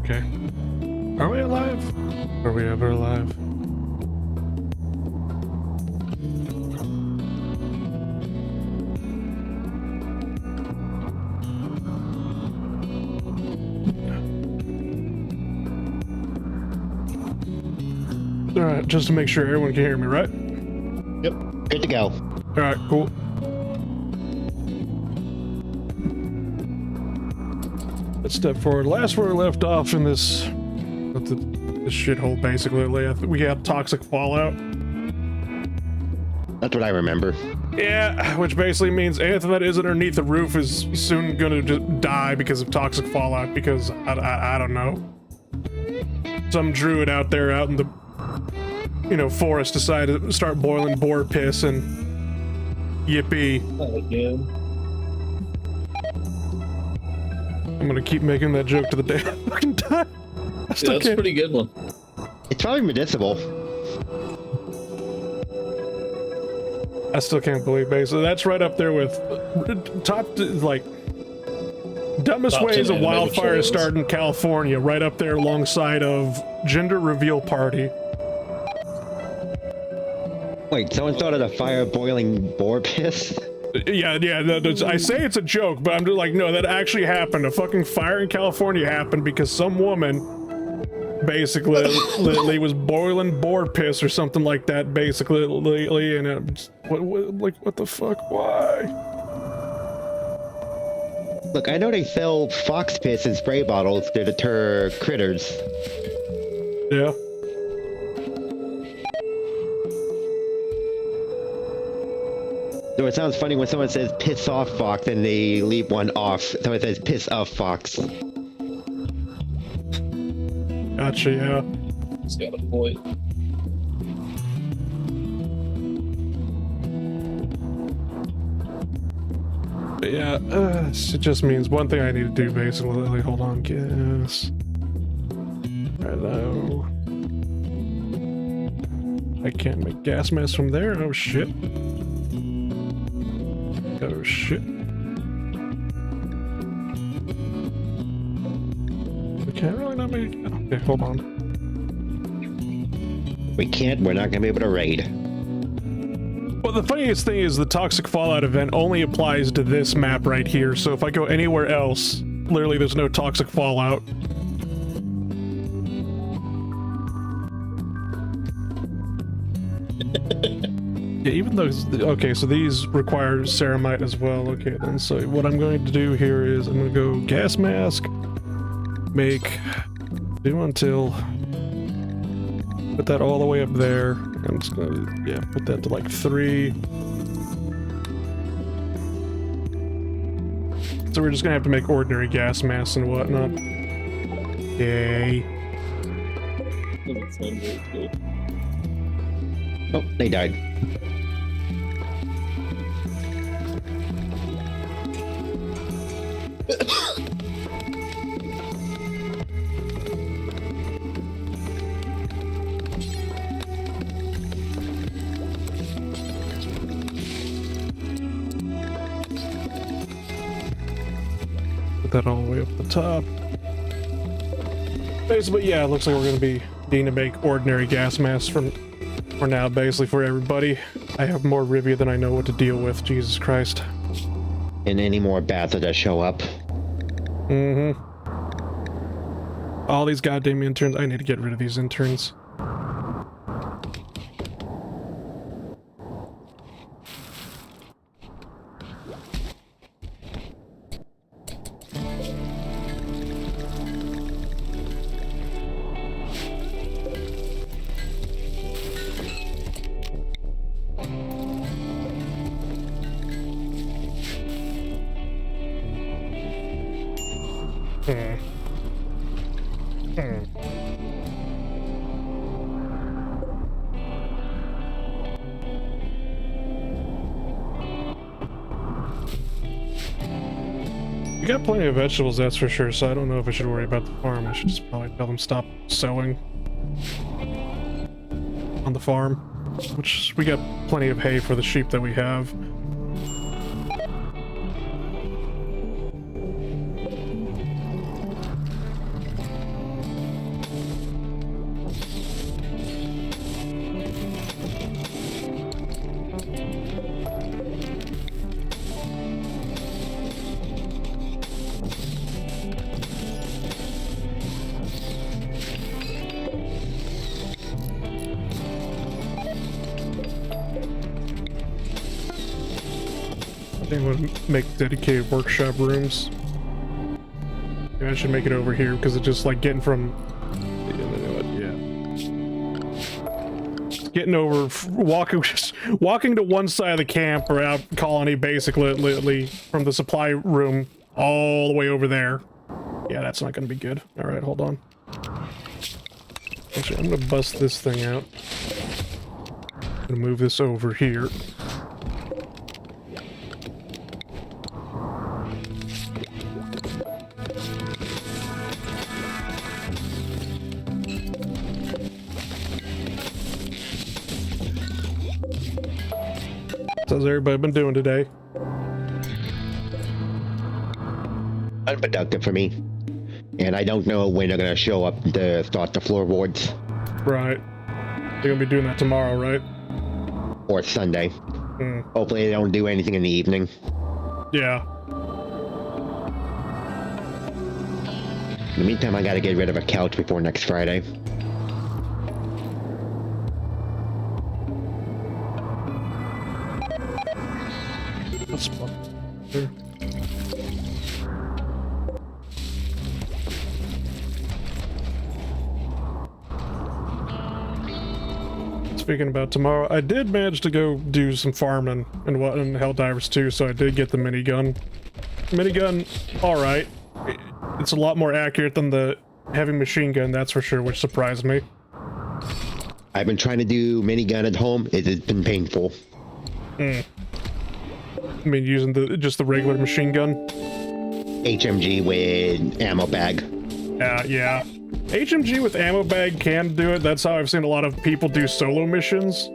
Okay. Are we alive? Are we ever alive? Alright, just to make sure everyone can hear me, right? Yep, good to go. Alright, cool. Let's step forward. Last where we left off in this shithole, basically, we had toxic fallout. That's what I remember. Yeah, which basically means anything that is underneath the roof is soon gonna just die because of toxic fallout, because I don't know. Some druid out there out in the, you know, forest decided to start boiling boar piss and yippee. Oh, again. I'm gonna keep making that joke to the day I fucking die. Yeah, that's a pretty good one. It's probably medicinal. I still can't believe, basically. That's right up there with like, dumbest Top ways 10 a wildfire animated to start in California, right up there alongside of gender reveal party. Wait, someone started a fire boiling boar piss? Yeah, I say it's a joke, but I'm just like, no, that actually happened. A fucking fire in California happened because some woman basically was boiling boar piss or something like that, basically, and it, what the fuck, why? Look, I know they sell fox piss in spray bottles to deter critters. Yeah. So it sounds funny when someone says piss off fox and they leave one off. Someone says piss off fox. Gotcha, yeah. He's got a point. But yeah, it just means one thing I need to do, basically. Hold on, guess. Hello. I can't make gas masks from there. Oh shit. Oh shit. We can't really not make. Okay, hold on. We can't, we're not gonna be able to raid. Well, the funniest thing is the toxic fallout event only applies to this map right here, so if I go anywhere else, literally there's no toxic fallout. Yeah, even though, okay, so these require ceramite as well. Okay, then, so what I'm going to do here is I'm going to go gas mask, make, do until, put that all the way up there. I'm just going to, yeah, put that to like 3. So we're just going to have to make ordinary gas masks and whatnot. Yay. Doesn't sound very good. Oh, they died. Put that all the way up the top. Basically, yeah, it looks like we're going to be needing to make ordinary gas masks for now, basically, for everybody. I have more Revia than I know what to deal with, Jesus Christ. And any more bats that show up. Mm-hmm. All these goddamn interns. I need to get rid of these interns. We got plenty of vegetables, that's for sure, so I don't know if I should worry about the farm. I should just probably tell them stop sowing on the farm, which we got plenty of hay for the sheep that we have. I'm gonna make dedicated workshop rooms. I should make it over here because it's just like getting from. Yeah. It's getting over walking to one side of the camp or out colony basically from the supply room all the way over there. Yeah, that's not gonna be good. All right, hold on. Actually, I'm gonna bust this thing out. I'm gonna move this over here. How's everybody been doing today? Unproductive for me. And I don't know when they're gonna show up to start the floorboards. Right. You're gonna be doing that tomorrow, right? Or Sunday. Mm. Hopefully they don't do anything in the evening. Yeah. In the meantime, I gotta get rid of a couch before next Friday. That's fun. Sure. Speaking about tomorrow, I did manage to go do some farming and Helldivers too, so I did get the minigun. Minigun, alright. It's a lot more accurate than the heavy machine gun, that's for sure, which surprised me. I've been trying to do minigun at home. It has been painful. I mean, using just the regular machine gun? HMG with ammo bag. Yeah. HMG with ammo bag can do it. That's how I've seen a lot of people do solo missions,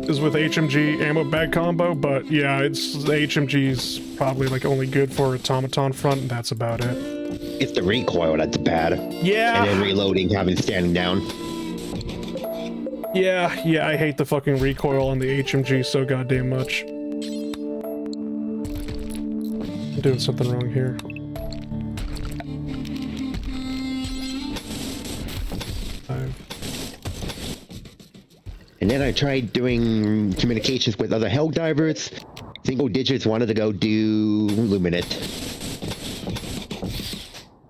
is with HMG ammo bag combo, but yeah, it's the HMG's probably like only good for automaton front, and that's about it. It's the recoil that's bad. Yeah. And then reloading, having standing down. Yeah, I hate the fucking recoil on the HMG so goddamn much. I'm doing something wrong here. And then I tried doing communications with other Helldivers. Single digits wanted to go do Luminate.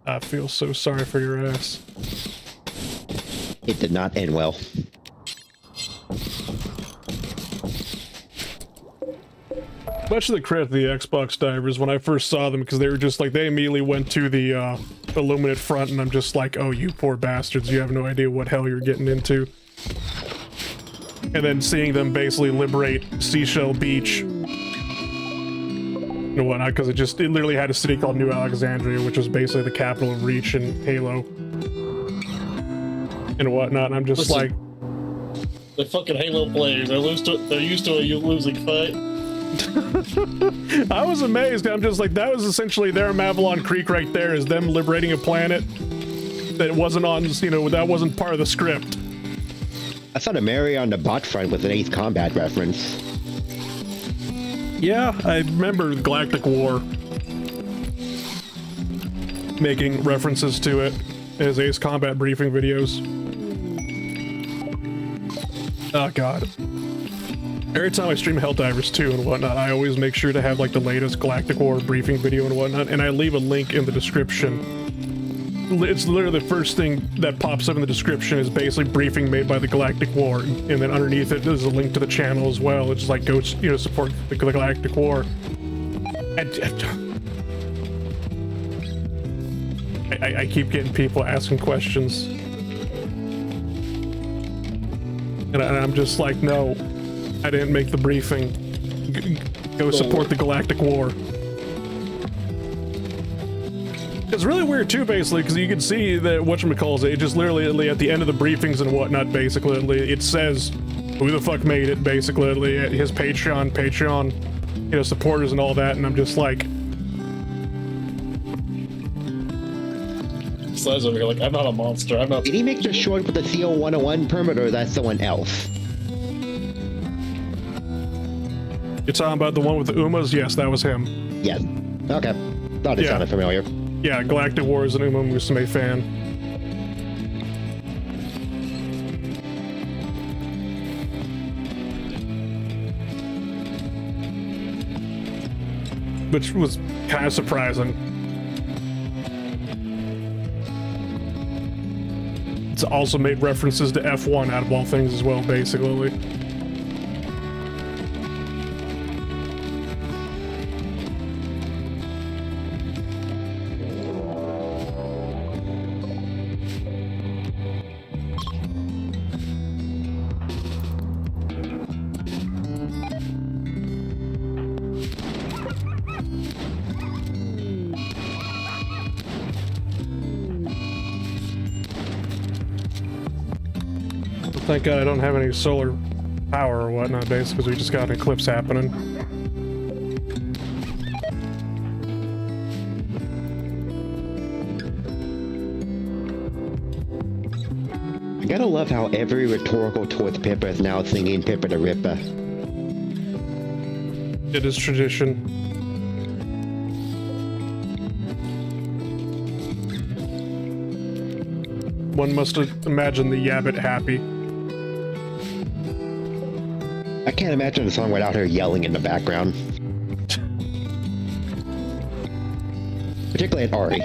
I feel so sorry for your ass. It did not end well. Much of the credit to the Xbox divers when I first saw them, because they were just like, they immediately went to the Illuminate front, and I'm just like, oh, you poor bastards, you have no idea what hell you're getting into. And then seeing them basically liberate Seashell Beach and whatnot, because it literally had a city called New Alexandria, which was basically the capital of Reach and Halo and whatnot, and I'm just like... The fucking Halo players, they're used to a losing fight. I was amazed. I'm just like, that was essentially their Mavalon Creek right there, is them liberating a planet that wasn't on, that wasn't part of the script. I saw the Mary on the bot front with an Ace Combat reference. Yeah, I remember Galactic War making references to it as Ace Combat briefing videos. Oh god. Every time I stream Helldivers 2 and whatnot, I always make sure to have like the latest Galactic War briefing video and whatnot, and I leave a link in the description. It's literally the first thing that pops up in the description is basically briefing made by the Galactic War, and then underneath it is a link to the channel as well. It's like, go, support the Galactic War. I keep getting people asking questions, and I'm just like, no, I didn't make the briefing. Go support the Galactic War. It's really weird too, basically, because you can see that whatchamacallit, it just literally at the end of the briefings and whatnot, basically, it says who the fuck made it, basically, his Patreon, supporters and all that, and I'm just like... Says over here, like, I'm not a monster, I'm not... Did he make the short with the CO101 permit, or is that someone else? You're talking about the one with the Umas? Yes, that was him. Yes. Okay. Thought it sounded familiar. Yeah, Galactic War is an Uma Musume fan. which was kind of surprising. It's also made references to F1 out of all things as well, basically. Thank God I don't have any solar power or whatnot, basically, because we just got an eclipse happening. I gotta love how every rhetorical towards Pippa is now singing Pippa the Ripper. It is tradition. One must imagine the Yabbit happy. I can't imagine a song without her yelling in the background. Particularly at Ari.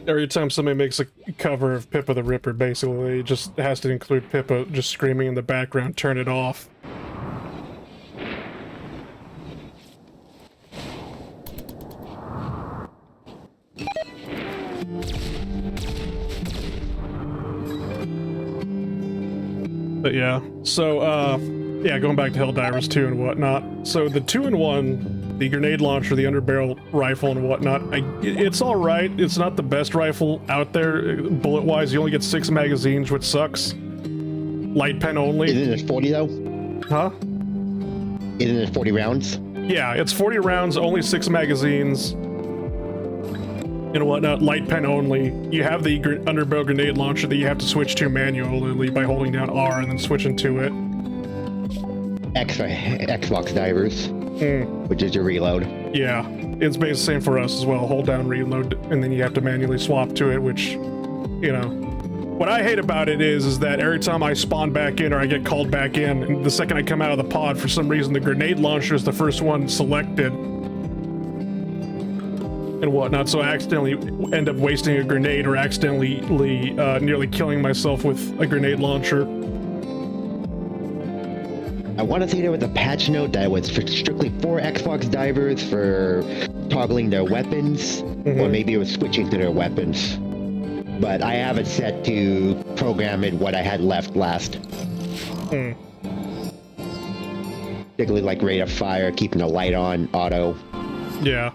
Every time somebody makes a cover of Pippa the Ripper, basically, it just has to include Pippa just screaming in the background, turn it off. But yeah, so, yeah, going back to Helldivers 2 and whatnot. So the 2-in-1, the grenade launcher, the underbarrel rifle and whatnot, it's alright. It's not the best rifle out there, bullet-wise. You only get 6 magazines, which sucks. Light pen only. Isn't it 40 though? Huh? Isn't it 40 rounds? Yeah, it's 40 rounds, only 6 magazines. And whatnot, light pen only. You have the underbarrel grenade launcher that you have to switch to manually by holding down R and then switching to it. Xbox divers, which is your reload. Yeah, it's basically the same for us as well. Hold down reload, and then you have to manually swap to it, which, you know. What I hate about it is that every time I spawn back in or I get called back in, and the second I come out of the pod, for some reason the grenade launcher is the first one selected. And whatnot, so I accidentally end up wasting a grenade or accidentally nearly killing myself with a grenade launcher. I want to say there was a patch note that was strictly for Xbox divers for toggling their weapons, or maybe it was switching to their weapons. But I have it set to program it what I had left last. Particularly like rate of fire, keeping the light on, auto. Yeah.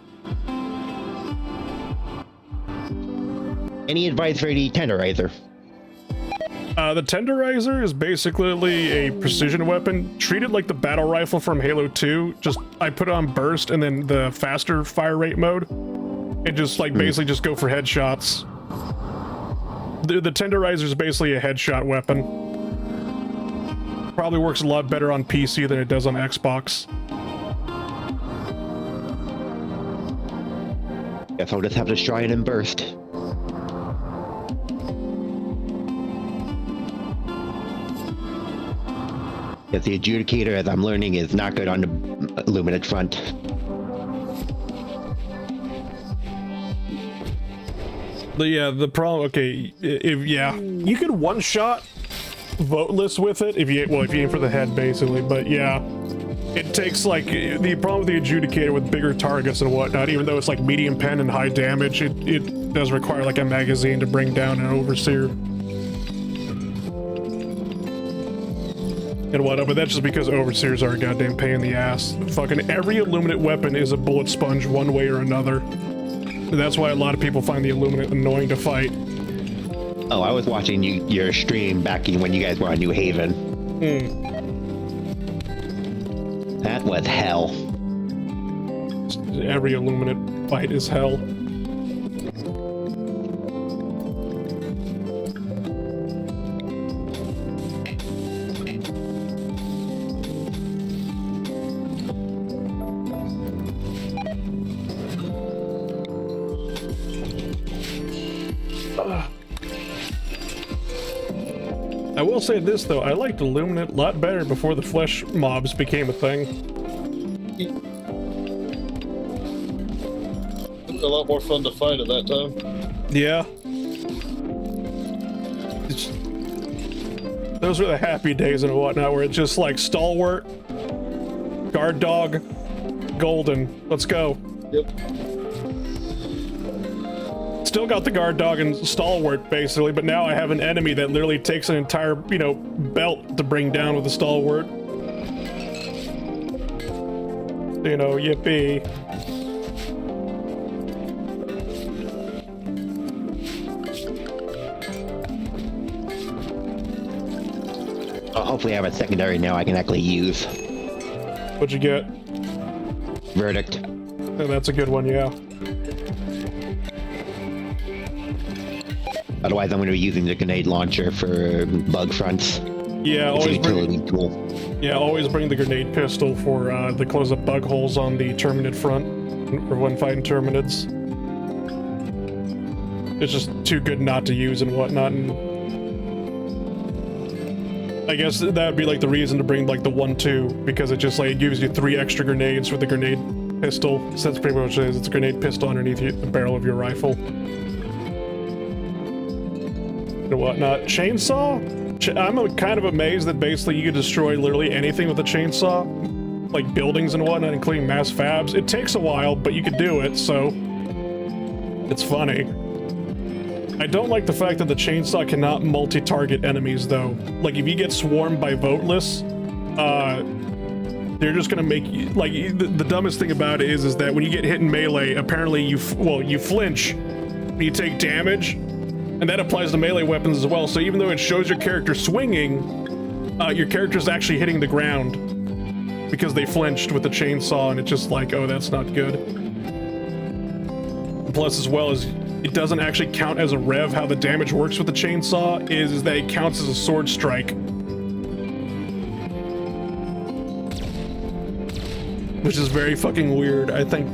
Any advice for the tenderizer? The tenderizer is basically a precision weapon. Treat it like the battle rifle from Halo 2. Just, I put it on burst and then the faster fire rate mode. And just like basically just go for headshots. The tenderizer is basically a headshot weapon. Probably works a lot better on PC than it does on Xbox. Guess I'll just have to try it in burst. Yes, the adjudicator, as I'm learning, is not good on the illuminate front. But yeah, the problem, okay, you could one-shot voteless with it if you aim for the head, basically, but yeah. It takes, like, the problem with the adjudicator with bigger targets and whatnot, even though it's like medium pen and high damage, it does require like a magazine to bring down an overseer. And whatnot, but that's just because overseers are a goddamn pain in the ass. Fucking every illuminate weapon is a bullet sponge one way or another. And that's why a lot of people find the illuminate annoying to fight. Oh, I was watching your stream back when you guys were on New Haven. That was hell. Every illuminate fight is hell. I will say this though, I liked Illuminate a lot better before the flesh mobs became a thing. It's a lot more fun to fight at that time. Yeah. Those were the happy days and whatnot, where it's just like stalwart, guard dog, golden. Let's go. Yep. Still got the guard dog and stalwart basically, but now I have an enemy that literally takes an entire, you know, belt to bring down with the stalwart. You know, yippee. Hopefully I have a secondary now I can actually use. What'd you get? Verdict. Oh, that's a good one, yeah. Otherwise I'm going to be using the grenade launcher for bug fronts. Yeah, It's a always utility bring, tool. yeah, always bring the grenade pistol for the close-up bug holes on the Terminid front, or when fighting Terminids. It's just too good not to use and whatnot, and I guess that would be like the reason to bring like the 1-2, because it just like gives you 3 extra grenades with the grenade pistol. So that's pretty much it is. It's a grenade pistol underneath the barrel of your rifle. And whatnot. Chainsaw? I'm kind of amazed that basically you can destroy literally anything with a chainsaw. Like buildings and whatnot, including mass fabs. It takes a while, but you can do it, so it's funny. I don't like the fact that the chainsaw cannot multi-target enemies, though. Like, if you get swarmed by voteless, they're just gonna make you... Like, the dumbest thing about it is that when you get hit in melee, apparently you flinch when you take damage, and that applies to melee weapons as well. So even though it shows your character swinging, your character's actually hitting the ground because they flinched with the chainsaw, and it's just like, oh, that's not good. Plus, as well as... It doesn't actually count as a rev. How the damage works with the chainsaw is that it counts as a sword strike. Which is very fucking weird, I think.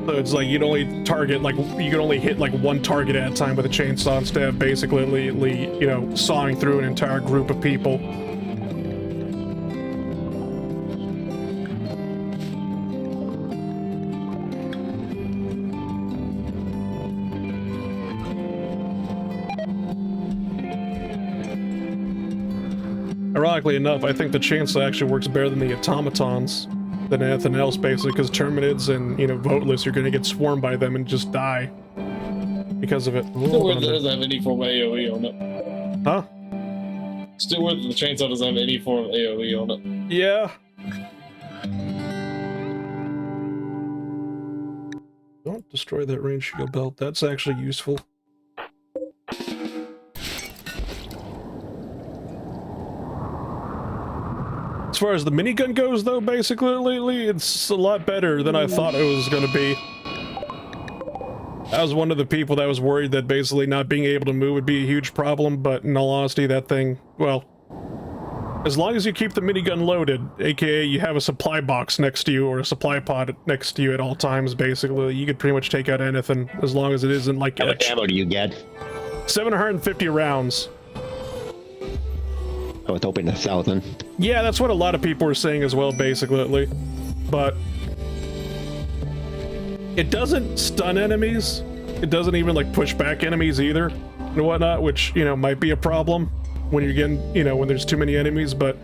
So it's like you'd only target, like, you can only hit like one target at a time with a chainsaw instead of basically, you know, sawing through an entire group of people. Ironically enough, I think the chainsaw actually works better than the automatons than anything else, basically, because Terminids and, you know, voteless, you're gonna get swarmed by them and just die because of it. Still weird that it doesn't have any form of AoE on it. Huh? Still weird that the chainsaw doesn't have any form of AoE on it. Yeah. Don't destroy that range shield belt. That's actually useful. As far as the minigun goes, though, basically, lately, it's a lot better than I thought it was going to be. I was one of the people that was worried that basically not being able to move would be a huge problem, but in all honesty, that thing, well, as long as you keep the minigun loaded, aka you have a supply box next to you, or a supply pod next to you at all times, basically, you could pretty much take out anything, as long as it isn't like... How much ammo do you get? 750 rounds. Oh, it's open to 1,000. Yeah, that's what a lot of people were saying as well, basically. But it doesn't stun enemies. It doesn't even, like, push back enemies either and whatnot, which, you know, might be a problem when you're getting, you know, when there's too many enemies. But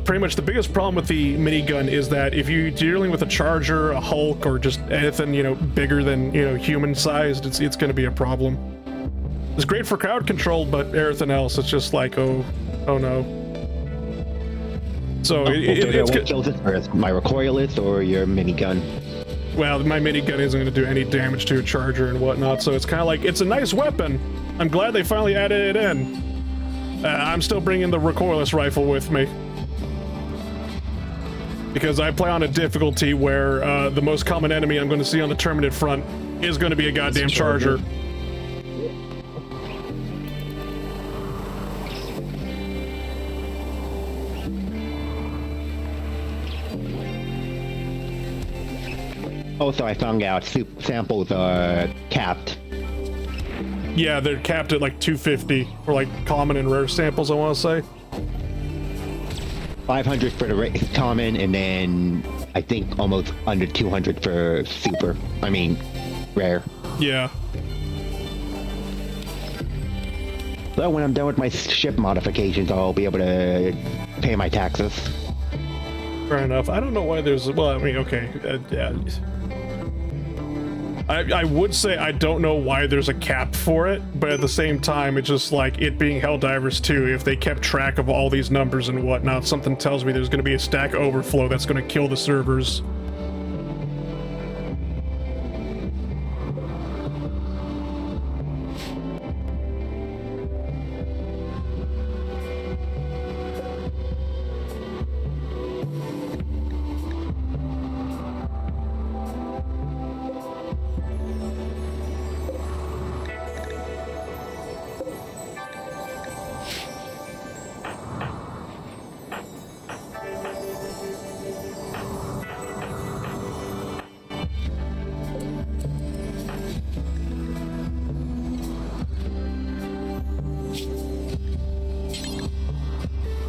pretty much the biggest problem with the minigun is that if you're dealing with a Charger, a Hulk, or just anything, you know, bigger than, you know, human-sized, it's going to be a problem. It's great for crowd control, but everything else, it's just like, oh no. So it's what kills it first, my recoilless or your minigun? Well, my minigun isn't going to do any damage to a Charger and whatnot, so it's kind of like, it's a nice weapon. I'm glad they finally added it in. I'm still bringing the recoilless rifle with me. Because I play on a difficulty where the most common enemy I'm going to see on the Terminid front is going to be a goddamn Charger. Also, I found out samples are capped. Yeah, they're capped at like 250 for like common and rare samples, I want to say. 500 for the common, and then I think almost under 200 for super. I mean, rare. Yeah. So when I'm done with my ship modifications, I'll be able to pay my taxes. Fair enough. I don't know why there's... Well, I mean, okay. Yeah. I would say I don't know why there's a cap for it, but at the same time, it's just like it being Helldivers 2, if they kept track of all these numbers and whatnot, something tells me there's going to be a stack overflow that's going to kill the servers.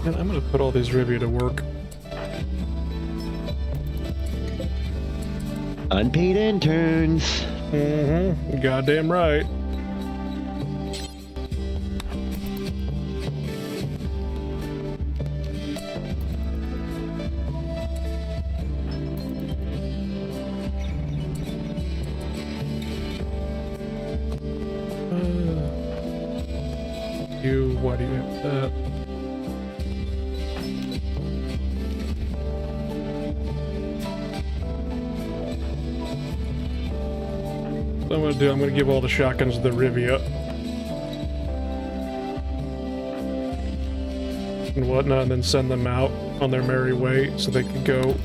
And I'm gonna put all these Revia to work. Unpaid interns. Mm-hmm. Goddamn right. Why do you have that? What I'm gonna do, I'm gonna give all the shotguns the Revia and whatnot, and then send them out on their merry way so they can go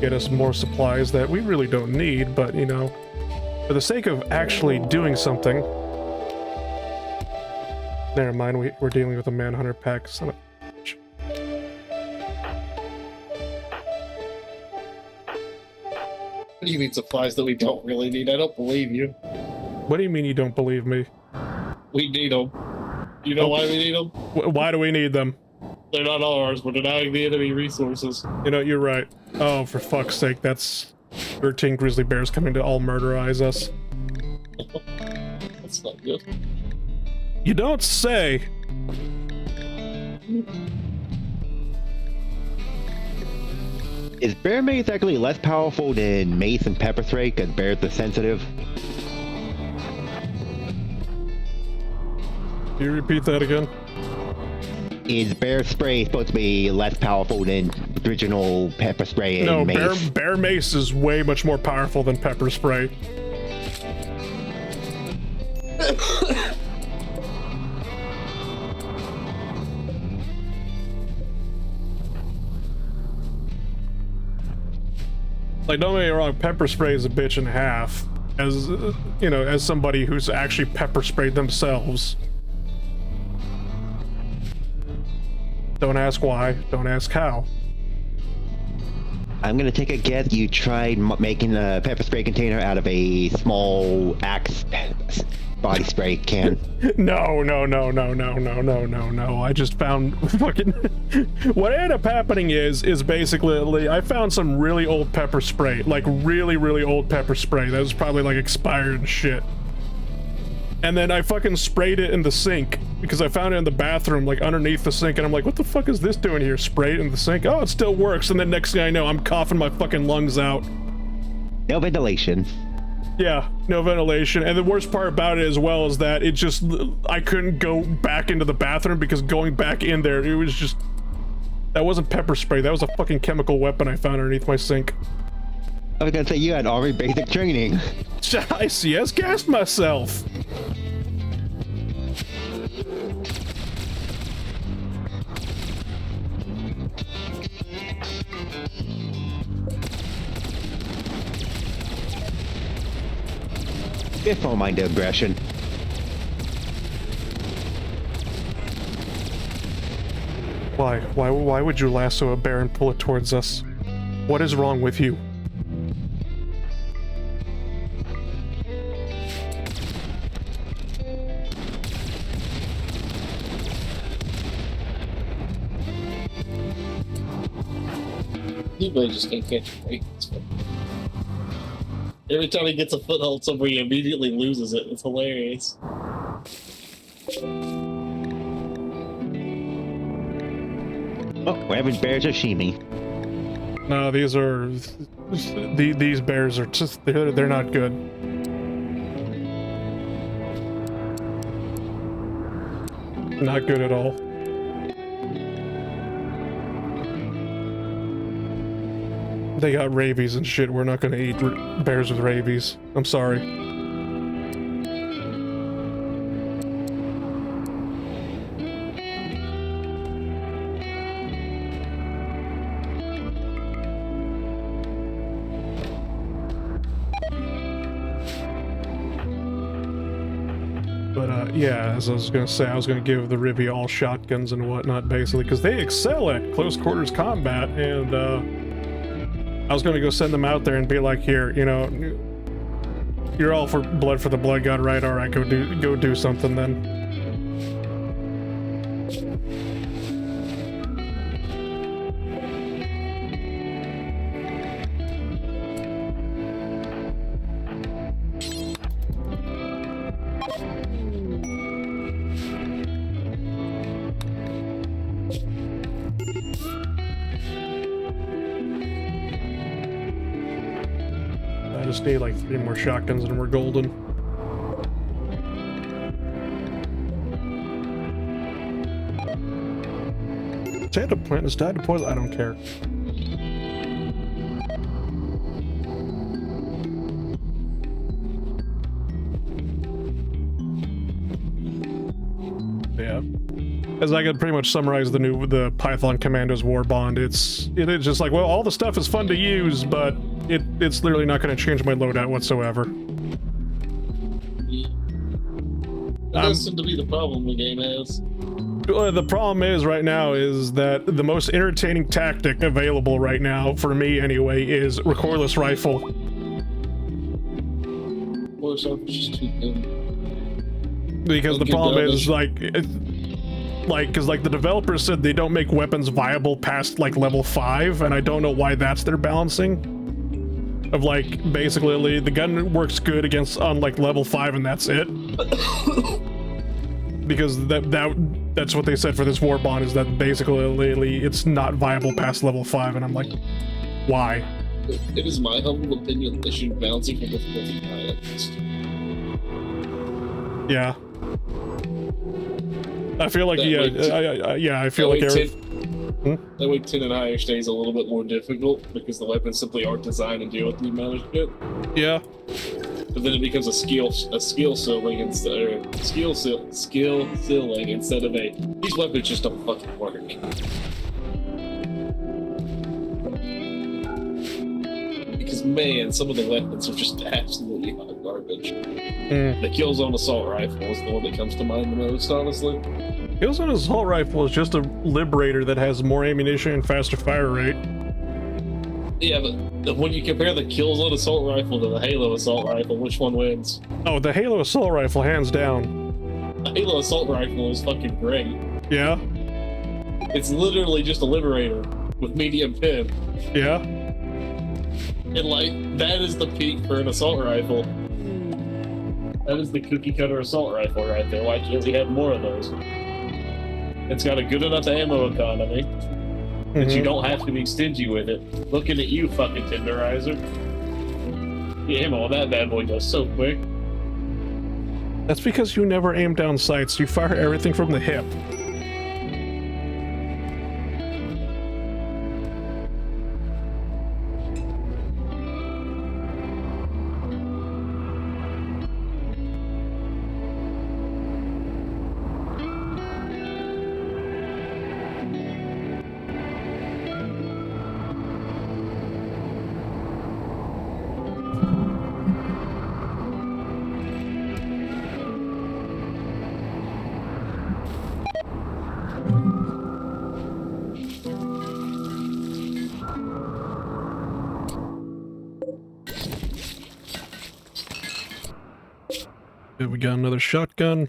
get us more supplies that we really don't need, but you know, for the sake of actually doing something. Never mind, we're dealing with a Manhunter pack, son of a bitch. What do you mean supplies that we don't really need? I don't believe you. What do you mean you don't believe me? We need them. You know why we need them? Why do we need them? They're not ours. We're denying the enemy resources. You know, you're right. Oh, for fuck's sake, that's 13 grizzly bears coming to all murderize us. That's not good. You don't say. Is bear mace actually less powerful than mace and pepper spray because bears are sensitive? Can you repeat that again? Is bear spray supposed to be less powerful than original pepper spray and No, mace? bear mace is way much more powerful than pepper spray. Like, don't get me wrong, pepper spray is a bitch and a half. As, you know, as somebody who's actually pepper sprayed themselves. Don't ask why, don't ask how. I'm gonna take a guess you tried making a pepper spray container out of a small Axe body spray can. No. I just found fucking... What ended up happening is basically, I found some really old pepper spray. Like, really old pepper spray. That was probably, like, expired and shit. And then I fucking sprayed it in the sink. Because I found it in the bathroom, like, underneath the sink. And I'm like, what the fuck is this doing here? Spray it in the sink? Oh, it still works. And then next thing I know, I'm coughing my fucking lungs out. No ventilation. Yeah, no ventilation. And the worst part about it as well is that it just, I couldn't go back into the bathroom because going back in there, it was just, that wasn't pepper spray. That was a fucking chemical weapon I found underneath my sink. I was gonna say you had already basic training. I CS gassed myself. If don't mind the aggression. Why would you lasso a bear and pull it towards us? What is wrong with you? Anybody just can't catch a break. Every time he gets a foothold somewhere, he immediately loses it. It's hilarious. Oh, we're having bears or shimi. No, these are these bears are just they're not good. Not good at all. They got rabies and shit. We're not gonna eat bears with rabies. I'm sorry. But yeah, as I was gonna say, I was gonna give the Revia all shotguns and whatnot, basically, because they excel at close quarters combat, and I was gonna go send them out there and be like, here, you know, you're all for the blood god, right? All right, go do something then. I just need like 3 more shotguns and we're golden. Potato plant has died to poison. I don't care. Yeah. As I could pretty much summarize the Python Commandos War Bond, it's just like, well, all the stuff is fun to use, but it's literally not going to change my loadout whatsoever. That does seem to be the problem the game has. The problem is right now is that the most entertaining tactic available right now, for me anyway, is recoilless rifle. Recoilless rifle is just too good. Because the problem is, because the developers said they don't make weapons viable past like level 5, and I don't know why that's their balancing. Of like, basically, the gun works good against on like level 5 and that's it. Because that's what they said for this war bond, is that basically it's not viable past level 5, and I'm like, why? It is my humble opinion they should balance it from difficulty high at least. Yeah. I feel like, I feel like that way 10 and higher stays a little bit more difficult because the weapons simply aren't designed to deal with the amount of shit. Yeah. But then it becomes a skill ceiling instead, or skill ceiling instead of a these weapons just don't fucking work. Because man, some of the weapons are just absolutely hot garbage. The Killzone assault rifle is the one that comes to mind the most, honestly. Killzone assault rifle is just a liberator that has more ammunition and faster fire rate. Yeah, but when you compare the Killzone assault rifle to the Halo assault rifle, which one wins? Oh, the Halo assault rifle, hands down. The Halo assault rifle is fucking great. Yeah? It's literally just a liberator with medium pin. Yeah? And like, that is the peak for an assault rifle. That is the cookie cutter assault rifle right there. Why can't we have more of those? It's got a good enough ammo economy that you don't have to be stingy with it. Looking at you, fucking tenderizer. The ammo on that bad boy goes so quick. That's because you never aim down sights. You fire everything from the hip. Okay, we got another shotgun.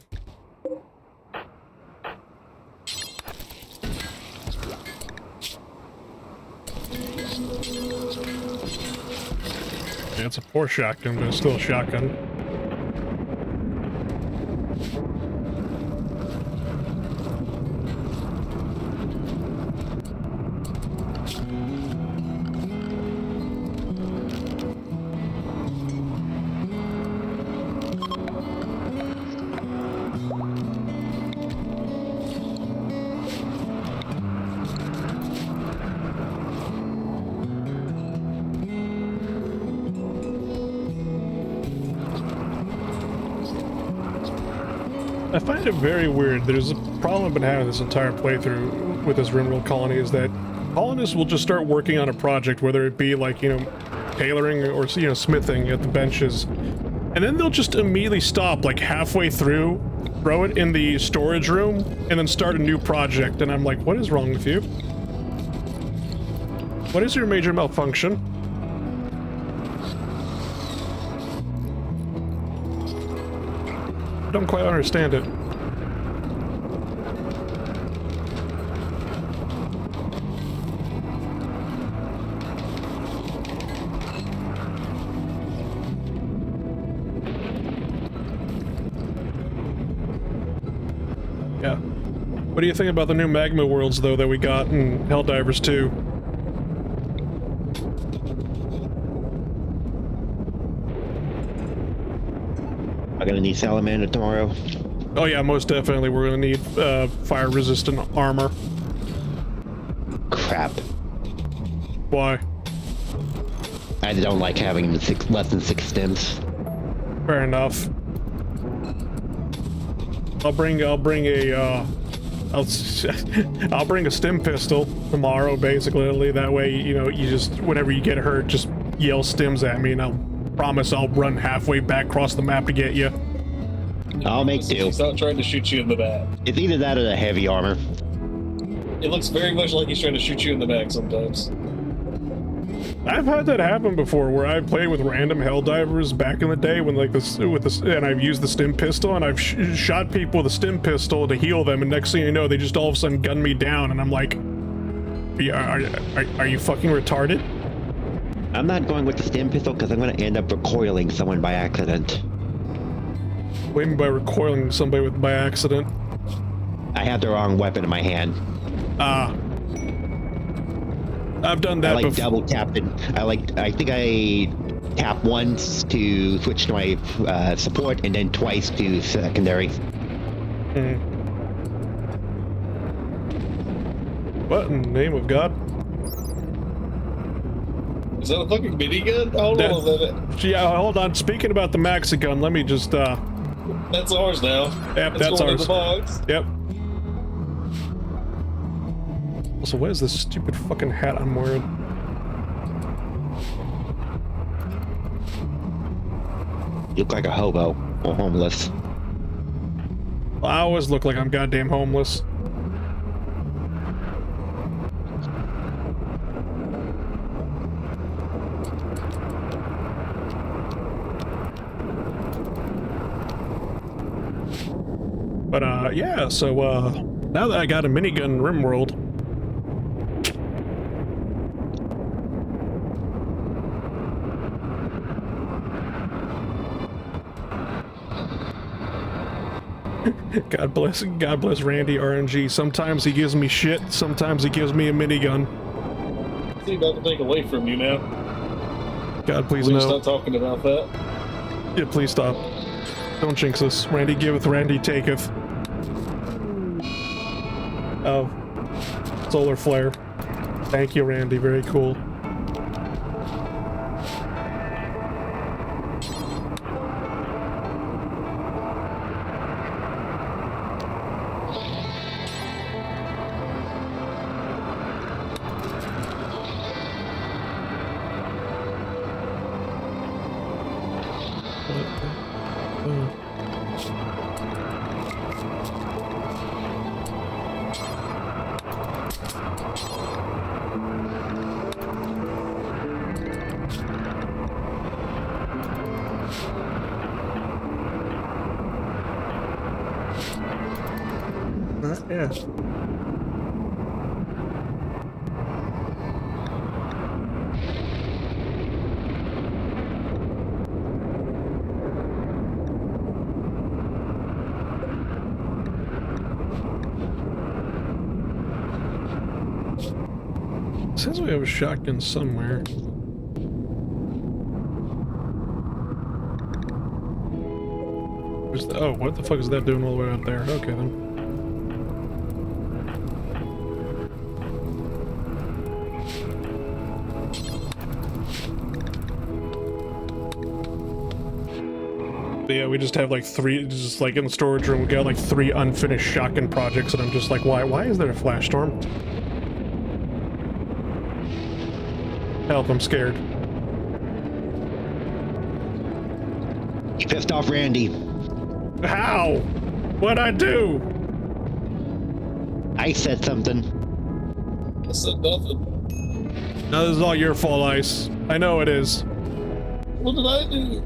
Yeah, it's a poor shotgun, but it's still a shotgun. I find it very weird. There's a problem I've been having this entire playthrough with this Rimworld colony is that colonists will just start working on a project, whether it be like, you know, tailoring or, you know, smithing at the benches, and then they'll just immediately stop like halfway through, throw it in the storage room, and then start a new project. And I'm like, what is wrong with you? What is your major malfunction? I don't quite understand it. Yeah. What do you think about the new magma worlds, though, that we got in Helldivers 2? I'm gonna need salamander tomorrow. Oh yeah, most definitely. We're gonna need fire-resistant armor. Crap. Why? I don't like having the less than 6 stems. Fair enough. I'll bring a I'll bring a stim pistol tomorrow, basically. That way, you know, you just, whenever you get hurt, just yell stims at me, and I'll promise I'll run halfway back across the map to get you. I'll make do. He's not trying to shoot you in the back. It's either that or the heavy armor. It looks very much like he's trying to shoot you in the back sometimes. I've had that happen before, where I've played with random Helldivers back in the day when, like, and I've used the stim pistol, and I've shot people with a stim pistol to heal them, and next thing you know, they just all of a sudden gun me down, and I'm like, are you fucking retarded? I'm not going with the stim pistol because I'm going to end up recoiling someone by accident. What do you mean by recoiling somebody by accident? I have the wrong weapon in my hand. I've done that I like before. double tapped it. I think I tap once to switch to my support and then twice to secondary. What in the name of God? Is that a fucking minigun? Hold on a minute. Yeah, hold on. Speaking about the maxi gun, let me just That's ours now. Yep, It's that's going in ours. the box. Yep. Also, what is this stupid fucking hat I'm wearing? You look like a hobo or homeless. I always look like I'm goddamn homeless. But yeah, so now that I got a minigun in Rimworld, God bless Randy RNG. Sometimes he gives me shit, sometimes he gives me a minigun. He's about to take away from you now. God, please Please no. stop talking about that. Yeah, please stop. Don't jinx us. Randy giveth, Randy taketh. Oh. Solar flare. Thank you, Randy. Very cool. Yeah. says we have a shotgun somewhere. Where's the, oh, what the fuck is that doing all the way out there? Okay then. But yeah, we just have like three, just like in the storage room, we got like 3 unfinished shotgun projects, and I'm just like, why is there a flash storm? Help, I'm scared. You pissed off Randy. How? What'd I do? I said something. I said nothing. No, this is all your fault, Ice. I know it is. What did I do?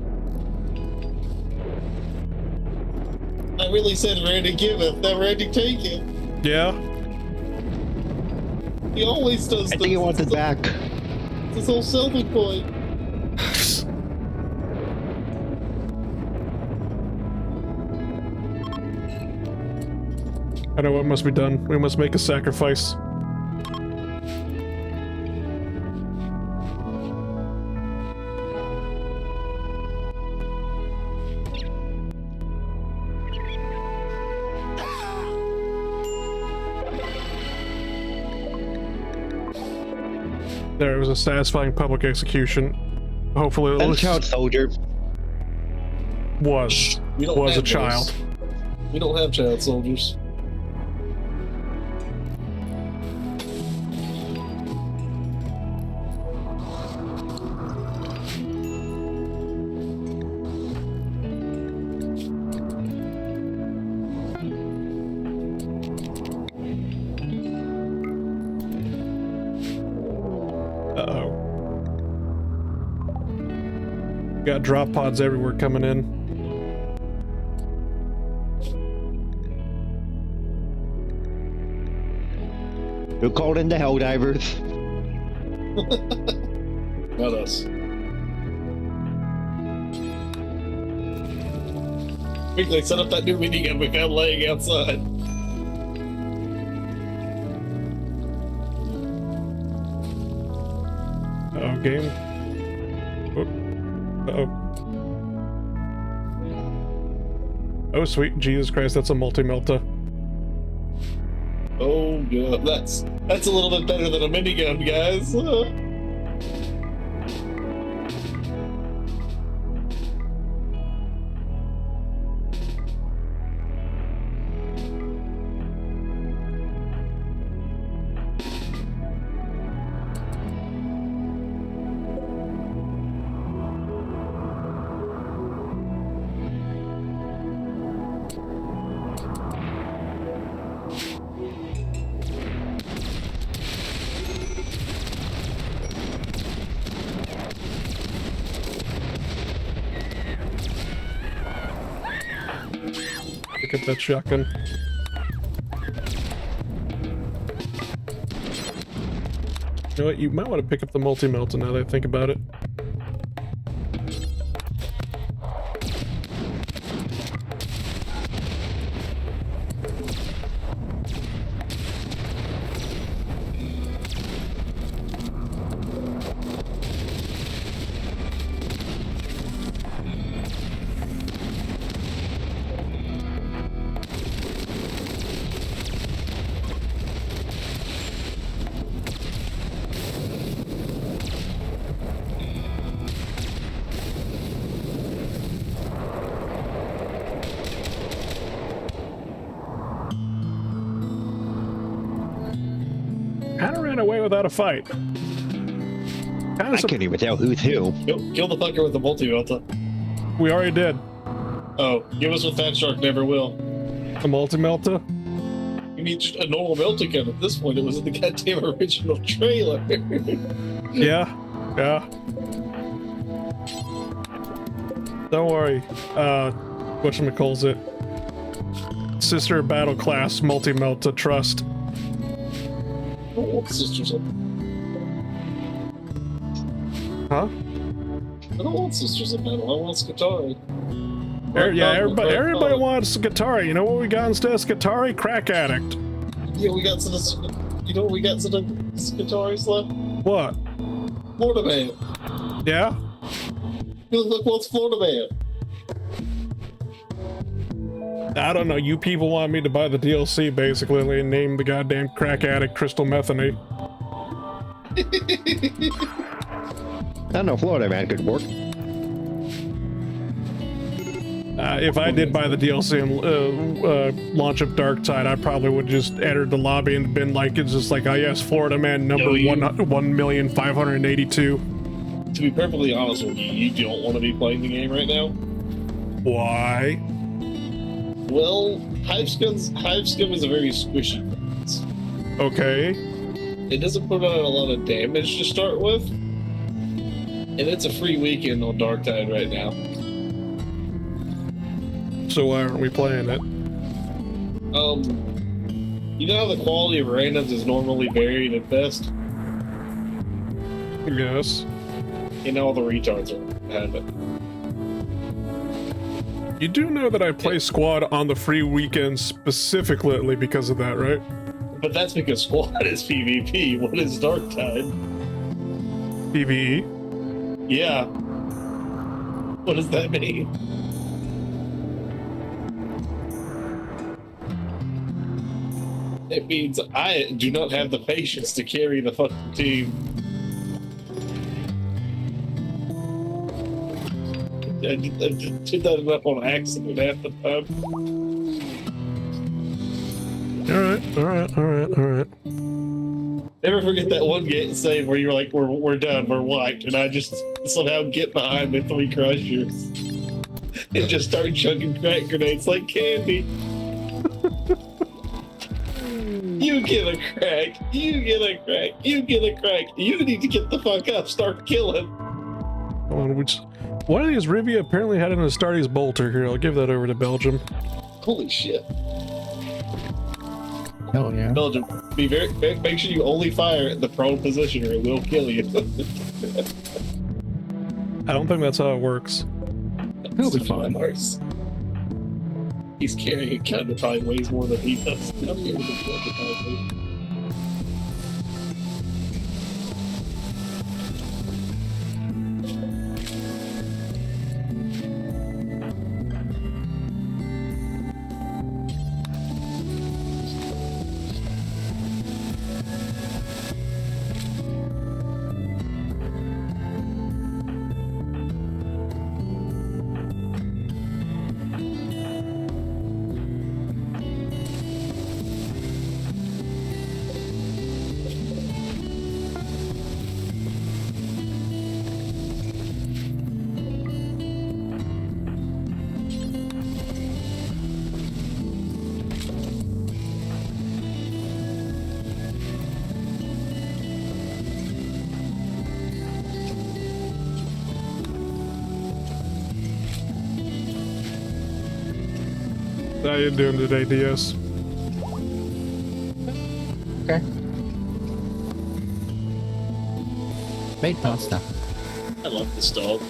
I really said Randy give it, then Randy take it. Yeah? He always does I think he wants it back. It's his whole selling point. I know what must be done. We must make a sacrifice. There, it was a satisfying public execution. Hopefully That it child soldier. was We don't a have child. those. We don't have child soldiers. Uh-oh. Got drop pods everywhere coming in. Who called in the Helldivers? Not us. Quickly set up that new minigun we found laying outside. Uh-oh, game. Uh-oh. Oh, sweet Jesus Christ, that's a multi-melta. Oh god, that's a little bit better than a minigun, guys. Pick up that shotgun. You know what? You might want to pick up the multi-melta now that I think about it. Kinda ran away without a fight. I can't even tell who's who. Kill the fucker with the multi-melta. We already did. Oh, give us what Fat Shark never will. A multi-melta? You need just a normal melta gun at this point. It was in the goddamn original trailer. Yeah. Yeah. Don't worry. Whatchamacalls it? Sister battle class multi-melta trust. I don't want sisters of Huh? I don't want sisters of metal. I want Skatari. Yeah, everybody wants Skatari. You know what we got instead of Skatari? Crack addict. Yeah, we got some. You know what we got some Skataris left? What? Florida man. Yeah? Look, what's Florida man? I don't know. You people want me to buy the DLC, basically, and name the goddamn crack addict Crystal Methany. I don't know, Florida man could work. If I did buy the DLC and launch of Darktide, I probably would just entered the lobby and been like, it's just like, oh yes, Florida man number 1,582. To be perfectly honest with you, you don't want to be playing the game right now. Why? Well, Hive Scum is a very squishy class. Okay. It doesn't put out a lot of damage to start with, and it's a free weekend on Darktide right now. So why aren't we playing it? You know how the quality of randoms is normally varied at best? Yes. You know, all the retards have it. You do know that I play squad on the free weekend specifically because of that, right? But that's because squad is PvP. What is Darktide? PvE? Yeah. What does that mean? It means I do not have the patience to carry the fucking team. I did that enough on accident half the time. Alright. Never forget that one game save where you were like, we're done, we're wiped, and I just somehow get behind the 3 crushers and just start chugging crack grenades like candy. You get a crack, you get a crack, you get a crack. You need to get the fuck up, start killing. Hold on, one of these Revia apparently had an Astartes bolter here. I'll give that over to Belgium. Holy shit. Hell yeah. Belgium, make sure you only fire at the prone position or it will kill you. I don't think that's how it works. He'll be fine. Mars. He's carrying a counterpart weighs more than he does. How you doing today, DS? Okay. Made pasta. I love this dog.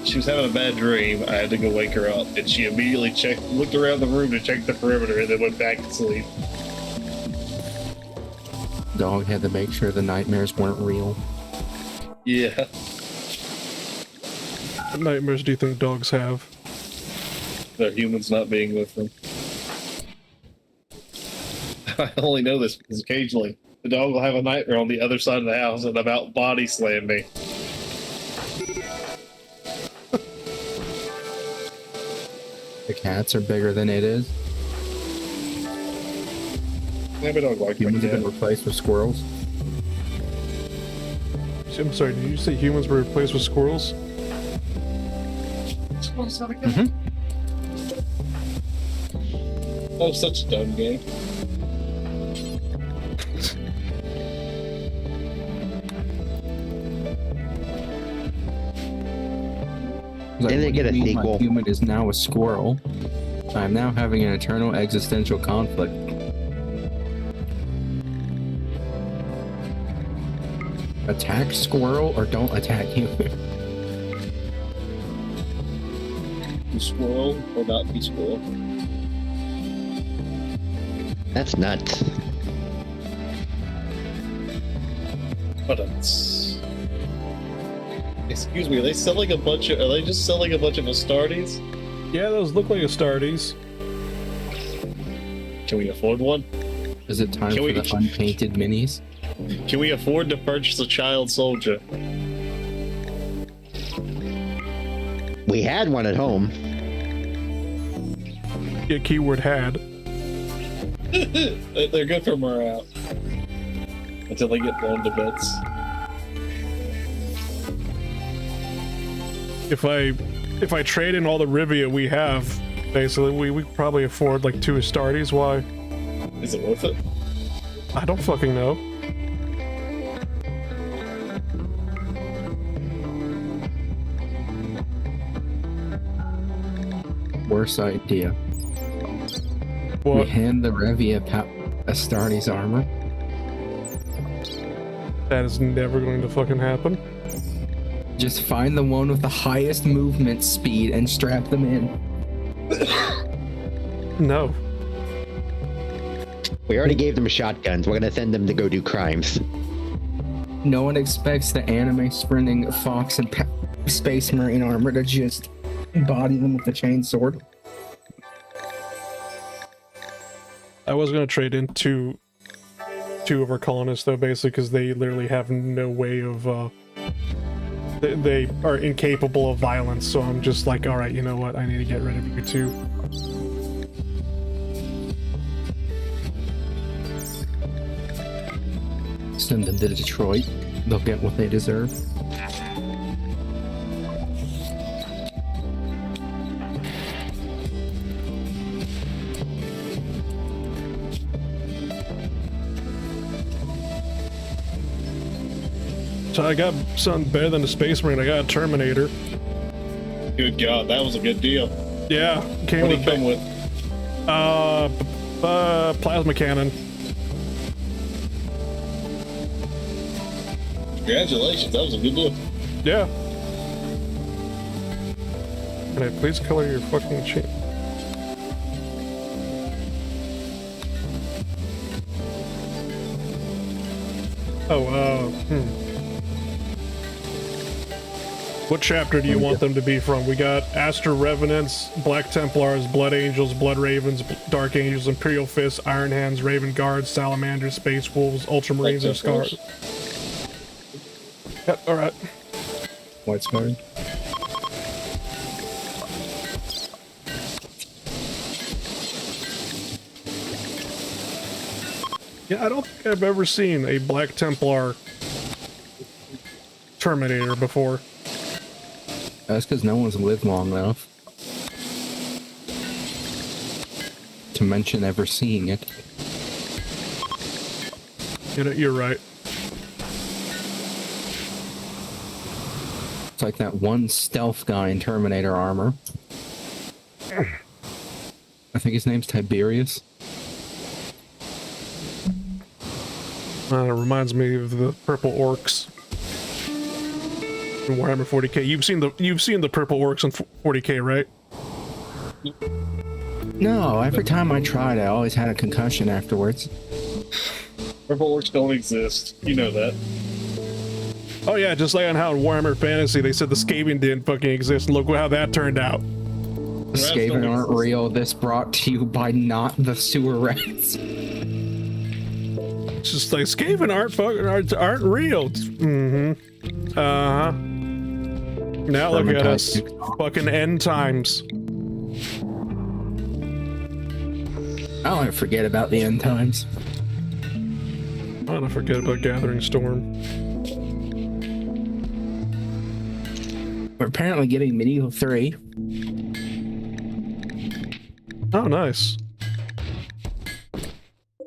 She was having a bad dream. I had to go wake her up, and she immediately looked around the room to check the perimeter, and then went back to sleep. Dog had to make sure the nightmares weren't real. Yeah. What nightmares do you think dogs have? They're humans not being with them. I only know this because occasionally the dog will have a nightmare on the other side of the house and about body slam me. The cats are bigger than it is. Maybe dog like Humans my have been cat. replaced with squirrels. I'm sorry, did you say humans were replaced with squirrels? Mm-hmm. That was such a dumb game. Didn't they get a sequel? My human is now a squirrel. I am now having an eternal existential conflict. Attack squirrel or don't attack human? Be squirrel or not be squirrel. That's nuts. But it's... Excuse me, are they selling a bunch of... Are they just selling a bunch of Astartes? Yeah, those look like Astartes. Can we afford one? Is it time for the unpainted minis? Can we afford to purchase a child soldier? We had one at home. Yeah, keyword had. They're good for morale. Until they get blown to bits. If I trade in all the Revia we have, basically, we could probably afford like 2 Astartes. Why? Is it worth it? I don't fucking know. Worst idea. What? We hand the Revia Astartes armor. That is never going to fucking happen. Just find the one with the highest movement speed and strap them in. No. We already gave them shotguns. We're gonna send them to go do crimes. No one expects the anime sprinting Fox and Space Marine armor to just body them with the chainsword. I was gonna trade in two of our colonists though, basically, because they literally have no way of they are incapable of violence. So I'm just like, all right, you know what? I need to get rid of you too. Send them to Detroit. They'll get what they deserve. So I got something better than a Space Marine. I got a Terminator. Good God, that was a good deal. Yeah, came What did with he come with? plasma cannon. Congratulations, that was a good deal. Yeah. Can I please color your fucking chain? What chapter do you want them to be from? We got Aster Revenants, Black Templars, Blood Angels, Blood Ravens, Dark Angels, Imperial Fists, Iron Hands, Raven Guards, Salamanders, Space Wolves, Ultramarines, and Scars. Yep, alright. White Spartan. Yeah, I don't think I've ever seen a Black Templar Terminator before. That's because no one's lived long enough to mention ever seeing it. You know, you're right. It's like that one stealth guy in Terminator armor. I think his name's Tiberius. It reminds me of the purple orcs in Warhammer 40k. You've seen the purple orcs in 40k, right? No, every time I tried, I always had a concussion afterwards. Purple orcs don't exist. You know that. Oh yeah, just like on how in Warhammer Fantasy they said the Skaven didn't fucking exist. Look how that turned out. The Skaven aren't real. This brought to you by not the sewer rats. It's just like Skaven aren't real. Mm-hmm. Uh-huh. Now look at us. Fucking end times. I don't ever forget about the end times. I don't forget about Gathering Storm. We're apparently getting Medieval 3. Oh, nice.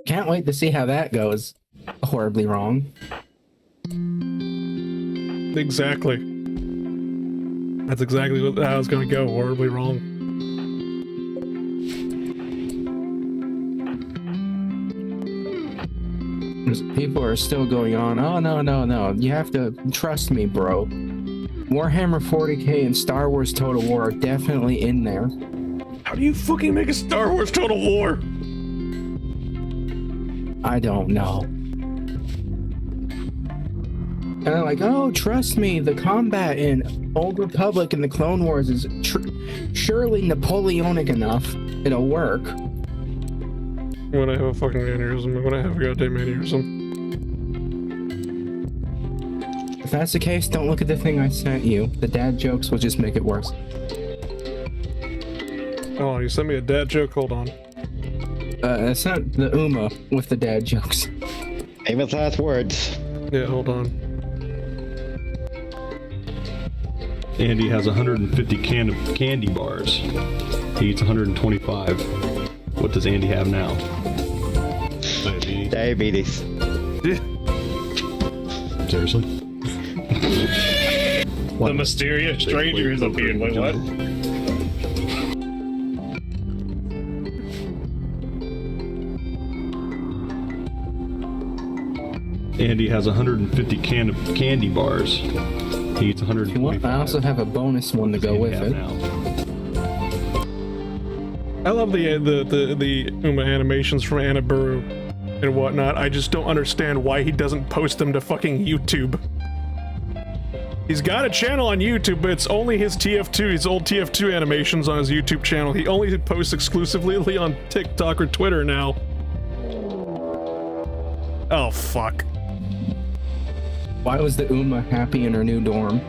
Can't wait to see how that goes. Horribly wrong. Exactly. That's exactly how it's going to go. Horribly wrong. People are still going on. Oh, no. You have to trust me, bro. Warhammer 40k and Star Wars Total War are definitely in there. How do you fucking make a Star Wars Total War? I don't know. And they're like, oh, trust me, the combat in Old Republic and the Clone Wars is surely Napoleonic enough. It'll work. I'm gonna have a fucking aneurysm. I'm gonna have a goddamn aneurysm. If that's the case, don't look at the thing I sent you. The dad jokes will just make it worse. Oh, you sent me a dad joke? Hold on. I sent the Uma with the dad jokes. Famous last words. Yeah, hold on. Andy has 150 candy bars. He eats 125. What does Andy have now? Diabetes. Seriously? The mysterious stranger is appeared. Wait, what? Andy has 150 candy bars. He eats 125. I also have a bonus one to go with it. I love the Uma animations from Annaburu and whatnot. I just don't understand why he doesn't post them to fucking YouTube. He's got a channel on YouTube, but it's only his TF2, his old TF2 animations on his YouTube channel. He only posts exclusively on TikTok or Twitter now. Oh, fuck. Why was the Uma happy in her new dorm?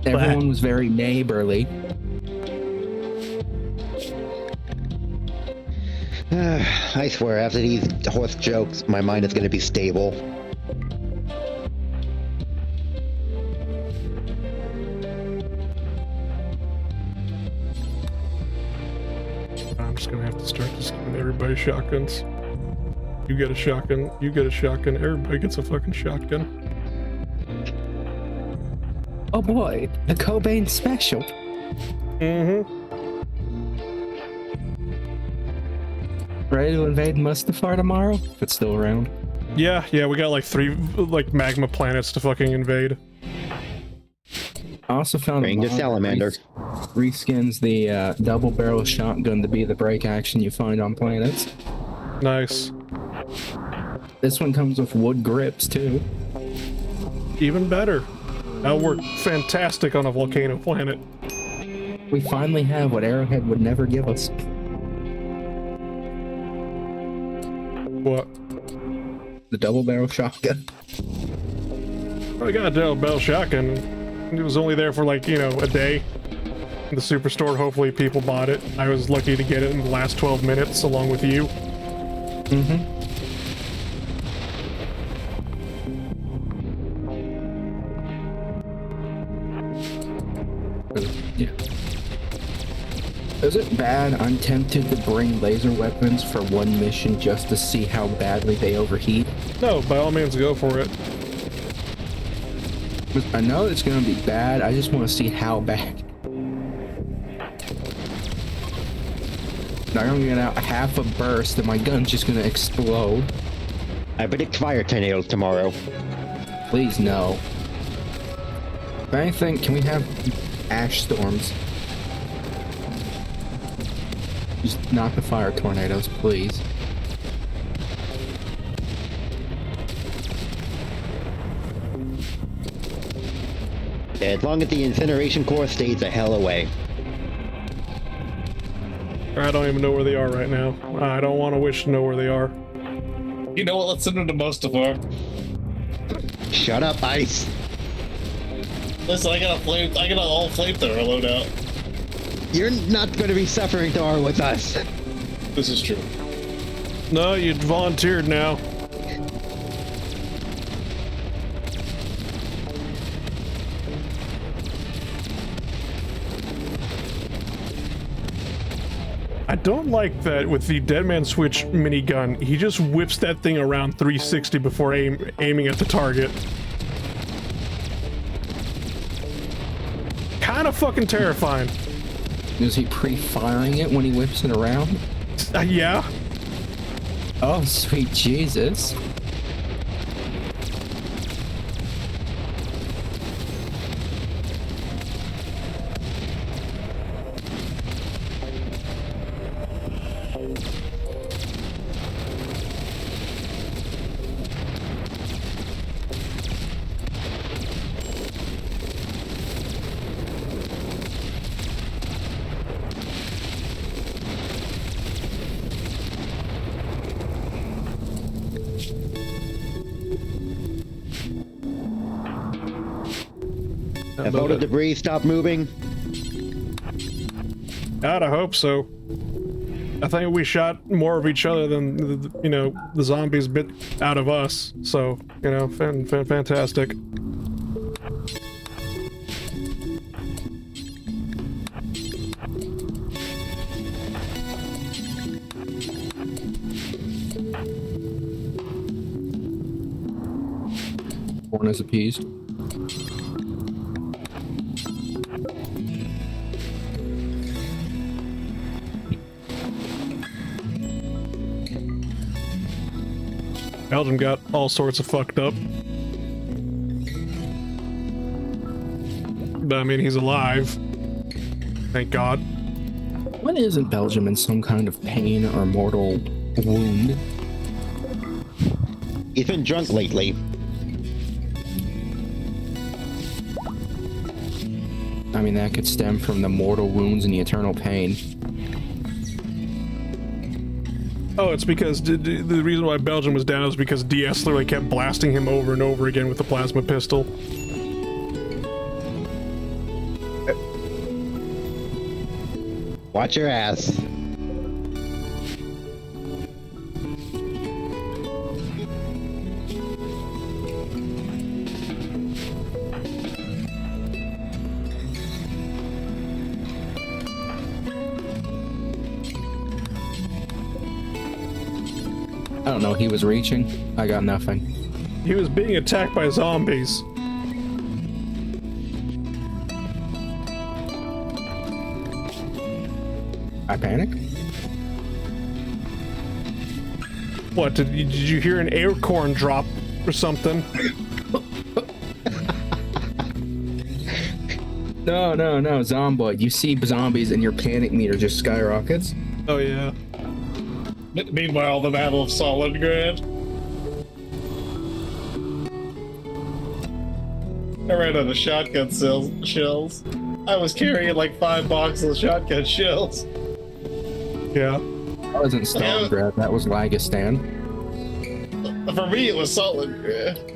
Everyone was very neighborly. I swear, after these horse jokes, my mind is going to be stable. I'm just gonna have to start just giving everybody shotguns. You get a shotgun, you get a shotgun, everybody gets a fucking shotgun. Oh boy, the Cobain special. Mm-hmm. Ready to invade Mustafar tomorrow? If it's still around. Yeah, we got like 3 like magma planets to fucking invade. I also found Bring the salamander. Reskins the double barrel shotgun to be the break action you find on planets. Nice. This one comes with wood grips too. Even better. That'll work fantastic on a volcano planet. We finally have what Arrowhead would never give us. What? The double barrel shotgun. I got a double barrel shotgun. It was only there for like, you know, a day. In the superstore, hopefully people bought it. I was lucky to get it in the last 12 minutes along with you. Mm-hmm. Yeah. Is it bad I'm tempted to bring laser weapons for one mission just to see how badly they overheat? No, by all means go for it. I know it's gonna be bad, I just want to see how bad. Now I'm gonna get out half a burst and my gun's just gonna explode. I predict fire tornadoes tomorrow. Please no. If anything, can we have ash storms? Just not the fire tornadoes, please. As long as the incineration core stays a hell away. I don't even know where they are right now. I don't want to wish to know where they are. You know what? Let's send them to Mustafar. Shut up, Ice. Listen, I got a all flamethrower loadout. You're not going to be suffering tomorrow with us. This is true. No, you volunteered now. I don't like that with the Deadman Switch minigun. He just whips that thing around 360 before aiming at the target. Kind of fucking terrifying. Is he pre-firing it when he whips it around? Yeah. Oh, sweet Jesus. Have all the debris stopped moving? God, I hope so. I think we shot more of each other than, you know, the zombies bit out of us. So, you know, fantastic. One is appeased. Belgium got all sorts of fucked up. But I mean, he's alive. Thank God. When isn't Belgium in some kind of pain or mortal wound? He's been drunk lately. I mean, that could stem from the mortal wounds and the eternal pain. Oh, it's because the reason why Belgium was down is because DS literally kept blasting him over and over again with the plasma pistol. Watch your ass. I don't know, he was reaching. I got nothing. He was being attacked by zombies. I panic? What, did you hear an acorn drop or something? No, Zomboid. You see zombies and your panic meter just skyrockets. Oh yeah. Meanwhile, the Battle of Stalingrad. I ran out of shotgun shells. I was carrying like 5 boxes of shotgun shells. Yeah. That wasn't Stalingrad, that was Lagistan. For me, it was Stalingrad.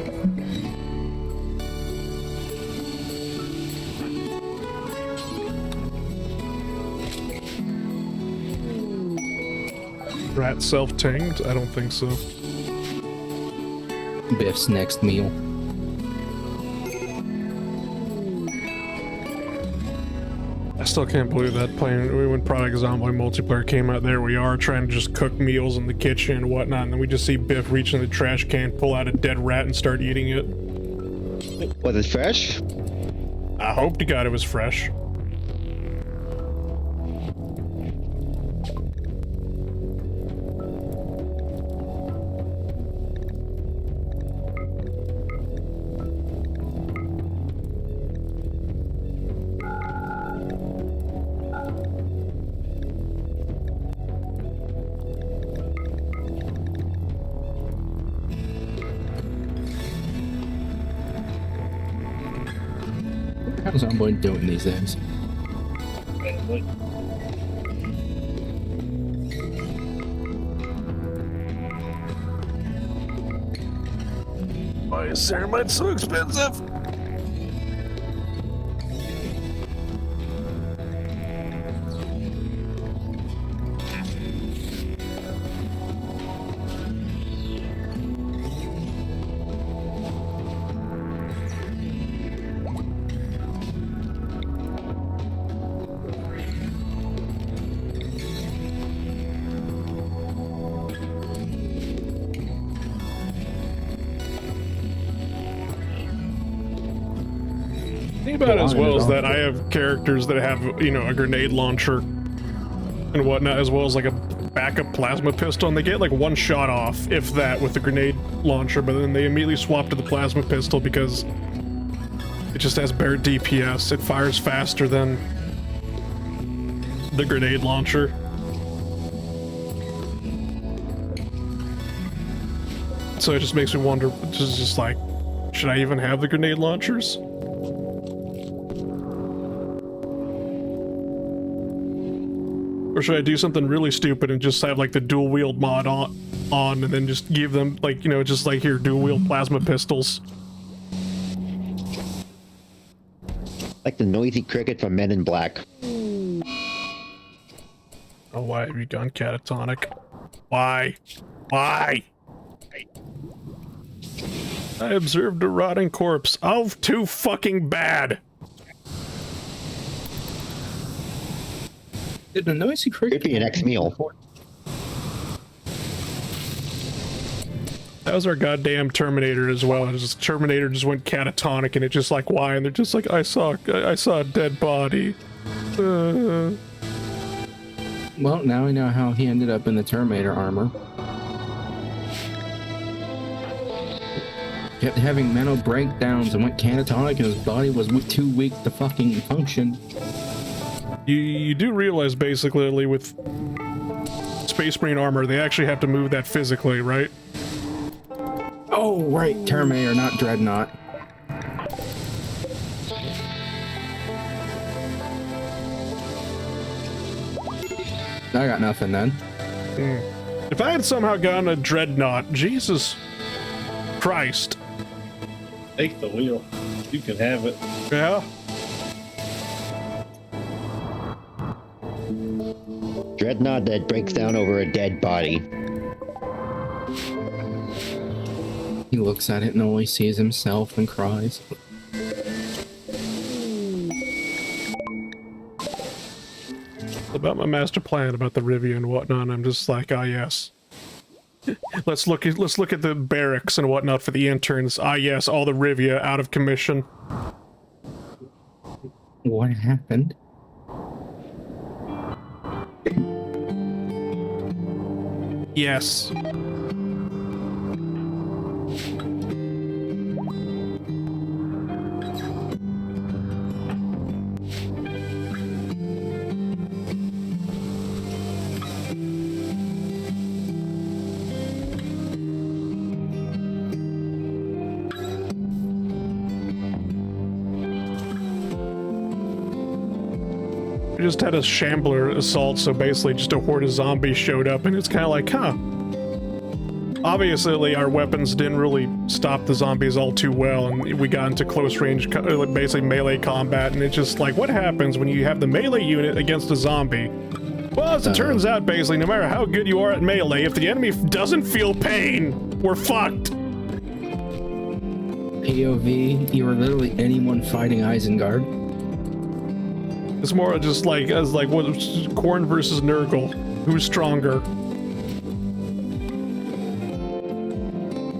Rat self-tamed? I don't think so. Biff's next meal. I still can't believe that playing when Product Zombie multiplayer came out. There we are trying to just cook meals in the kitchen and whatnot, and then we just see Biff reach in the trash can, pull out a dead rat, and start eating it. Was it fresh? I hope to God it was fresh. How's Zomboid doing these days? Why is ceramite so expensive? About as well as that I have characters that have, you know, a grenade launcher and whatnot, as well as like a backup plasma pistol, and they get like 1 shot off, if that, with the grenade launcher, but then they immediately swap to the plasma pistol because it just has better DPS. It fires faster than the grenade launcher. So it just makes me wonder, just like, should I even have the grenade launchers? Or should I do something really stupid and just have like the dual wield mod on and then just give them like, you know, just like here, dual wield plasma pistols. Like the noisy cricket from Men in Black. Oh, why have you gone catatonic? Why? Why? I observed a rotting corpse. Oh, too fucking bad. Did the noisy cricket Could be an ex-meal. That was our goddamn Terminator as well. Terminator just went catatonic, and it just like, why? And they're just like, I saw a dead body. Well, now we know how he ended up in the Terminator armor. Kept having mental breakdowns and went catatonic, and his body was too weak to fucking function. You do realize basically with Space Marine armor, they actually have to move that physically, right? Oh, right, Terminator, not Dreadnought. I got nothing then. If I had somehow gotten a Dreadnought, Jesus Christ. Take the wheel. You can have it. Yeah? Dreadnought that breaks down over a dead body. He looks at it and only sees himself and cries. About my master plan about the Revia and whatnot, I'm just like, ah, yes. Let's look at the barracks and whatnot for the interns. Ah, yes, all the Revia out of commission. What happened? Yes. We just had a shambler assault, so basically just a horde of zombies showed up, and it's kind of like, huh. Obviously, our weapons didn't really stop the zombies all too well, and we got into close range, basically melee combat, and it's just like, what happens when you have the melee unit against a zombie? Well, as it turns out, basically, no matter how good you are at melee, if the enemy doesn't feel pain, we're fucked. POV, you were literally anyone fighting Isengard. It's more just like, what, Korn versus Nurgle. Who's stronger?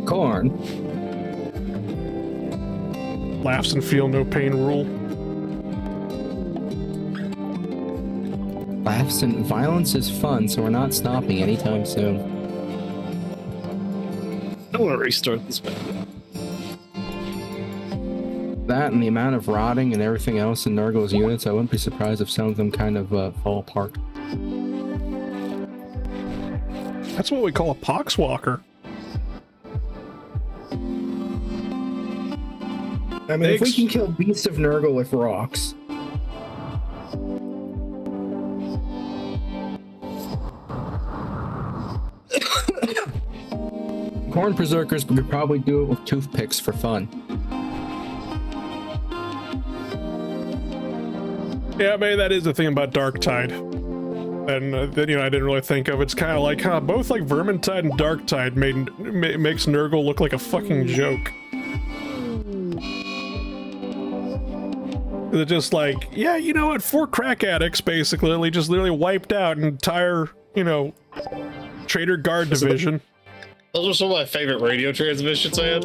Korn. Laughs and feel no pain rule. Laughs and violence is fun, so we're not stopping anytime soon. I want to restart this map. That and the amount of rotting and everything else in Nurgle's units, I wouldn't be surprised if some of them kind of fall apart. That's what we call a poxwalker. I mean, if we can kill Beast of Nurgle with rocks. Corn Berserkers could probably do it with toothpicks for fun. Yeah, maybe that is the thing about Darktide. And then, you know, I didn't really think of. It's kind of like, huh, both like Vermintide and Darktide makes Nurgle look like a fucking joke. They're just like, yeah, you know what, 4 crack addicts basically just literally wiped out an entire, you know, Trader Guard division. Those were some of my favorite radio transmissions I had.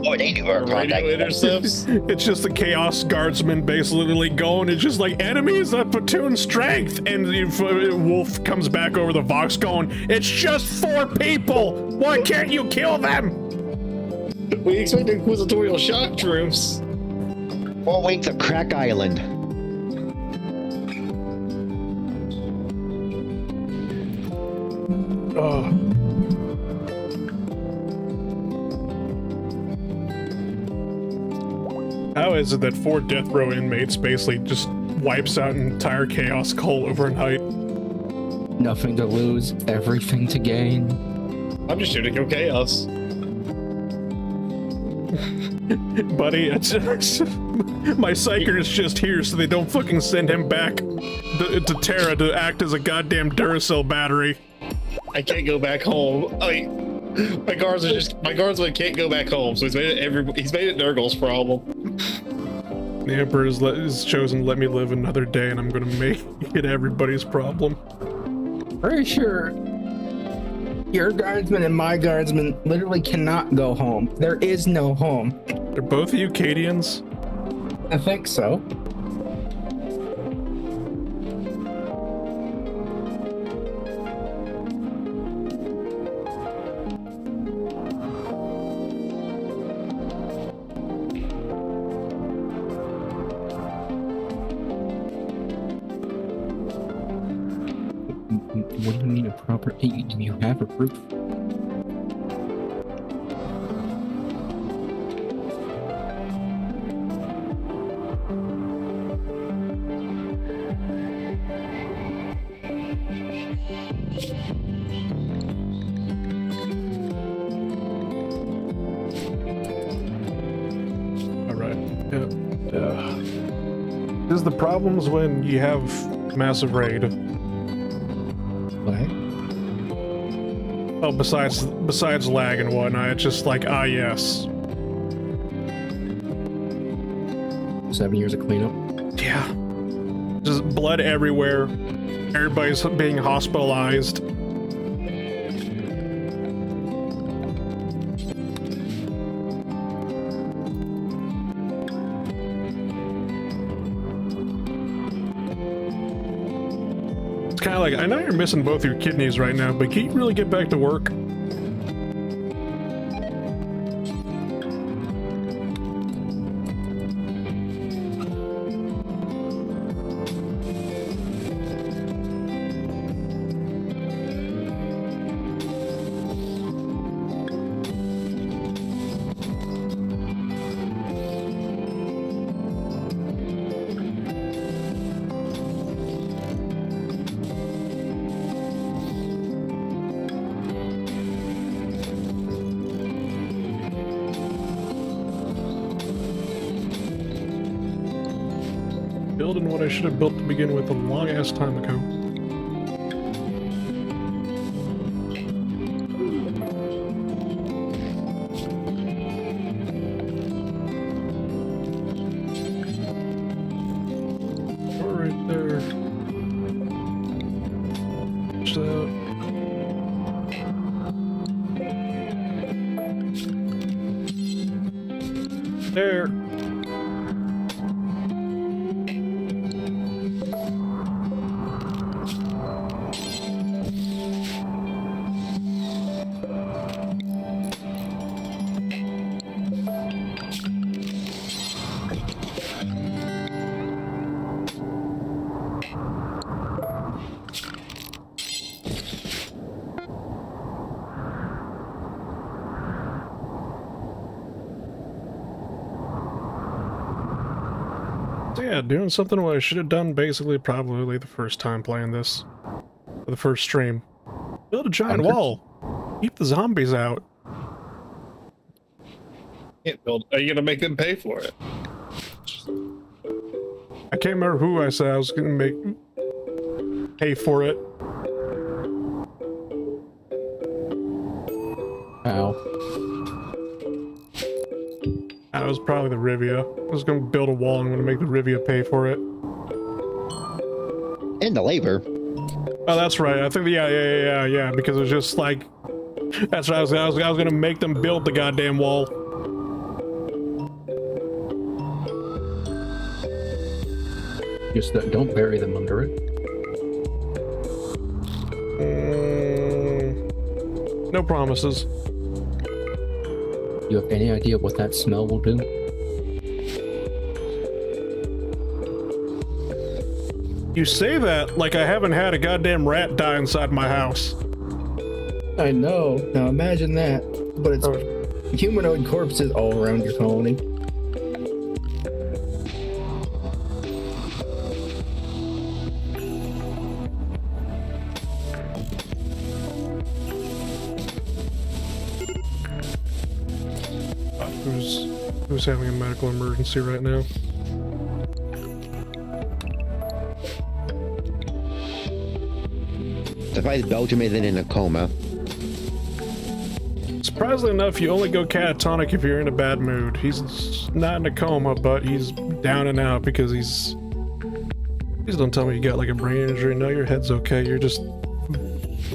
Oh, they do our Radio contact. intercepts. It's just the Chaos Guardsman basically going, it's just like, enemies at platoon strength, and Wolf comes back over the Vox going, it's just 4 people! Why can't you kill them? We expect inquisitorial shock troops. 4 weeks of Crack Island. Oh. How is it that 4 death row inmates basically just wipes out an entire Chaos Cult overnight? Nothing to lose, everything to gain. I'm just here to kill chaos. Buddy, it's My psyker is just here so they don't fucking send him back to Terra to act as a goddamn Duracell battery. I can't go back home. My guardsman can't go back home, so he's made it Nurgle's problem. The Emperor is chosen to let me live another day, and I'm gonna make it everybody's problem. Pretty sure your guardsman and my guardsman literally cannot go home. There is no home. They're both Eucadians. I think so. What do you need a proper? Do you have a proof? All right. Yeah. This is the problems when you have massive raid. What? Oh, besides lag and whatnot, it's just like, yes. 7 years of cleanup. Yeah. Just blood everywhere. Everybody's being hospitalized. It's kind of like, I know you're missing both your kidneys right now, but can you really get back to work? Building what I should have built to begin with a long ass time ago. Right there. Push that. There. So yeah, doing something what I should have done basically probably the first time playing this. For the first stream. Build a giant wall. Keep the zombies out. Are you gonna make them pay for it? I can't remember who I said I was gonna make pay for it. Ow. That was probably the Revia. I was gonna build a wall and I'm gonna make the Revia pay for it. And the labor. Oh, that's right. I think yeah. Because it was just like, that's what I was gonna make them build the goddamn wall. Just don't bury them under it. No promises. You have any idea what that smell will do? You say that like I haven't had a goddamn rat die inside my house. I know. Now imagine that. But it's humanoid corpses all around your colony. Who's having a medical emergency right now? Suffice Belgium isn't in a coma. Surprisingly enough, you only go catatonic if you're in a bad mood. He's not in a coma, but he's down and out because he's... Please don't tell me you got like a brain injury. No, your head's okay. You're just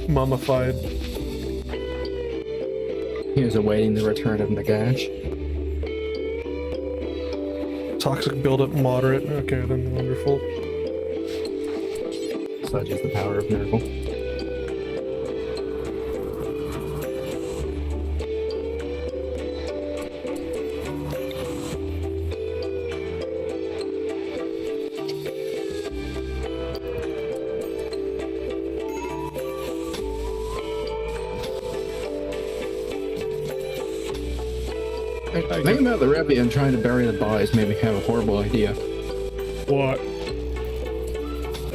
mummified. He was awaiting the return of Nagash. Toxic buildup moderate. Okay, then wonderful. Such is the power of miracle. Thinking about the Revia and trying to bury the bodies made me have a horrible idea. What?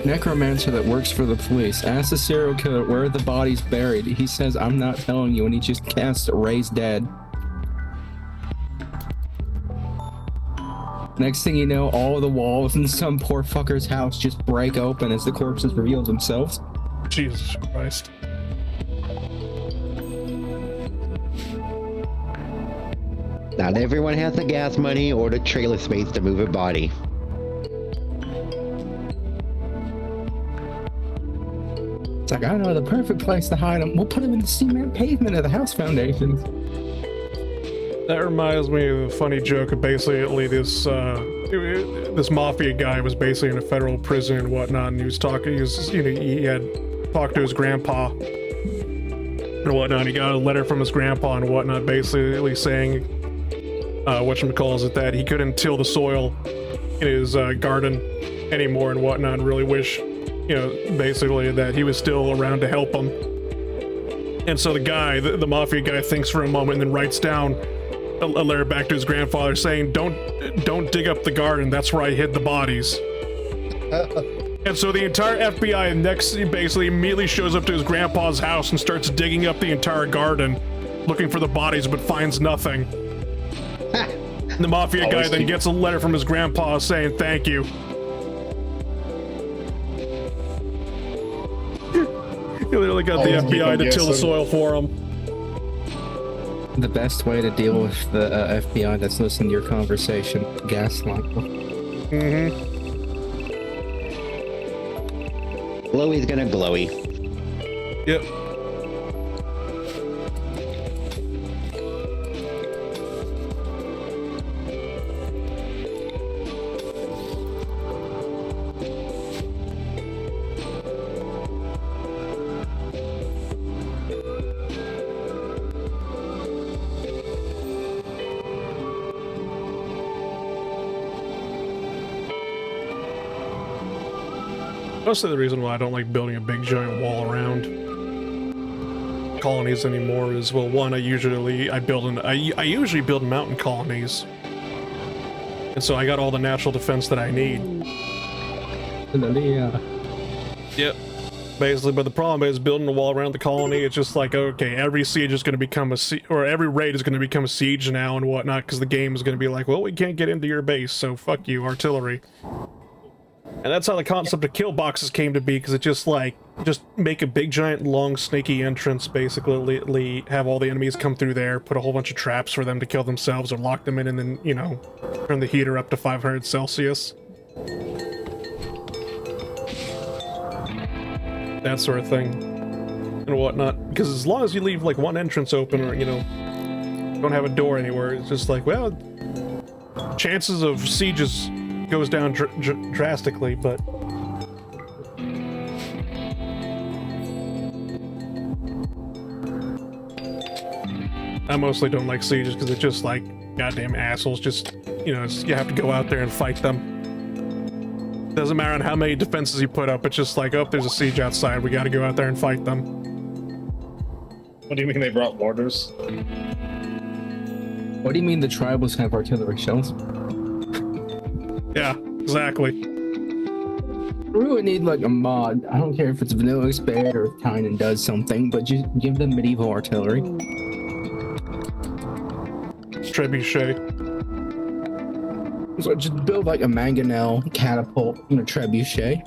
Necromancer that works for the police asks the serial killer where are the bodies buried. He says, I'm not telling you, and he just casts Raise Dead. Next thing you know, all of the walls in some poor fucker's house just break open as the corpses reveal themselves. Jesus Christ. Not everyone has the gas money or the trailer space to move a body. It's like, I know the perfect place to hide them. We'll put them in the cement pavement of the house foundations. That reminds me of a funny joke of basically this mafia guy was basically in a federal prison and whatnot, and he was talking, he had talked to his grandpa and whatnot. He got a letter from his grandpa and whatnot, basically saying, whatchamacallit, that he couldn't till the soil in his garden anymore and whatnot, and really wish, basically that he was still around to help him. And so the guy, the mafia guy, thinks for a moment and then writes down a letter back to his grandfather saying, don't dig up the garden, that's where I hid the bodies. And so the entire FBI next basically immediately shows up to his grandpa's house and starts digging up the entire garden, looking for the bodies, but finds nothing. The mafia guy then gets a letter from his grandpa saying thank you. He literally got the FBI to till the soil for him. The best way to deal with the FBI that's listening to your conversation, gaslight them. Glowy's gonna glowy. Yep. Mostly the reason why I don't like building a big giant wall around colonies anymore is, well, one, I usually build mountain colonies, and so I got all the natural defense that I need. Yep. Basically, but the problem is building a wall around the colony. It's just like, okay, every siege is going to become a or every raid is going to become a siege now and whatnot, because the game is going to be like, well, we can't get into your base, so fuck you, artillery. And that's how the concept of kill boxes came to be, because it just make a big giant long snaky entrance, basically have all the enemies come through there, put a whole bunch of traps for them to kill themselves or lock them in, and then, turn the heater up to 500 Celsius. That sort of thing. And whatnot. Because as long as you leave like one entrance open, or, don't have a door anywhere, it's just like, well, chances of sieges goes down drastically, but I mostly don't like sieges because it's just like goddamn assholes. Just, you have to go out there and fight them. Doesn't matter on how many defenses you put up, it's just like, oh, there's a siege outside, we gotta go out there and fight them. What do you mean they brought mortars? What do you mean the tribals have artillery shells? Yeah, exactly. We would need like a mod. I don't care if it's vanilla expired or if Tynan does something, but just give them medieval artillery. Trebuchet. So just build like a mangonel catapult and a trebuchet.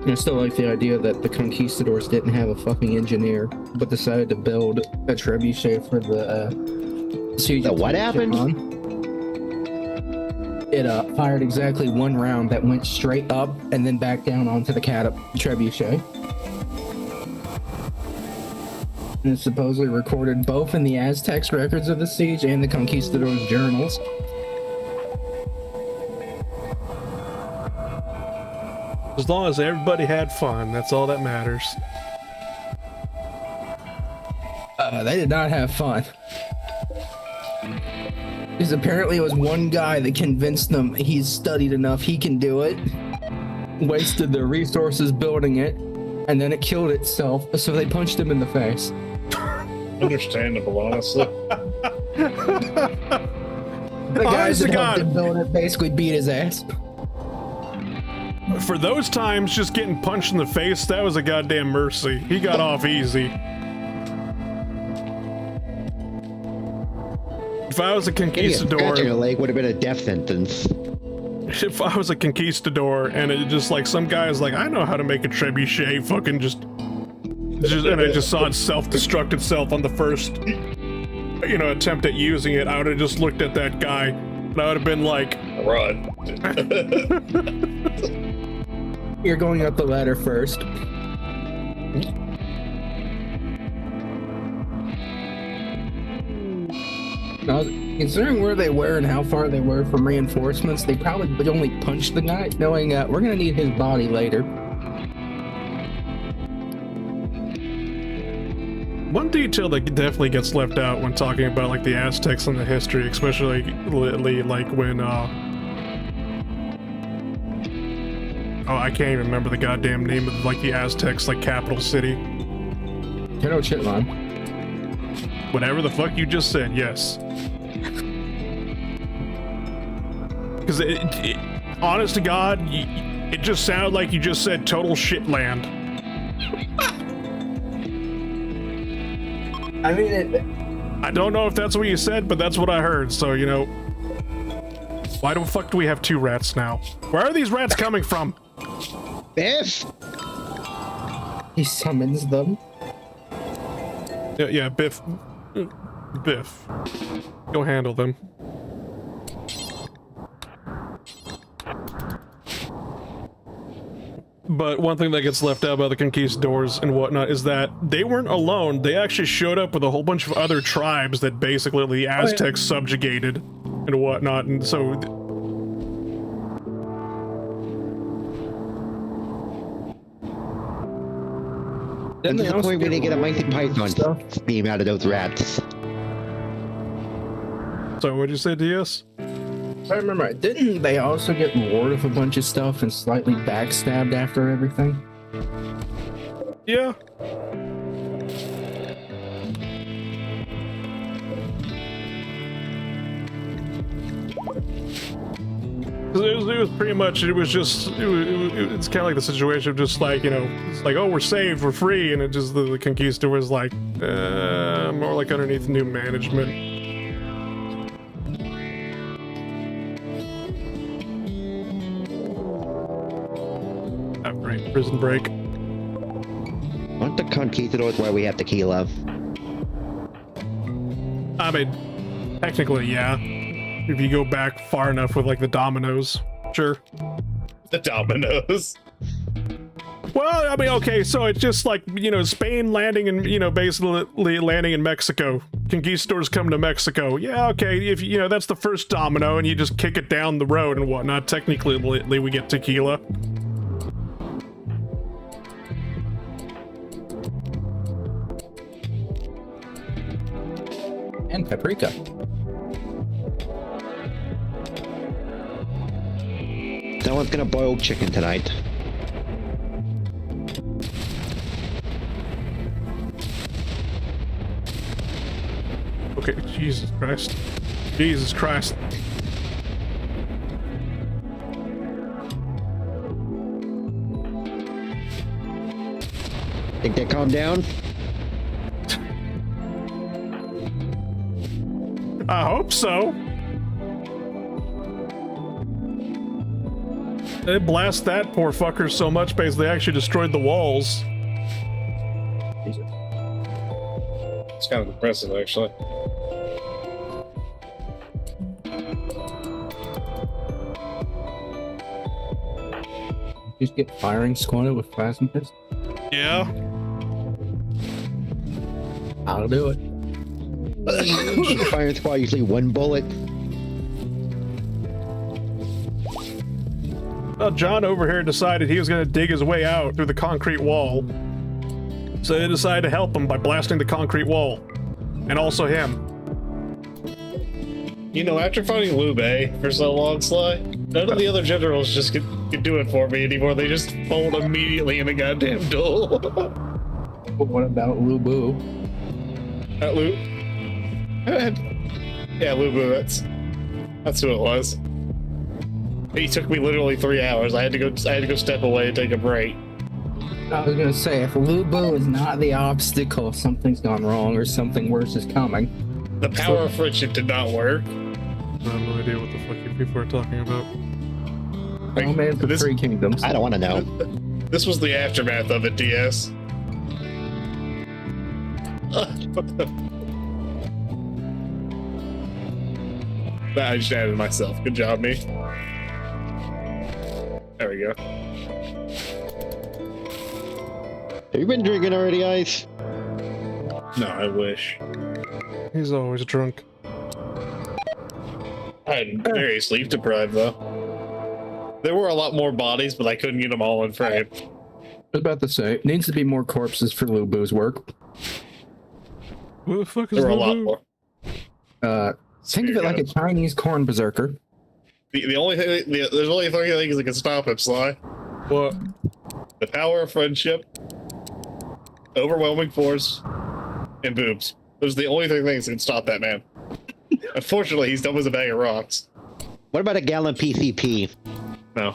I still like the idea that the conquistadors didn't have a fucking engineer, but decided to build a trebuchet for the siege. So what happened? It fired exactly one round that went straight up and then back down onto the trebuchet. And it's supposedly recorded both in the Aztecs records of the siege and the conquistadors' journals. As long as everybody had fun, that's all that matters. They did not have fun. Because apparently it was one guy that convinced them he's studied enough, he can do it. Wasted their resources building it, and then it killed itself, so they punched him in the face. Understandable, honestly. The guys that helped him build it basically beat his ass. For those times, just getting punched in the face, that was a goddamn mercy. He got off easy. If I was a conquistador... Maybe a scratch on your leg would have been a death sentence. If I was a conquistador and it just like some guy's like, I know how to make a trebuchet, fucking just and I just saw it self-destruct itself on the first, attempt at using it, I would have just looked at that guy and I would have been like, run. You're going up the ladder first. Now, considering where they were and how far they were from reinforcements, they probably would only punch the guy, knowing we're gonna need his body later. one detail that definitely gets left out when talking about like the Aztecs and the history, especially like when oh, I can't even remember the goddamn name of like the Aztecs like capital city. Tenochtitlan. Whatever the fuck you just said, yes. Because honest to God, it just sounded like you just said total shit land. I mean, I don't know if that's what you said, but that's what I heard, so, you know. Why the fuck do we have two rats now? Where are these rats coming from? Biff! He summons them. Yeah, Biff. Biff. Go handle them. But one thing that gets left out about the conquistadors and whatnot is that they weren't alone. They actually showed up with a whole bunch of other tribes that basically the Aztecs subjugated and whatnot, and so... At this point, we didn't get a mighty python steam out of those rats. So what'd you say, DS? If I remember right, didn't they also get bored of a bunch of stuff and slightly backstabbed after everything? Yeah. It was pretty much, it was just, it's kind of like the situation of just like, you know, it's like, oh, we're saved, we're free, and it just, the conquistador was like, more like underneath new management. Right, prison break. Aren't the conquistadors why we have tequila? I mean, technically, yeah. If you go back far enough with like the dominoes, sure. The dominoes. Well, I mean, okay, so it's just like, you know, Spain landing in, you know, basically landing in Mexico. Conquistadors come to Mexico. Yeah, okay, if, you know, that's the first domino and you just kick it down the road and whatnot. Technically, we get tequila. And paprika. Someone's gonna boil chicken tonight. Okay, Jesus Christ. Jesus Christ. Think they calm down? I hope so. They blast that poor fucker so much, basically, they actually destroyed the walls. It's kind of depressing, actually. Just get firing squatted with plasma pistol. Yeah. I'll do it. Fire squad usually one bullet. Well, John over here decided he was going to dig his way out through the concrete wall. So they decided to help him by blasting the concrete wall. And also him. You know, after fighting Liu Bei for so long, Sly, none of the other generals just could do it for me anymore. They just fold immediately in a goddamn duel. But what about Lu Bu? Lu? Yeah, Liu Bu, that's who it was. He took me literally 3 hours. I had to go step away and take a break. I was gonna say, if Lu Bu is not the obstacle, something's gone wrong or something worse is coming. The power of friendship did not work. I have no idea what the fuck you people are talking about. Oh man, for this- 3 kingdoms. I don't want to know. This was the aftermath of it, DS. What the? I just added myself. Good job, me. There we go. Have you been drinking already, Ice? No, I wish. He's always drunk. I'm very sleep deprived, though. There were a lot more bodies, but I couldn't get them all in frame. I was about to say, it needs to be more corpses for Lu Bu's work. What the fuck is There were a lot Lulu? more. Think of it like a Chinese corn berserker. The only thing, there's only 3 things that can stop him, Sly. What? The power of friendship, overwhelming force, and boobs. Those are the only 3 things that can stop that man. Unfortunately, he's dumb as a bag of rocks. What about a gallon PCP? No.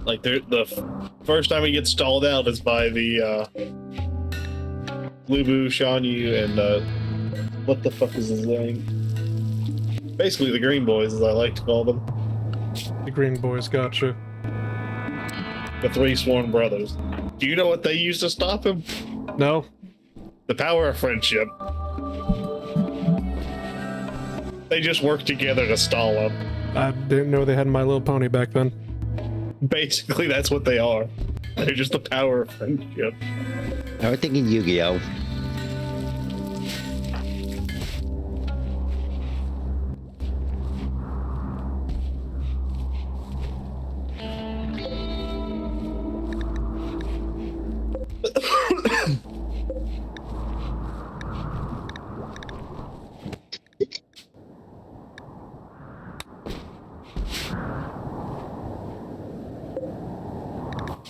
Like, the first time he gets stalled out is by the, Lu Bu, Shan Yu, and, what the fuck is his name? Basically, the Green Boys, as I like to call them. The Green Boys gotcha. The 3 sworn brothers. Do you know what they used to stop him? No? The power of friendship. They just worked together to stall him. I didn't know they had My Little Pony back then. Basically, that's what they are. They're just the power of friendship. I was thinking Yu-Gi-Oh!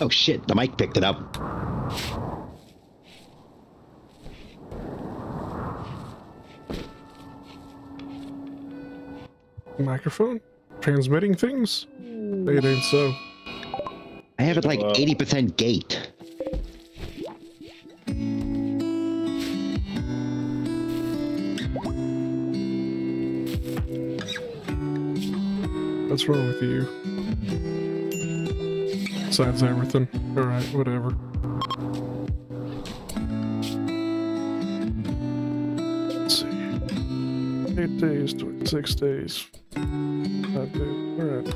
Oh shit, the mic picked it up. Microphone? Transmitting things? It ain't so. I have it like 80% gate. What's wrong with you? Besides everything. Alright, whatever. Let's see. 8 days, 26 days. 5 days. Alright.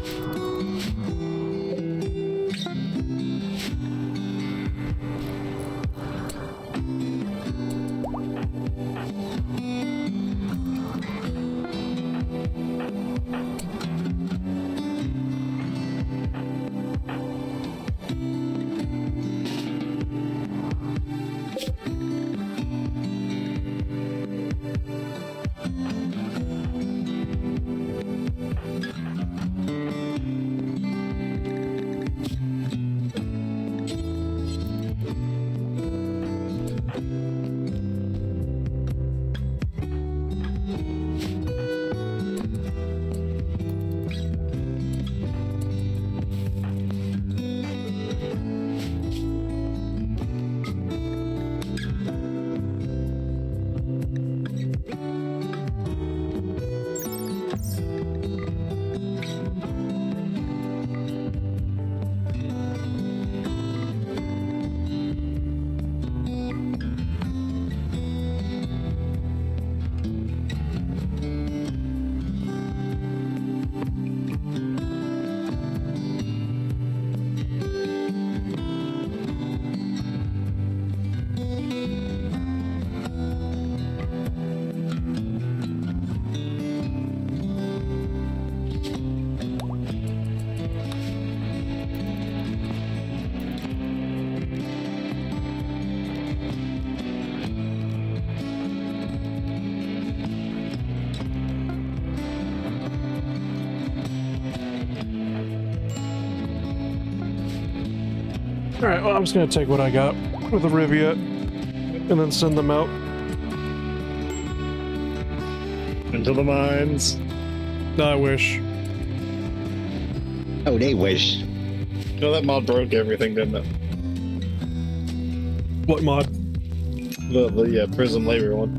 Alright, well, I'm just gonna take what I got with the Revia and then send them out. Into the mines. I wish. Oh, they wish. You know, that mod broke everything, didn't it? What mod? The prison labor one.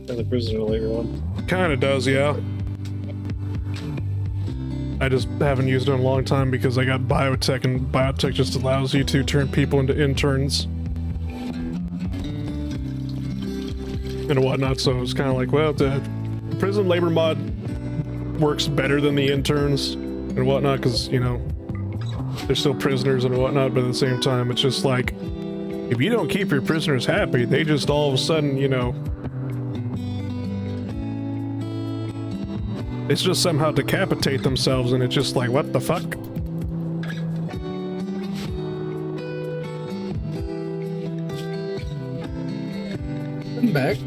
And the prisoner labor one. Kinda does, yeah. I just haven't used it in a long time because I got biotech, and biotech just allows you to turn people into interns and whatnot, so it's kind of like, well, the prison labor mod works better than the interns and whatnot because, you know, they're still prisoners and whatnot, but at the same time, it's just like, if you don't keep your prisoners happy, they just all of a sudden, you know, it's just somehow decapitate themselves, and it's just like, what the fuck? I'm back.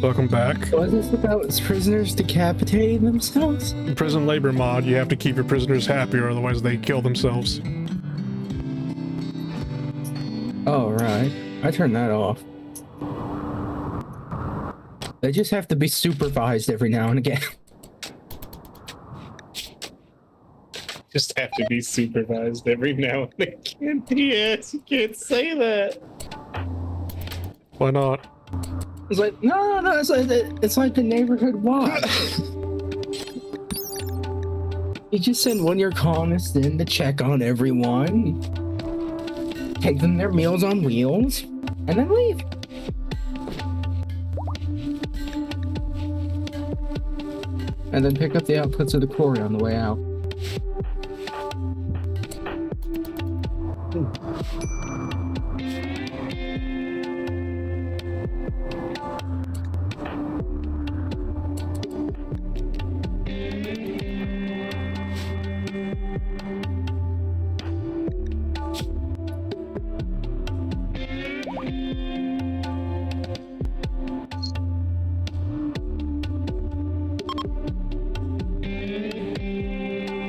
Welcome back. What is this about? Is prisoners decapitating themselves? Prison labor mod, you have to keep your prisoners happy or otherwise they kill themselves. Oh, right. I turned that off. They just have to be supervised every now and again. Just have to be supervised every now and again. Yes, you can't say that. Why not? It's like, no, it's like the neighborhood watch. You just send one of your colonists in to check on everyone, take them their meals on wheels, and then leave. And then pick up the outputs of the quarry on the way out.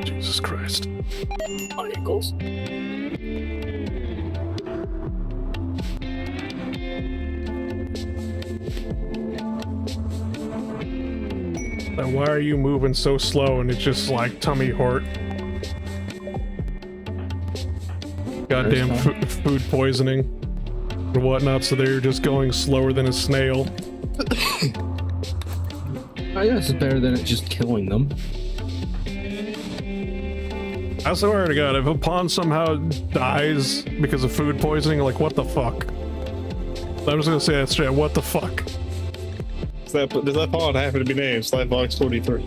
Jesus Christ. Articles. Now, why are you moving so slow and it's just like tummy hurt? Goddamn food poisoning and whatnot, so they're just going slower than a snail. I guess it's better than it just killing them. I swear to God, if a pawn somehow dies because of food poisoning, like, what the fuck? I'm just gonna say that straight, what the fuck? Does that pawn happen to be named Slyfox 43?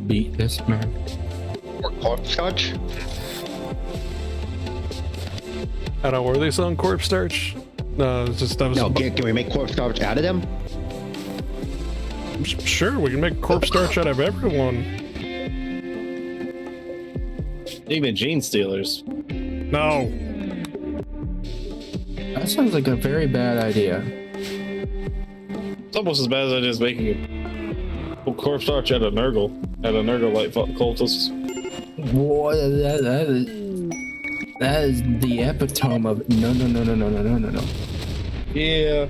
Beat this man. Or corpse starch? I don't know, were they selling corpse starch? No, it's just, that was... No, can we make corpse starch out of them? Sure, we can make corpse starch out of everyone. Even gene stealers. No. That sounds like a very bad idea. It's almost as bad as it is making a corpse starch out of Nurgle. Out of Nurgle like cultists. Boy, that is the epitome of no. Yeah.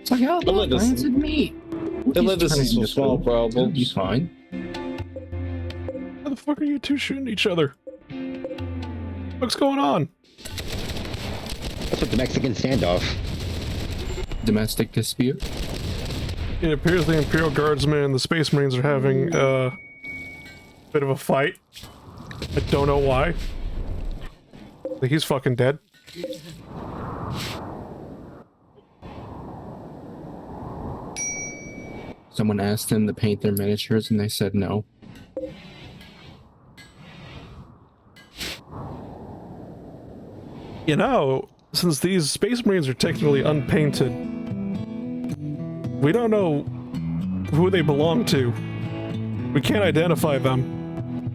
It's like, oh, look, rancid meat. It led to some small problems. It'll be fine. How the fuck are you two shooting each other? What's going on? That's what the Mexican standoff. Domestic dispute. It appears the Imperial Guardsmen and the Space Marines are having a bit of a fight. I don't know why. I think he's fucking dead. Someone asked them to paint their miniatures and they said no. You know, since these Space Marines are technically unpainted, we don't know who they belong to. We can't identify them.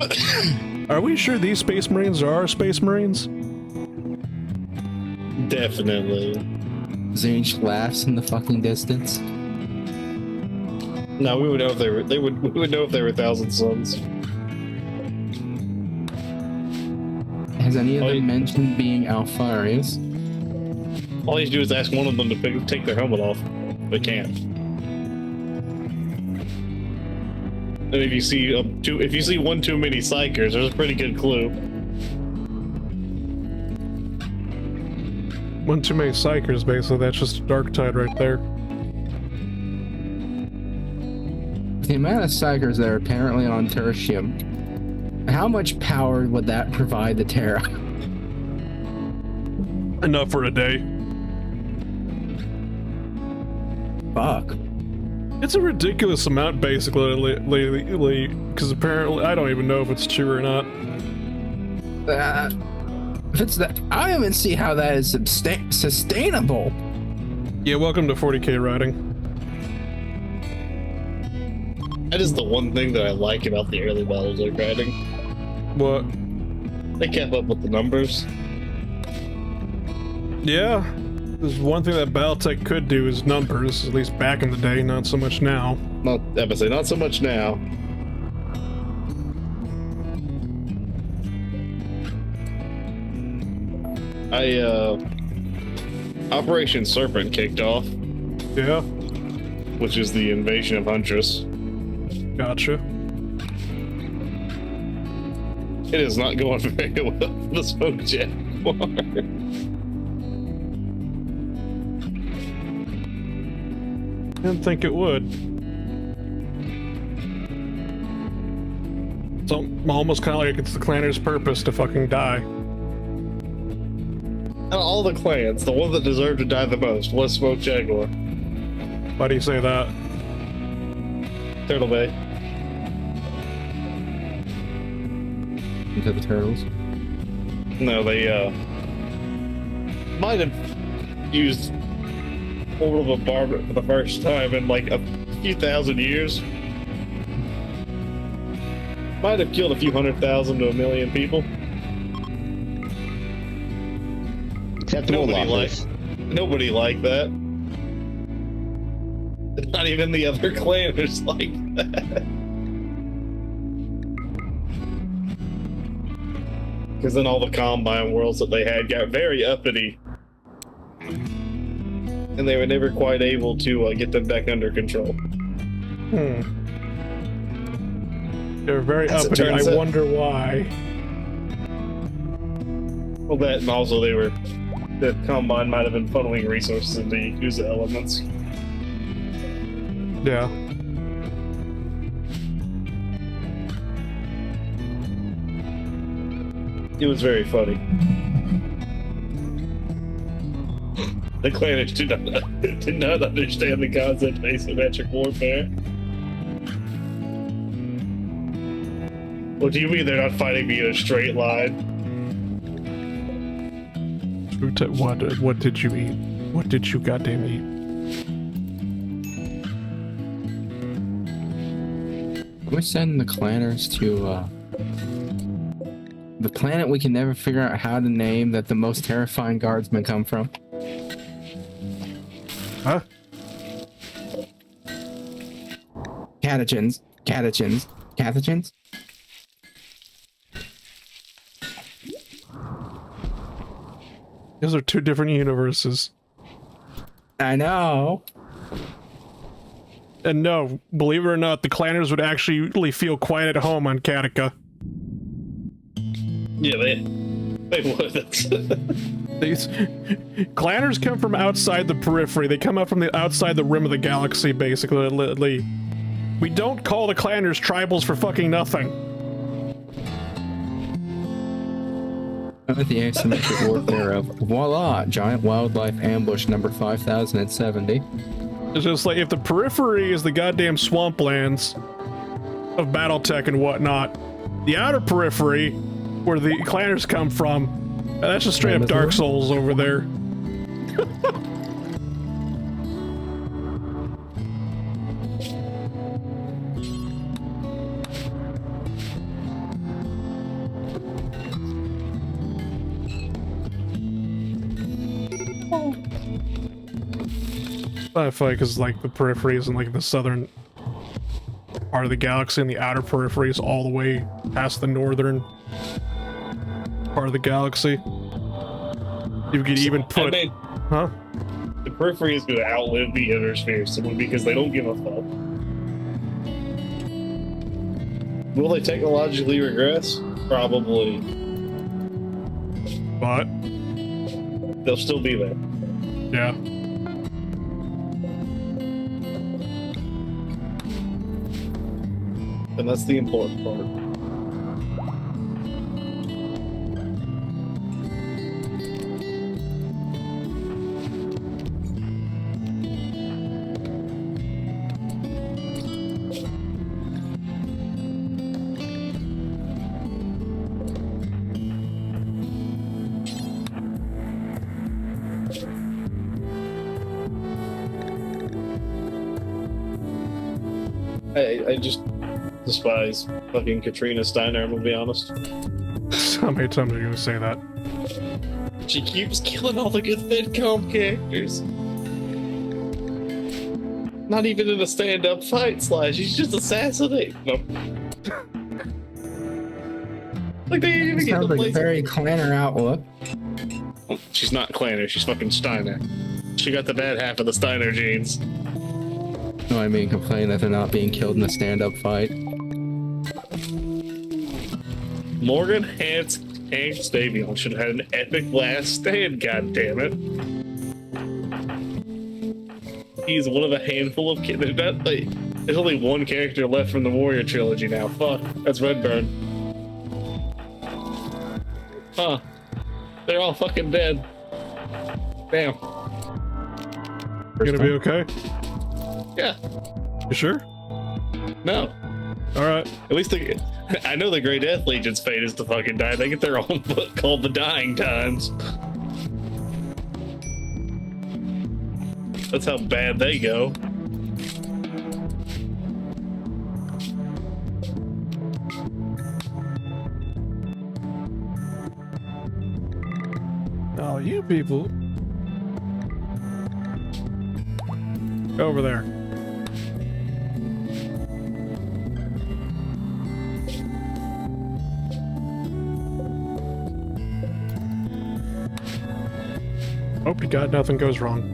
Are we sure these Space Marines are our Space Marines? Definitely. Zinch laughs in the fucking distance. No, we would know if they were. We would know if they were Thousand Sons. Has any of Oh, them you- mentioned being Alpharius? All you do is ask one of them to take their helmet off. They can't. And if you see if you see one too many psychers, there's a pretty good clue. One too many psychers, basically. That's just a dark tide right there. The amount of psychers that are apparently on Tertium, how much power would that provide the Terra? Enough for a day. Fuck. It's a ridiculous amount, basically, because apparently I don't even know if it's true or not. If it's that, I don't even see how that is sustainable. Yeah, welcome to 40k riding. That is the one thing that I like about the early Battletech writing. What? They kept up with the numbers. Yeah. There's one thing that Battletech could do is numbers, at least back in the day, not so much now. Not so much now. Operation Serpent kicked off, Yeah, which is the invasion of Huntress. gotcha. It is not going very well for the Smoke Jaguar. Didn't think it would. It's almost kind of like it's the clanner's purpose to fucking die. Out of all the clans, the one that deserved to die the most was Smoke Jaguar. Why do you say that? Turtle Bay. Into the turtles. No, they might have used orbital bombardment for the first time in like a few thousand years. Might have killed a few 100,000 to 1,000,000 people. Acceptable losses. Nobody liked that. Not even the other clanners like that. Because then all the Combine worlds that they had got very uppity. And they were never quite able to get them back under control. They're very As it uppity. turns I out- wonder why. Well, that and also the Combine might have been funneling resources into Yakuza elements. Yeah. It was very funny. The clanners did not understand the concept of asymmetric warfare. What do you mean they're not fighting me in a straight line? What did you eat? What did you goddamn eat? We send the clanners to the planet we can never figure out how to name that the most terrifying guardsmen come from. Huh? Catechins. Those are two different universes. I know. And no, believe it or not, the clanners would actually feel quite at home on Katika. Yeah, they would. These clanners come from outside the periphery. They come up from the outside the rim of the galaxy, basically. We don't call the clanners tribals for fucking nothing. With the asymmetric warfare of voila, giant wildlife ambush number 5070. It's just like if the periphery is the goddamn swamplands of Battletech and whatnot, the outer periphery, where the clanners come from, that's just straight up Dark Souls over there. I feel like because like the periphery is in like the southern part of the galaxy and the outer peripheries all the way past the northern part of the galaxy. You could even put, huh? The periphery is going to outlive the inner sphere simply because they don't give a fuck. Will they technologically regress? Probably. But They'll still be there. yeah. And that's the important part. I just despise fucking Katrina Steiner, I'm gonna be honest. How many times are you gonna say that? She keeps killing all the good FedCom characters. Not even in a stand-up fight, Slash. She's just assassinating them. Like they didn't even get Sounds the like a place. very Clanner outlook. She's not Clanner, she's fucking Steiner. She got the bad half of the Steiner genes. No, I mean complain that they're not being killed in a stand-up fight. Morgan Hank Stavion should have had an epic last stand, goddammit. He's one of a handful of kids. There's only one character left from the Warrior trilogy now. Fuck, that's Redburn. Huh. They're all fucking dead. Damn. You gonna be okay? Yeah. You sure? No. Alright. At least I know the Grey Death Legion's fate is to fucking die. They get their own book called The Dying Times. That's how bad they go. Oh, you people. Go over there. Hope to God nothing goes wrong.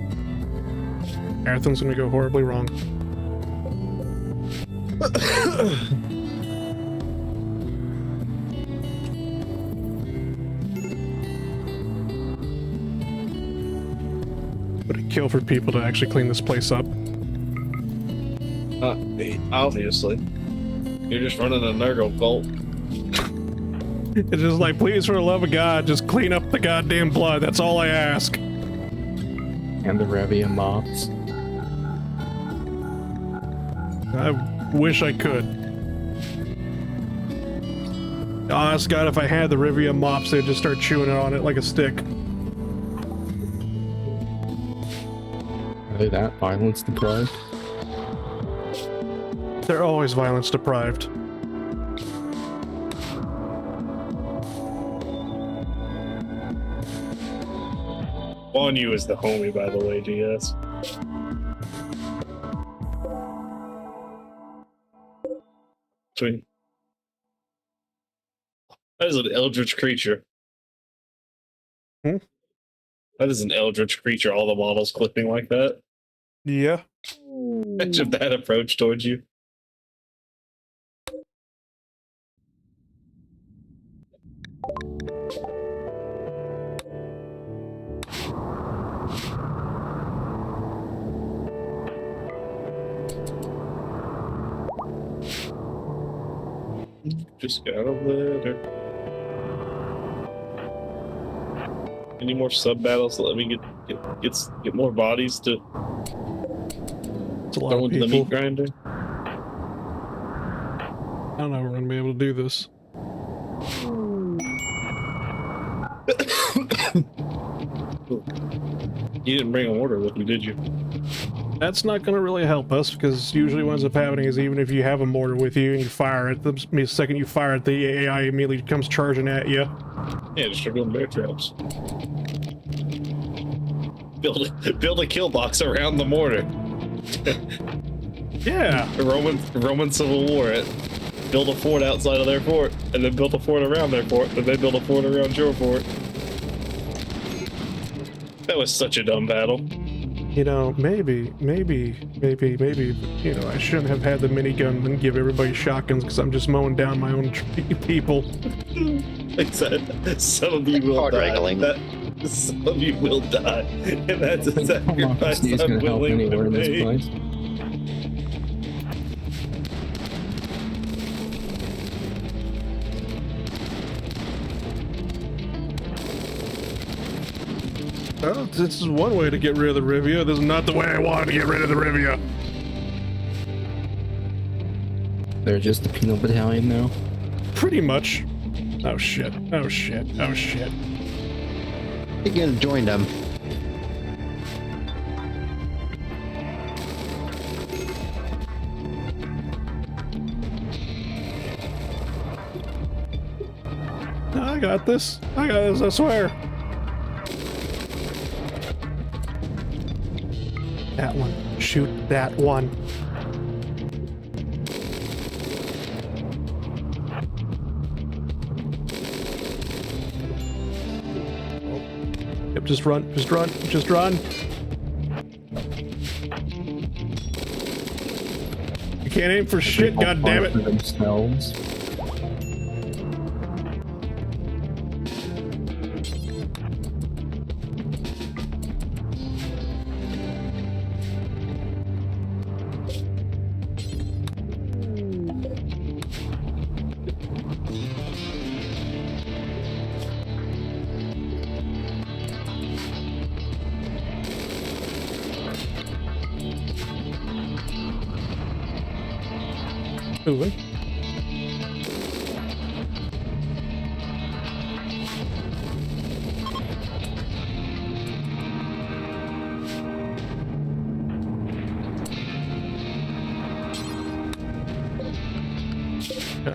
Everything's gonna go horribly wrong. Would it kill for people to actually clean this place up? Obviously. You're just running a Nurgle cult. It's just like, please, for the love of God, just clean up the goddamn blood. That's all I ask. And the Revia mops. I wish I could. Honest God, if I had the Revia mops, they'd just start chewing on it like a stick. Are they that violence deprived? They're always violence deprived. On you is the homie, by the way, GS. Sweet. That is an eldritch creature. Hmm? That is an eldritch creature, all the models clipping like that. Yeah. Imagine that approach towards you. Just got a letter. Any more sub battles that let me get more bodies to It's a lot throw of into the people. meat grinder? I don't know if we're gonna be able to do this. You didn't bring a mortar with you, did you? That's not gonna really help us, because usually what ends up happening is even if you have a mortar with you and you fire it, the second you fire it, the AI immediately comes charging at you. Yeah, just start doing bear traps. Build a kill box around the mortar. Yeah. The Roman Civil War. It built a fort outside of their fort, and then built a fort around their fort, and they built a fort around your fort. That was such a dumb battle. You know, maybe, you know, I shouldn't have had the minigun and give everybody shotguns because I'm just mowing down my own people. Like said, some of you will Hard die. wrangling. Some of you will die, and that's a sacrifice He's I'm gonna help willing to anywhere in this make. place. Well, this is one way to get rid of the Revia. This is not the way I wanted to get rid of the Revia. They're just the penal battalion now. Pretty much. Oh shit. Oh shit. Oh shit. You can join them. I got this. I got this, I swear. That one. Shoot that one. Yep, just run, just run, just run. You can't aim for shit, All goddammit. for themselves. Moving.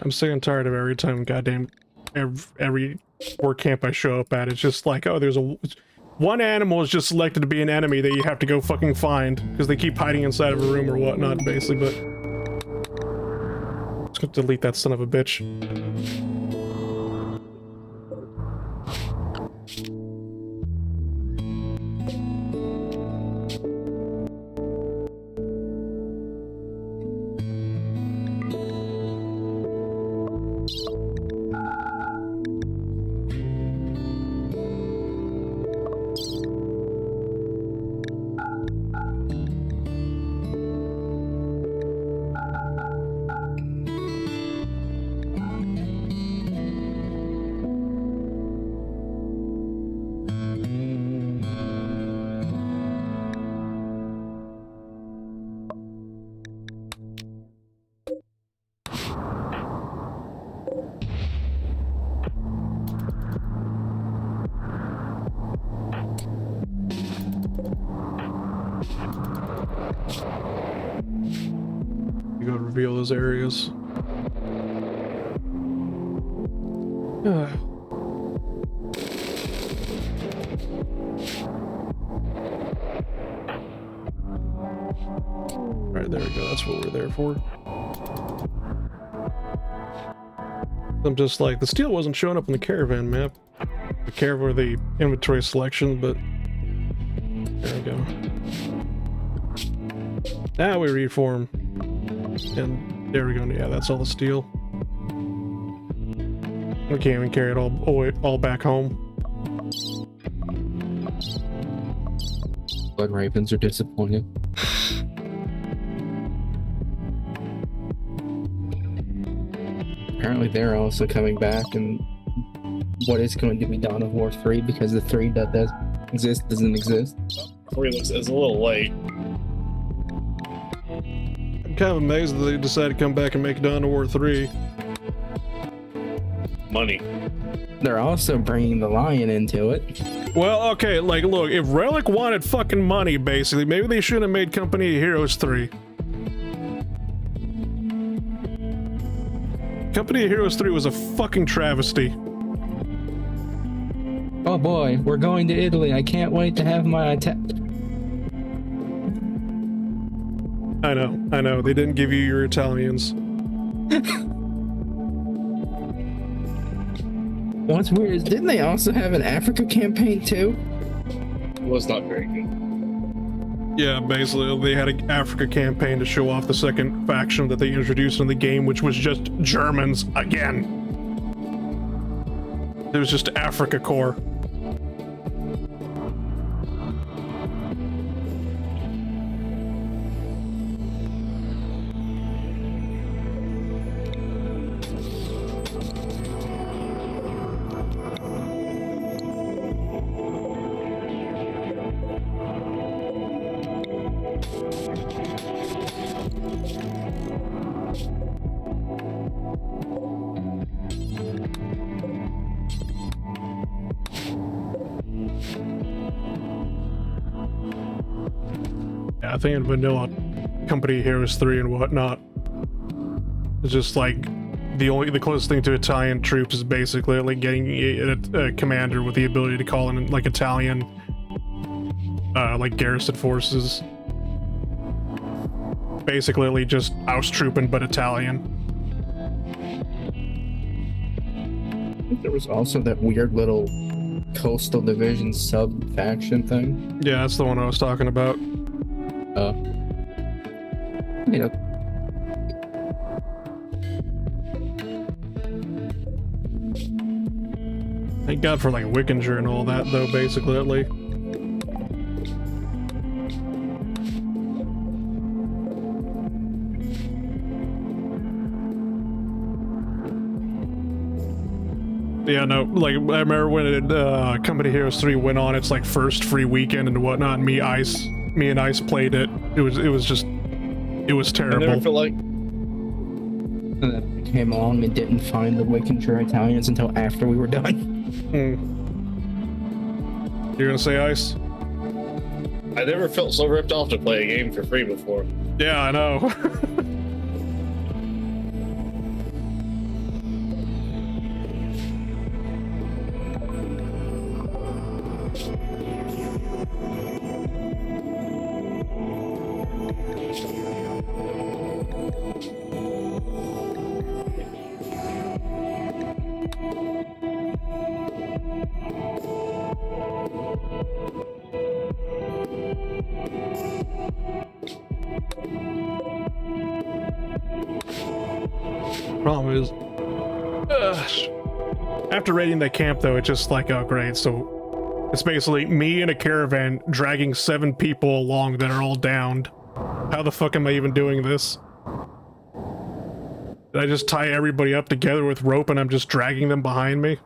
I'm sick and tired of every time goddamn every work camp I show up at, it's just like, oh, there's one animal is just selected to be an enemy that you have to go fucking find because they keep hiding inside of a room or whatnot, basically, but let's go delete that son of a bitch. You go reveal those areas. Alright, there we go. That's what we're there for. I'm just like, the steel wasn't showing up on the caravan map. The caravan or the inventory selection, but there we go. Now we reform. And there we go. Yeah, that's all the steel. We can't even carry it all back home. Blood Ravens are disappointed. Apparently they're also coming back and what is going to be Dawn of War 3 because the 3 that does exist doesn't exist. 3 looks it's a little late. I'm kind of amazed that they decided to come back and make Dawn of War 3. Money. They're also bringing the lion into it. Well, okay, like, look, if Relic wanted fucking money, basically, maybe they should have made Company of Heroes 3. Company of Heroes 3 was a fucking travesty. Oh boy, we're going to Italy. I can't wait to have my attack. I know. They didn't give you your Italians. What's weird is, didn't they also have an Africa campaign too? It was not very good. Yeah, basically, they had an Africa campaign to show off the second faction that they introduced in the game, which was just Germans again. It was just Africa Corps. I think in vanilla Company Heroes 3 and whatnot, it's just like the closest thing to Italian troops is basically like getting a commander with the ability to call in like Italian like garrison forces. Basically just Austrooping but Italian. I think there was also that weird little Coastal Division sub faction thing. Yeah, that's the one I was talking about. You know. Thank God for like Wickinger and all that though, basically. Yeah, no, like, I remember when Company Heroes 3 went on its, like, first free weekend and whatnot, and me and Ice played it. It was terrible. I never feel like... And then I came along and didn't find the Wickinger Italians until after we were done. You're gonna say Ice? I never felt so ripped off to play a game for free before. Yeah, I know. Problem is, after raiding the camp though, it's just like, oh great, so it's basically me in a caravan dragging 7 people along that are all downed. How the fuck am I even doing this? Did I just tie everybody up together with rope and I'm just dragging them behind me?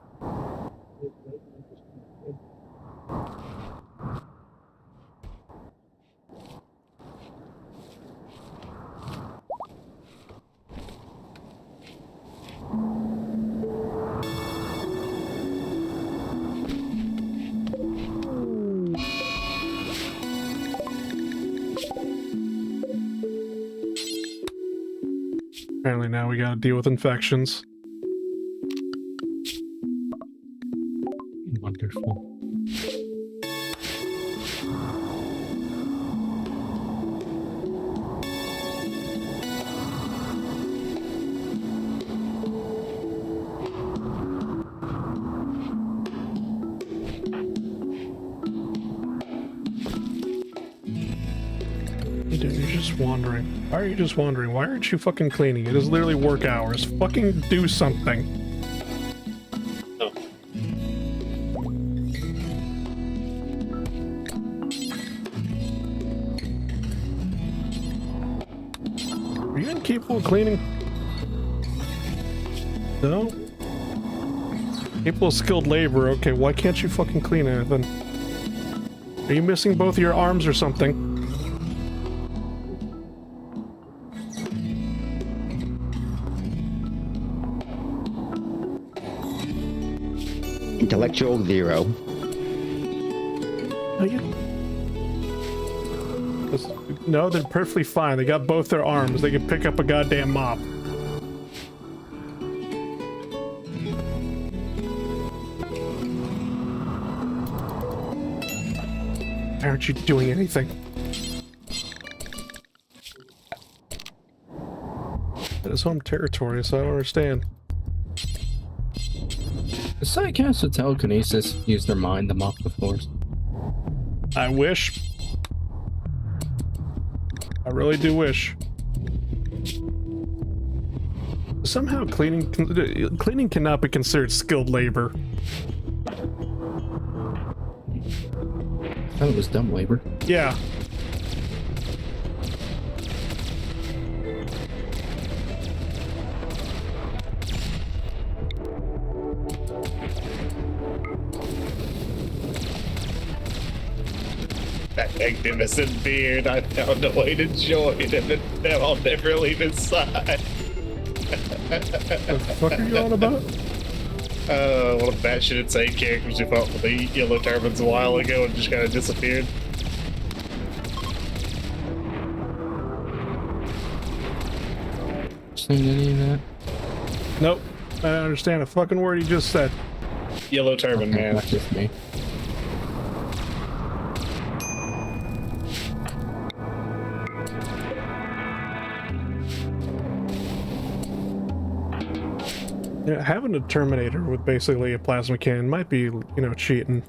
Apparently now we gotta deal with infections. Wonderful. Dude, you're just wandering. Why are you just wandering? Why aren't you fucking cleaning? It is literally work hours. Fucking do something. Oh. Are you incapable of cleaning? No? Capable of skilled labor. Okay, why can't you fucking clean anything? Are you missing both your arms or something? Intellectual 0. Are you... No, they're perfectly fine. They got both their arms. They can pick up a goddamn mop. Why aren't you doing anything? his home territory, so I don't understand. The Psycasts with telekinesis use their mind to mop the floors. I wish. I really do wish. Somehow cleaning cannot be considered skilled labor. I thought it was dumb labor. Yeah. That magnificent beard, I found a way to join him, and now I'll never leave his side. What the fuck are you on about? One of the batshit insane characters who fought with the yellow turbans a while ago and just kind of disappeared. Seen any of that? Nope. I don't understand a fucking word he just said. Yellow turban, man. That's just me. Yeah, having a Terminator with basically a plasma cannon might be, you know, cheating.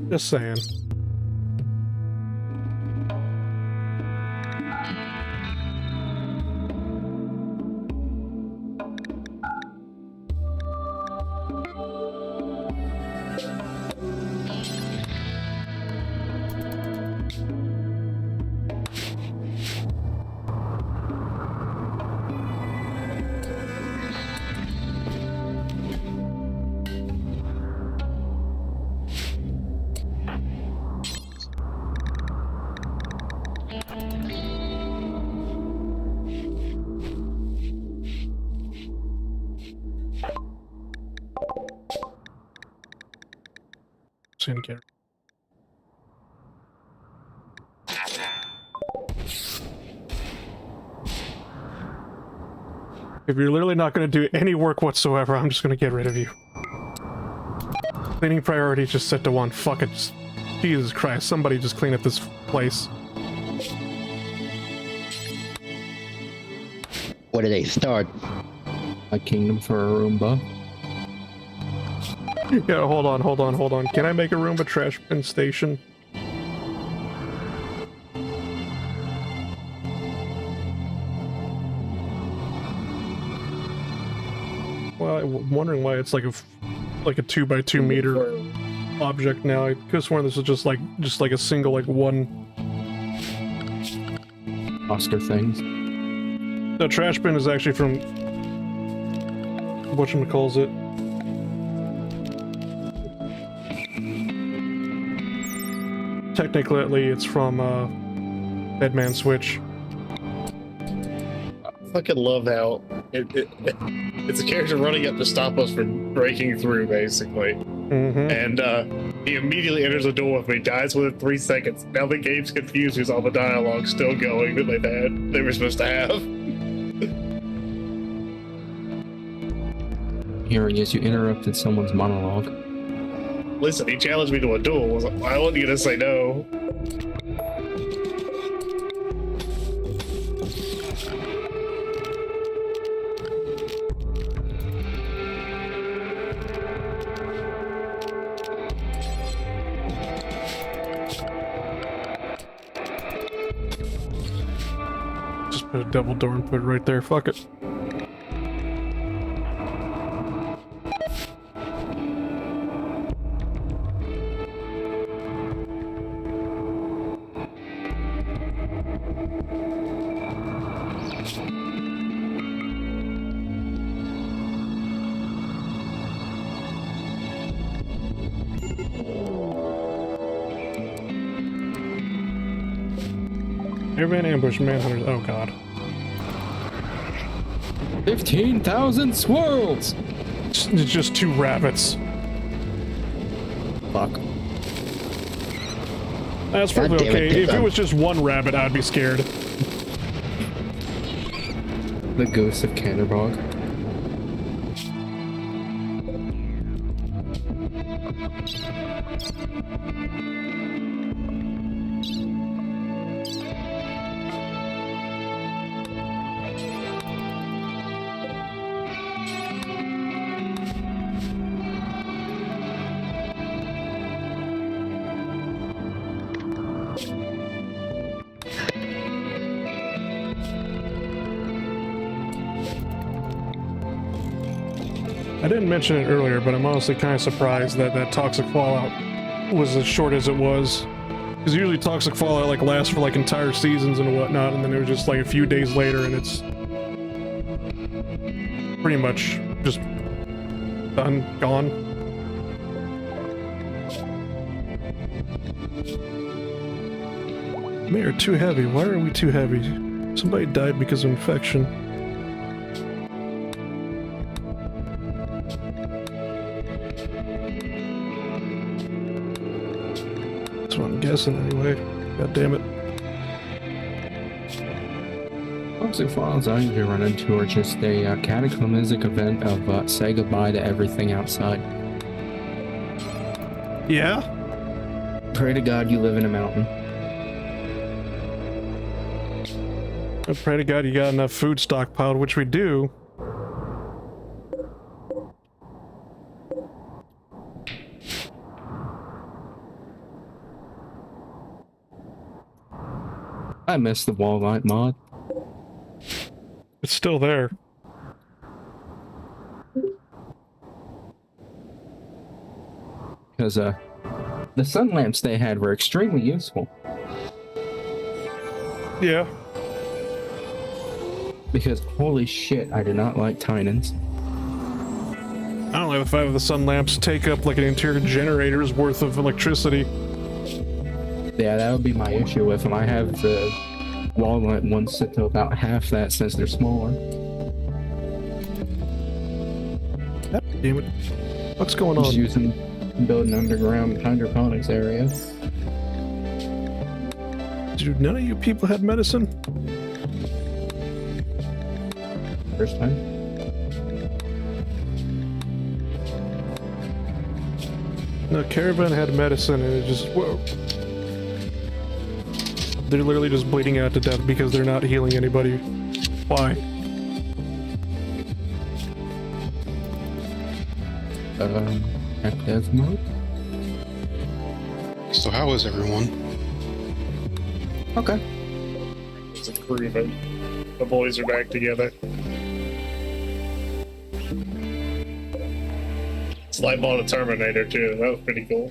Just saying. Get If you're literally not going to do any work whatsoever, I'm just going to get rid of you. Cleaning priority just set to 1. Fuck it. Jesus Christ, somebody just clean up this place. What do they start? A kingdom for a Roomba. Yeah, hold on. Can I make a Roomba trash bin station? Well, I'm wondering why it's like a 2x2 meter object now. I could have sworn this was just like a single one. Oscar things. The trash bin is actually from whatchamacallit. Technically, it's from Deadman Switch. I fucking love how it's a character running up to stop us from breaking through, basically. Mm-hmm. And he immediately enters the door with me, dies within 3 seconds. Now the game's confused because all the dialogue's still going that they were supposed to have. Hearing is you interrupted someone's monologue. Listen, he challenged me to a duel. I was like, why wasn't you gonna say no? Just put a double door and put it right there. Fuck it. Airman ambush manhunters. Oh god. 15,000 swirls! It's just 2 rabbits. Fuck. That's probably God damn it, okay. If it Pippa. was just 1 rabbit, I'd be scared. The ghost of Canterbog. I didn't mention it earlier, but I'm honestly kind of surprised that that toxic fallout was as short as it was. Because usually toxic fallout like lasts for like entire seasons and whatnot, and then it was just like a few days later, and it's pretty much just done, gone. We are too heavy. Why are we too heavy? Somebody died because of infection. That's what I'm guessing anyway. God damn it. Toxic fallouts I usually run into are just a cataclysmic event of say goodbye to everything outside. Yeah? Pray to God you live in a mountain. I pray to God you got enough food stockpiled, which we do. I miss the walleye mod. It's still there. Because the sun lamps they had were extremely useful. Yeah. Because holy shit, I do not like Tynans. I don't like the fact that the sun lamps take up like an entire generator's worth of electricity. Yeah, that would be my issue with them. I have the walnut ones set to about half that since they're smaller. God damn it. What's going Just on? using building underground hydroponics area. Dude, none of you people had medicine? First time. No, Caravan had medicine and it just, whoa. They're literally just bleeding out to death because they're not healing anybody. Why? Active mode? So how is everyone? Okay. It's improving. The boys are back together. Slide on a Terminator too. That was pretty cool.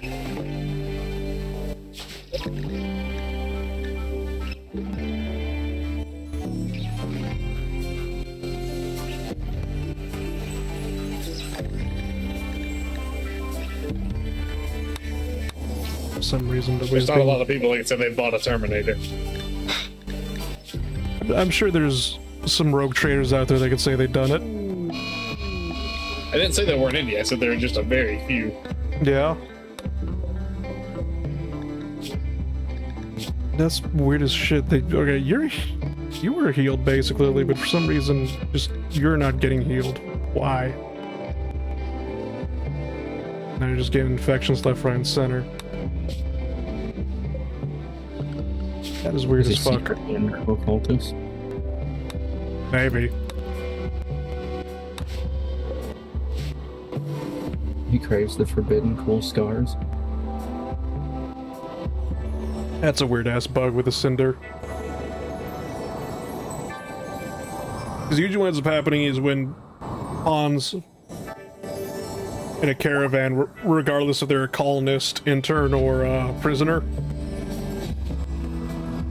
For some reason, There's not a lot of people that said they bought a Terminator. I'm sure there's some rogue traders out there that could say they've done it. I didn't say there weren't any. I said there were just a very few. Yeah. That's weird as shit. Okay, you were healed basically, but for some reason, just you're not getting healed. Why? Now you're just getting infections left, right, and center. That is weird as fuck. Occultist. Maybe. He craves the forbidden cool scars. That's a weird ass bug with a cinder. Because usually what ends up happening is when pawns in a caravan, regardless if they're a colonist, intern, or prisoner,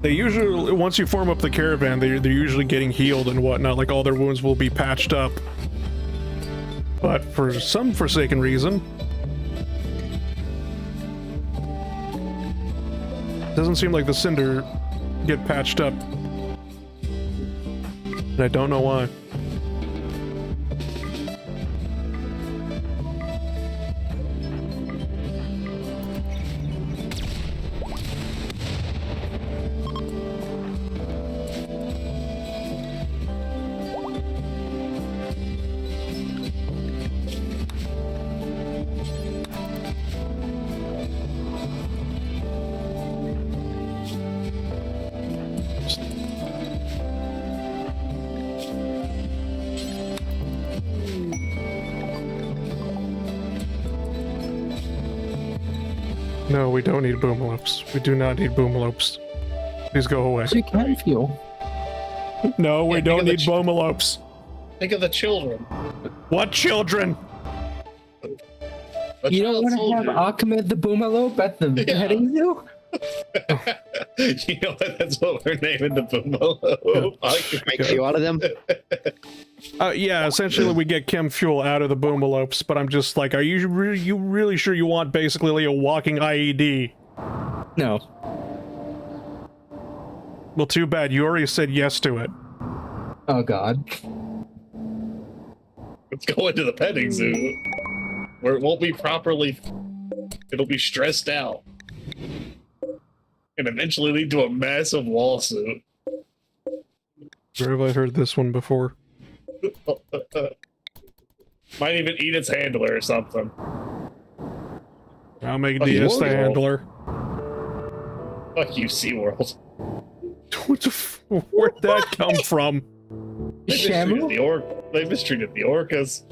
they usually, once you form up the caravan, they're usually getting healed and whatnot, like all their wounds will be patched up. But for some forsaken reason, it doesn't seem like the cinder get patched up. And I don't know why. No, we don't need boomalopes. We do not need boomalopes. Please go away. You can feel. No, we Yeah, don't think need of boomalopes. Think of the children. What children? You don't want to have Ahmed the Boomalope at the petting zoo? You know what? That's what we're naming the Boomalope. Make fuel out of them. Yeah, essentially we get chem fuel out of the boomalopes, but I'm just like, are you really sure you want basically a walking IED? No. Well, too bad. You already said yes to it. Oh God. Let's go into the petting zoo, where it won't be properly. It'll be stressed out, and eventually lead to a massive lawsuit. Where have I heard this one before? Might even eat its handler or something. I'll make Oh, DS the SeaWorld. handler. Fuck you, SeaWorld. What the where'd that come from? They mistreated the orcas.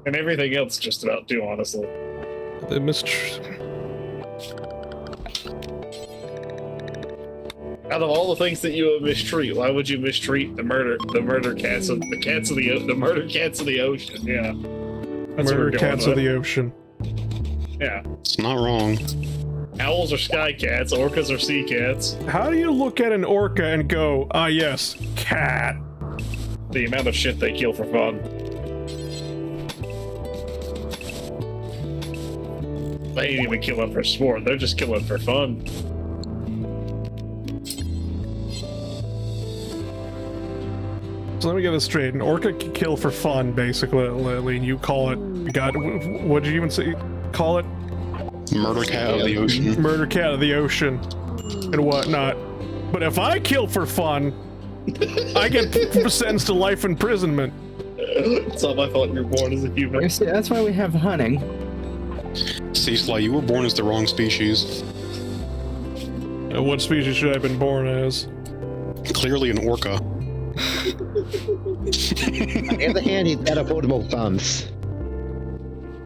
And everything else just about too, honestly. They Out of all the things that you would mistreat, why would you mistreat the murder cats of the murder cats of the ocean? Yeah. That's what we're murder going cats with. of the ocean. Yeah. It's not wrong. Owls are sky cats, orcas are sea cats. How do you look at an orca and go, ah yes, cat? The amount of shit they kill for fun. They ain't even killing for sport, they're just killing for fun. So let me get this straight. An orca can kill for fun, basically, and you call it, God, what did you even say? Call it? Murder cat of the ocean. Murder cat of the ocean and whatnot. But if I kill for fun, I get sentenced to life imprisonment. It's not my fault you're born as a human. See, that's why we have hunting. See, Sly, you were born as the wrong species. What species should I have been born as? Clearly an orca. On the other hand, he's got affordable thumbs.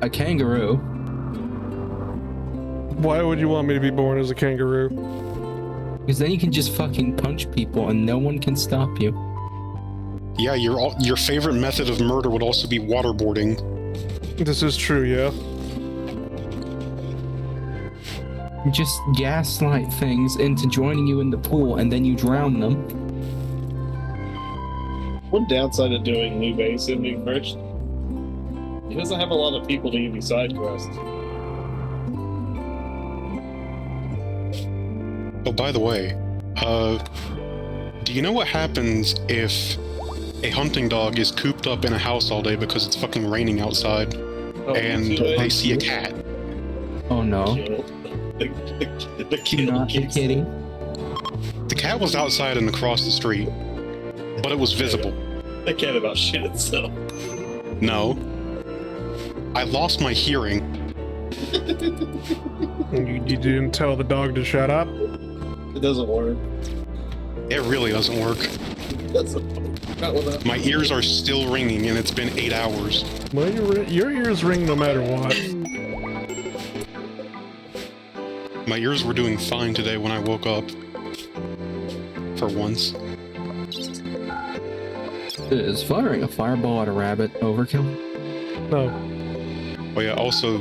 A kangaroo. Why would you want me to be born as a kangaroo? Because then you can just fucking punch people and no one can stop you. Yeah, your favorite method of murder would also be waterboarding. This is true, yeah. You just gaslight things into joining you in the pool and then you drown them. One downside of doing new base ending first, he doesn't have a lot of people to give you side quests. Oh, by the way, do you know what happens if a hunting dog is cooped up in a house all day because it's fucking raining outside and they see a cat? Oh no. The kid You're not gets- kidding. The cat was outside and across the street, but it was visible. The cat about shit itself. No. I lost my hearing. You didn't tell the dog to shut up? It doesn't work. It really doesn't work. It doesn't work. Not without. My ears are still ringing and it's been 8 hours. Well, your ears ring no matter what. My ears were doing fine today when I woke up. For once. Is firing a fireball at a rabbit overkill? No. Oh yeah, also,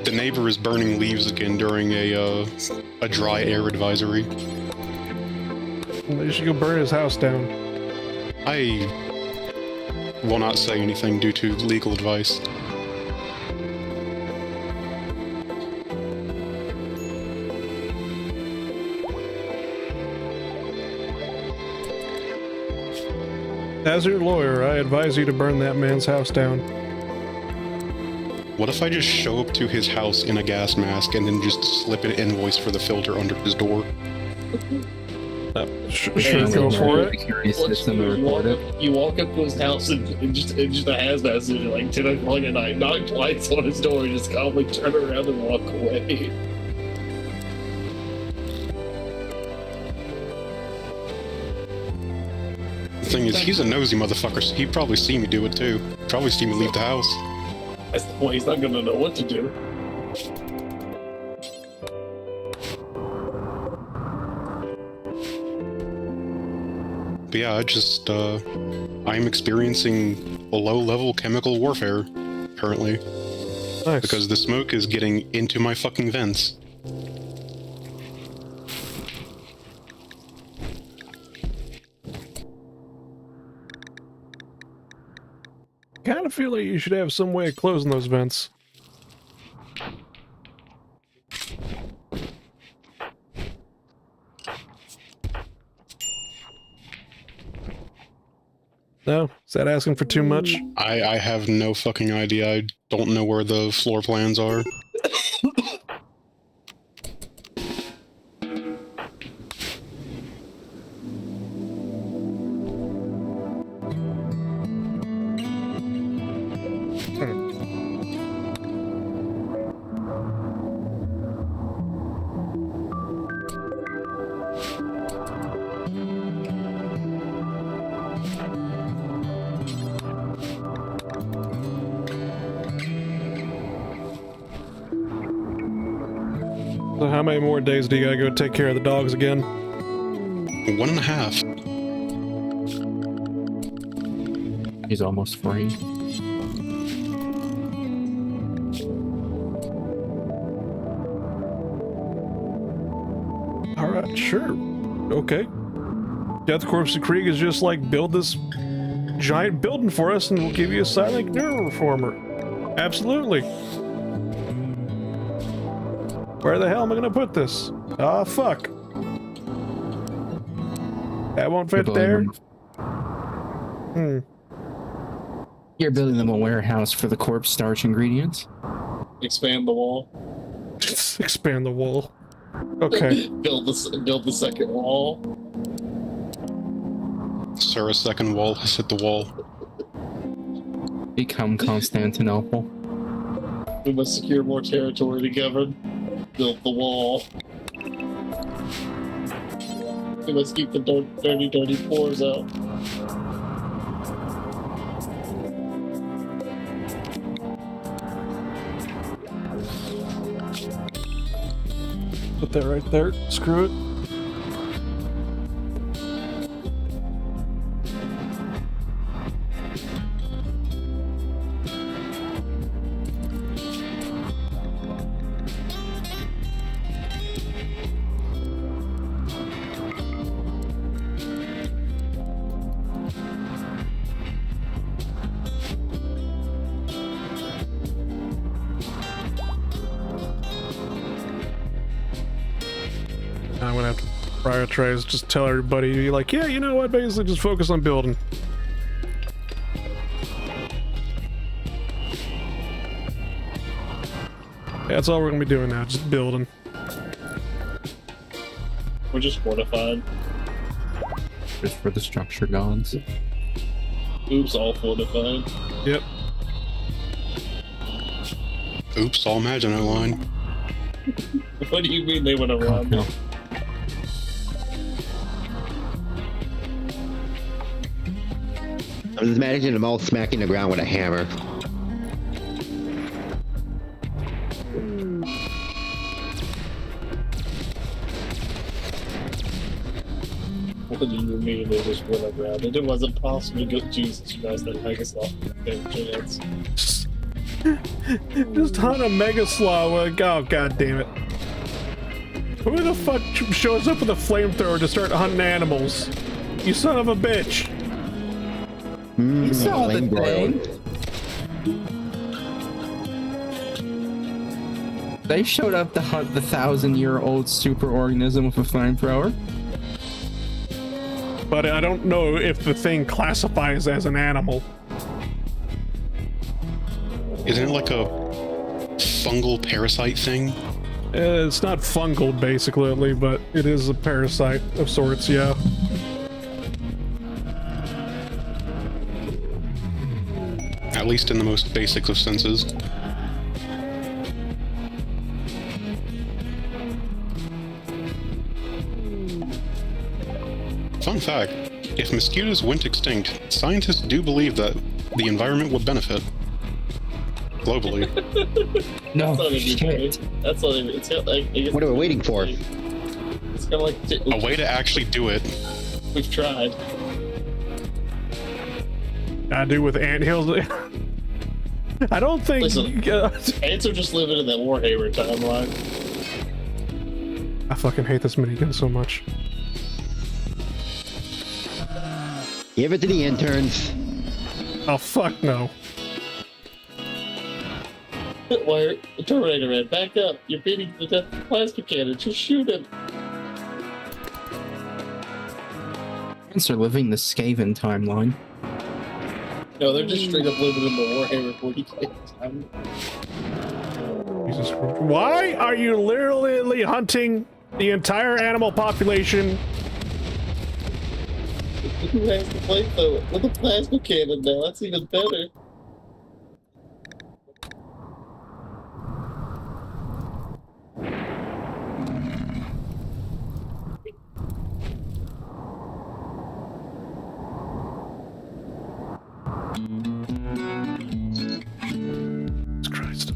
the neighbor is burning leaves again during a dry air advisory. You should go burn his house down. I will not say anything due to legal advice. As your lawyer, I advise you to burn that man's house down. What if I just show up to his house in a gas mask and then just slip an invoice for the filter under his door? Sure, Sounds go like for a it. security system to report it. You walk up to his house and just a hazmat suit at like 10 o'clock at night, knock twice on his door, and just calmly turn around and walk away. The thing is, he's a nosy motherfucker, so he'd probably see me do it too. Probably see me leave the house. That's the point, he's not gonna know what to do. But yeah, I'm experiencing a low-level chemical warfare, currently. Nice. Because the smoke is getting into my fucking vents. Kind of feel like you should have some way of closing those vents. No? Is that asking for too much? I have no fucking idea. I don't know where the floor plans are. So how many more days do you gotta go take care of the dogs again? 1.5. He's almost free. Alright, sure. Okay. Death Corpse of Krieg is just like, build this giant building for us and we'll give you a silent neuroreformer. Absolutely. Where the hell am I gonna put this? Ah, fuck. That won't fit there? You're building them a warehouse for the corpse starch ingredients. Expand the wall. Just expand the wall. Okay. build the second wall. Sir, a second wall has hit the wall. Become Constantinople. We must secure more territory to govern. Build the wall. We must keep the dirty pores out. Put that right there. Screw it. I'm gonna have to prioritize, just tell everybody, like, yeah, you know what, basically just focus on building. That's all we're gonna be doing now, just building. We're just fortified. Just for the structure gods. Oops, all fortified. Yep. Oops, all Maginot Line. What do you mean they went around? No. I'm just imagining them all smacking the ground with a hammer. What do you mean they just went around? It wasn't possible to get Jesus Christ, that Megaslot. Chance. Just hunt a Mega Slaw, oh god damn it. Who the fuck shows up with a flamethrower to start hunting animals? You son of a bitch! You saw the thing. They showed up to hunt the 1,000-year-old superorganism with a flamethrower. But I don't know if the thing classifies as an animal. Isn't it like a fungal parasite thing? It's not fungal, basically, but it is a parasite of sorts, yeah. At least in the most basic of senses. Fun fact, if mosquitoes went extinct, scientists do believe that the environment would benefit. Globally. No, That's not even shit. funny. That's not even. It's got like. What are we waiting for? It's kind of like. A way to actually do it. We've tried. I do with anthills. I don't think. Listen, ants are just living in that Warhammer timeline. I fucking hate this minigun so much. Give it to the interns. Oh fuck no. Wire, the Terminator man, back up. You're beating the death plasma cannon. Just shoot him. Ants are living the Skaven timeline. No, they're just straight up living in the Warhammer 40K time. Jesus Christ. Why are you literally hunting the entire animal population? Who has the flamethrower? With a plasma cannon now, that's even better. Jesus Christ.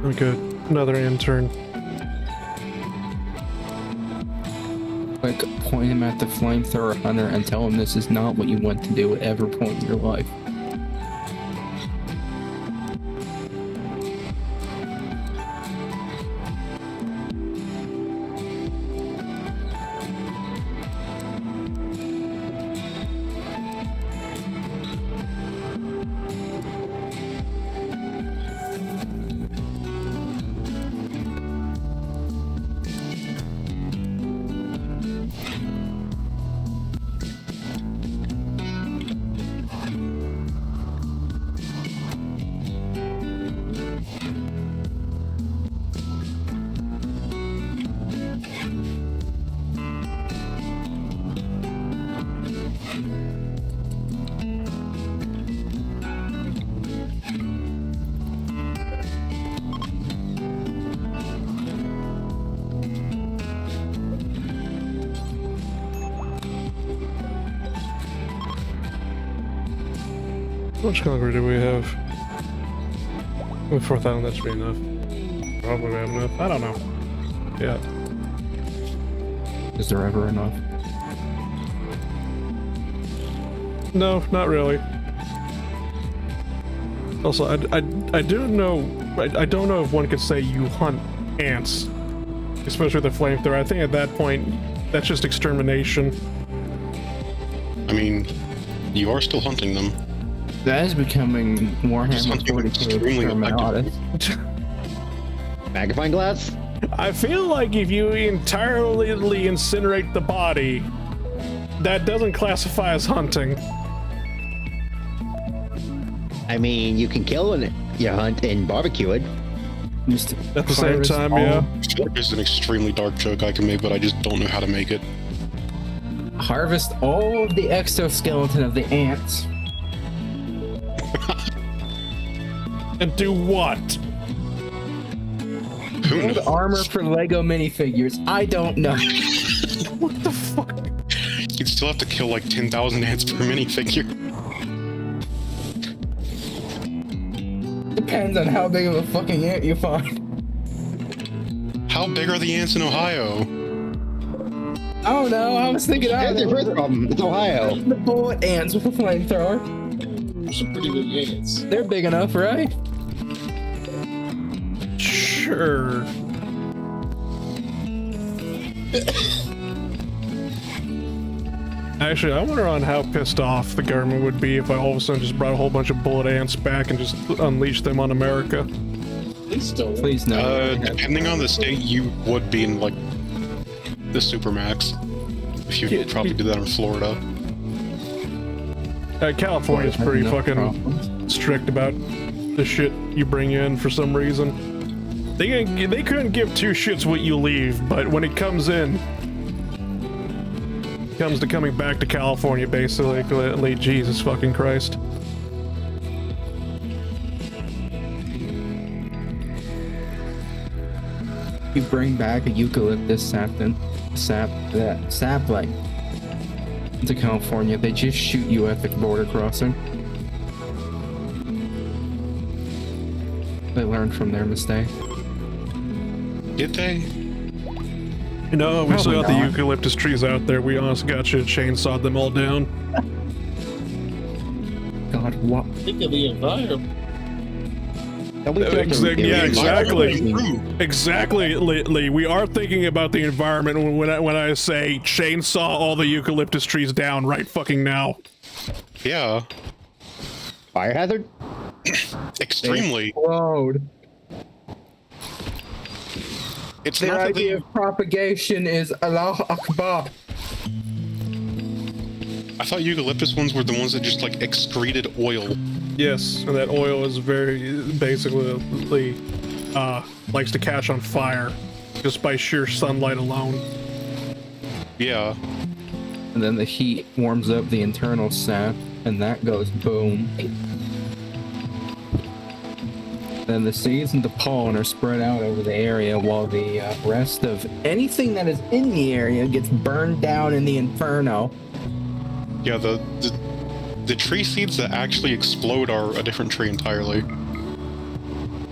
Okay, another intern. Like, point him at the flamethrower hunter and tell him this is not what you want to do at every point in your life. How much concrete do we have? With 4,000, that should be enough. Probably have enough. I don't know. Yeah. Is there ever enough? No, not really. Also, I do know. I don't know if one could say you hunt ants, especially with the flamethrower. I think at that point, that's just extermination. I mean, you are still hunting them. That is becoming Warhammer Something 40K extremely terminology. Magnifying glass? I feel like if you entirely incinerate the body, that doesn't classify as hunting. I mean, you can kill your hunt and barbecue it. Just At the same harvest time, all- yeah. There's an extremely dark joke I can make, but I just don't know how to make it. Harvest all of the exoskeleton of the ants. And do what? Who Build knows? armor for Lego minifigures. I don't know. What the fuck? You'd still have to kill like 10,000 ants per minifigure. Depends on how big of a fucking ant you find. How big are the ants in Ohio? I don't know. I was thinking That's your first problem. It's Ohio. the bullet ants with a flamethrower. There's some pretty big ants. They're big enough, right? Sure. Actually, I wonder on how pissed off the government would be if I all of a sudden just brought a whole bunch of bullet ants back and just unleashed them on America. Please don't. Please no. Depending on the state, you would be in like the supermax. If you probably did that in Florida. California's Has pretty no fucking problems. strict about the shit you bring in for some reason. They couldn't give two shits what you leave, but when it comes in, comes to coming back to California, basically, Jesus fucking Christ. You bring back a eucalyptus sapling to California, they just shoot you at the border crossing. They learned from their mistake. Did they? No, we still Probably got the not. eucalyptus trees out there. We honestly got should have chainsawed them all down. God, what? Think of the environment. And we killed them. Yeah, exactly. True. Exactly, Lee. We are thinking about the environment when I say chainsaw all the eucalyptus trees down right fucking now. Yeah, Fire hazard? extremely. Explode. It's The not that idea they, of propagation is Allah Akbar. I thought eucalyptus ones were the ones that just like excreted oil. Yes, and that oil is very basically likes to catch on fire just by sheer sunlight alone. Yeah, And then the heat warms up the internal sap, and that goes boom. Then the seeds and the pollen are spread out over the area, while the rest of anything that is in the area gets burned down in the inferno. yeah. The tree seeds that actually explode are a different tree entirely.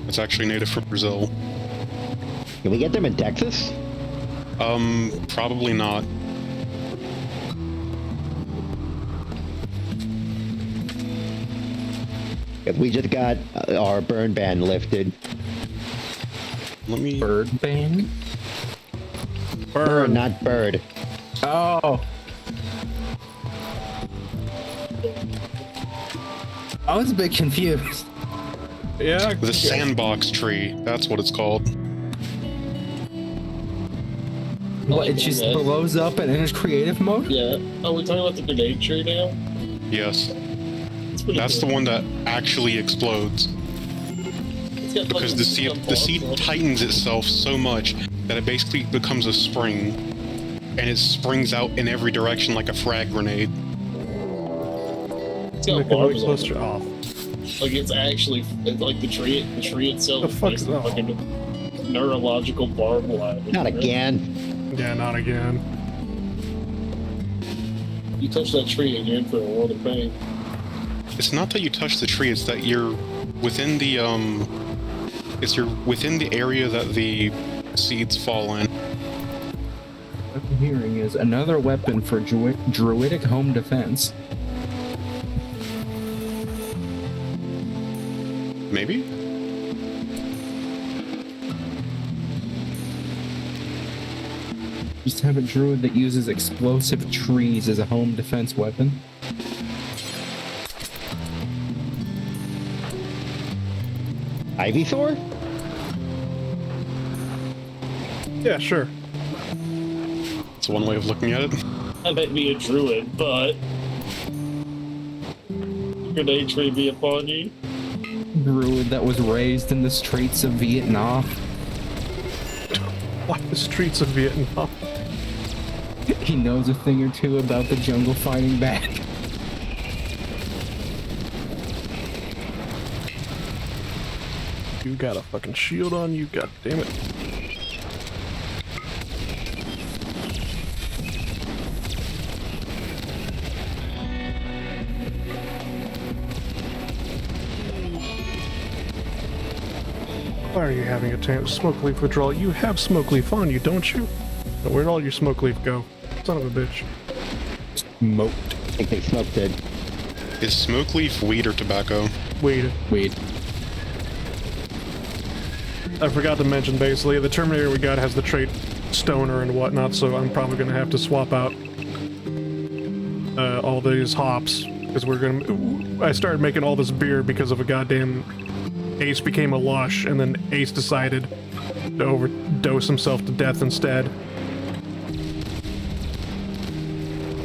It's actually native for Brazil. Can we get them in Texas? Probably not. Because we just got our burn ban lifted. Let me. Bird ban? Burn, not bird. Oh. I was a bit confused. Yeah, The sandbox tree. That's what it's called. What, it just blows up and enters creative mode? Yeah. Oh, we're talking about the grenade tree now? Yes, It's pretty that's the cool. one that actually explodes. It's got Because fucking the seed bombs on it. tightens itself so much that it basically becomes a spring, and it springs out in every direction like a frag grenade. It's got make it barbs really on close it. to off. Like it's actually like the tree itself The is fuck basically is that? fucking neurological barbed wire. Not again. Yeah, not again. You touch that tree and you're in for a world of pain. It's not that you touch the tree; it's that you're within the you're within the area that the seeds fall in. What I'm hearing is another weapon for druidic home defense. Maybe. Just have a druid that uses explosive trees as a home defense weapon. Ivysaur? Yeah, sure. It's one way of looking at it. I might be a druid, but grenade tree be upon you. Druid that was raised in the streets of Vietnam. Why the streets of Vietnam? He knows a thing or two about the jungle fighting back. You got a fucking shield on you, god damn it. Why are you having a smoke leaf withdrawal? You have smoke leaf on you, don't you? Now, where'd all your smoke leaf go? Son of a bitch. Smoked. I think they smoked it. Is smoke leaf weed or tobacco? Weed. Weed. I forgot to mention, basically, the Terminator we got has the trait stoner and whatnot, so I'm probably gonna have to swap out all these hops, because I started making all this beer because of a goddamn Ace became a lush, and then Ace decided to overdose himself to death instead.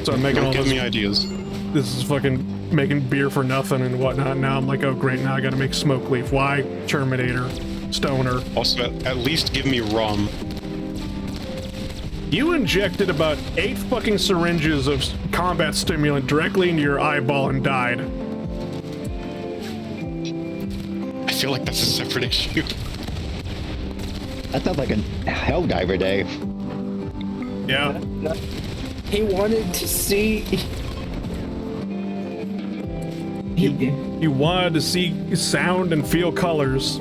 So I'm making Don't all give this. me ideas. This is fucking making beer for nothing and whatnot. Now I'm like, oh great, now I gotta make smoke leaf. Why? Terminator. Stoner. Also, at least give me rum. You injected about 8 fucking syringes of combat stimulant directly into your eyeball and died. I feel like that's a separate issue. That sounds like a Helldiver day. Yeah. He wanted to see. You wanted to see sound and feel colors.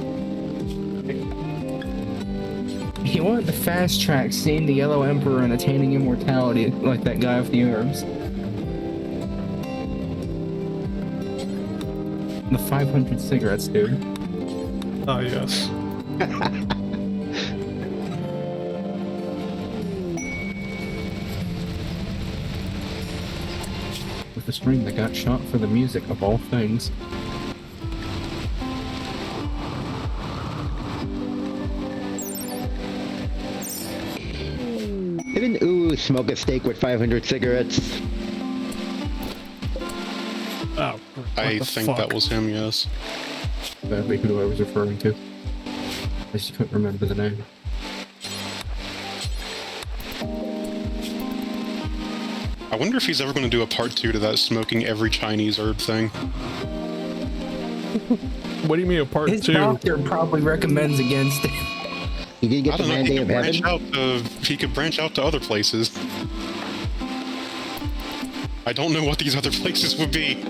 He wanted to fast track seeing the Yellow Emperor and attaining immortality like that guy with the herbs. The 500 cigarettes, dude. Oh, yes. With the string that got shot for the music of all things. Didn't Ooh smoke a steak with 500 cigarettes? Oh, I think that was him, yes. That'd be who I was referring to. I just couldn't remember the name. I wonder if he's ever going to do a part 2 to that smoking every Chinese herb thing. What do you mean a part His 2? doctor probably recommends against it. You did I get the don't know, mandate of heaven? he could branch out to other places. I don't know what these other places would be.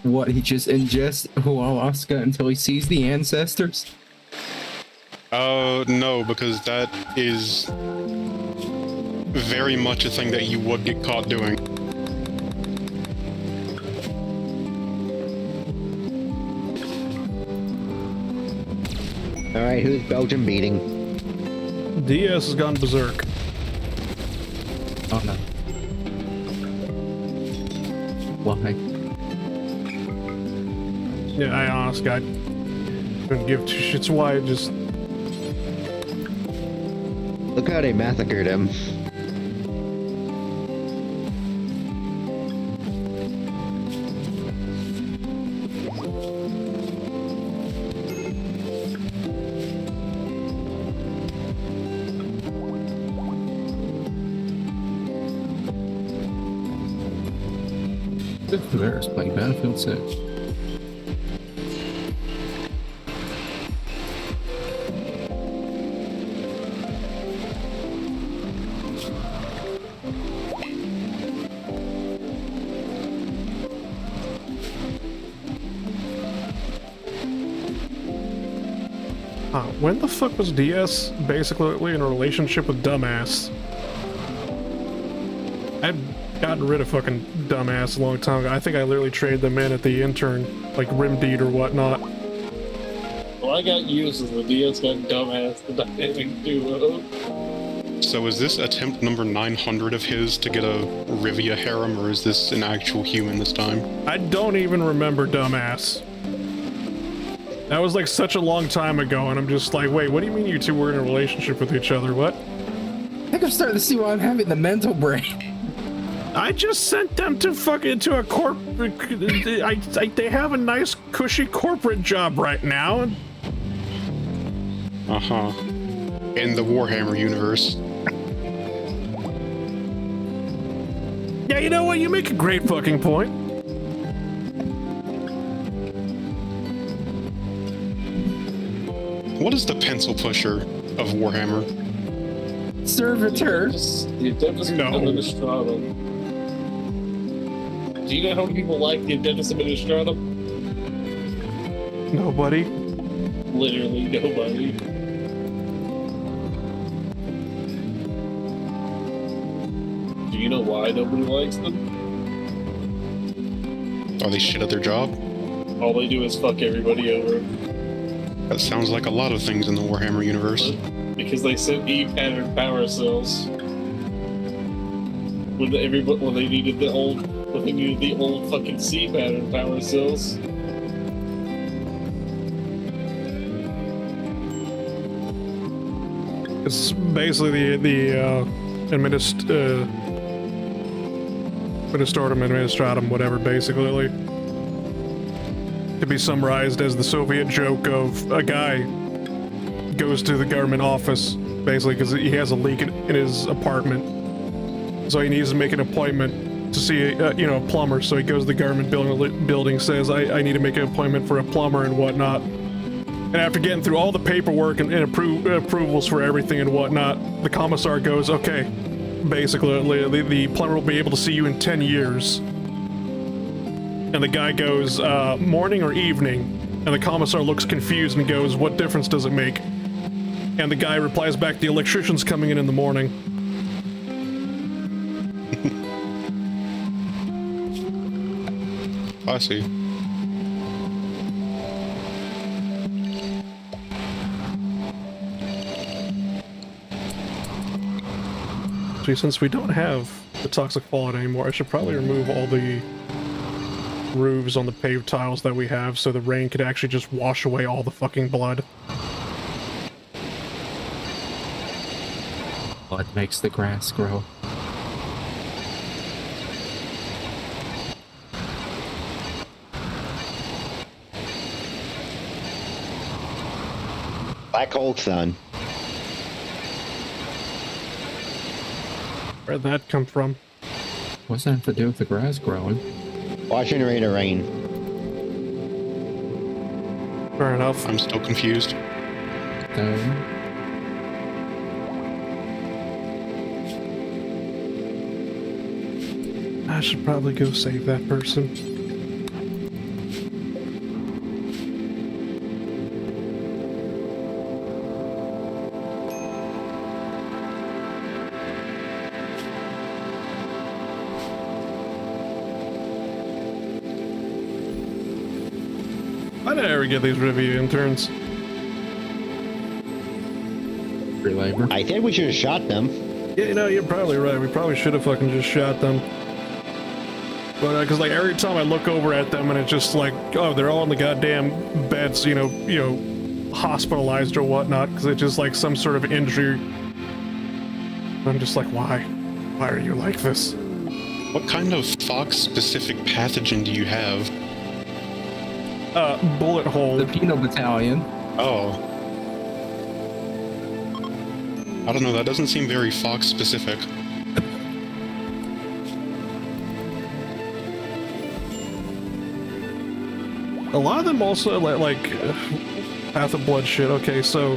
What, he just ingests ayahuasca until he sees the ancestors? No, because that is very much a thing that you would get caught doing. Alright, who's Belgium beating? DS has gone berserk. Oh no. Why? Yeah, I honestly, I couldn't give two shits why. It just Look how they massacred him. There is playing Battlefield 6. when the fuck was DS basically in a relationship with Dumbass? I've gotten rid of fucking Dumbass a long time ago. I think I literally traded them in at the intern, like Rimdeed or whatnot. Well, I got used as the DS got Dumbass, the dynamic duo. So is this attempt number 900 of his to get a Revia harem, or is this an actual human this time? I don't even remember Dumbass. That was like such a long time ago, and I'm just like, wait, what do you mean you two were in a relationship with each other? What? I think I'm starting to see why I'm having the mental break. I just sent them to fucking to a they have a nice cushy corporate job right now. Uh-huh. In the Warhammer universe. Yeah, you know what? You make a great fucking point. What is the pencil pusher of Warhammer? Servitor. The Adeptus Administratum. Do you know how many people like the Adeptus Administratum? Nobody. Literally nobody. Do you know why nobody likes them? Are they shit at their job? All they do is fuck everybody over. That sounds like a lot of things in the Warhammer universe. Because they sent E-pattern power cells. When they needed the old fucking C-pattern power cells. It's basically the administratum, whatever, basically. To be summarized as the Soviet joke of a guy goes to the government office, basically, because he has a leak in his apartment. So he needs to make an appointment to see a plumber. So he goes to the government building, says, I need to make an appointment for a plumber and whatnot. And after getting through all the paperwork and approvals for everything and whatnot, the commissar goes, okay, basically, the plumber will be able to see you in 10 years. And the guy goes, morning or evening? And the commissar looks confused and goes, what difference does it make? And the guy replies back, the electrician's coming in the morning. I see. See, since we don't have the toxic fallout anymore, I should probably remove all the roofs on the paved tiles that we have so the rain could actually just wash away all the fucking blood. Blood makes the grass grow. Black hole sun. Where'd that come from? What's that have to do with the grass growing? Washing rain or rain. Fair enough. I'm still confused. I should probably go save that person. Why did I ever get these Revia interns? Free labor. I think we should have shot them. Yeah, you're probably right. We probably should have fucking just shot them. But, cause like every time I look over at them and it's just like, oh, they're all in the goddamn beds, hospitalized or whatnot, cause it's just like some sort of injury. I'm just like, why? Why are you like this? What kind of fox-specific pathogen do you have? Bullet hole. The Penal Battalion. Oh. I don't know, that doesn't seem very fox-specific. A lot of them also like Path of Blood shit. Okay, so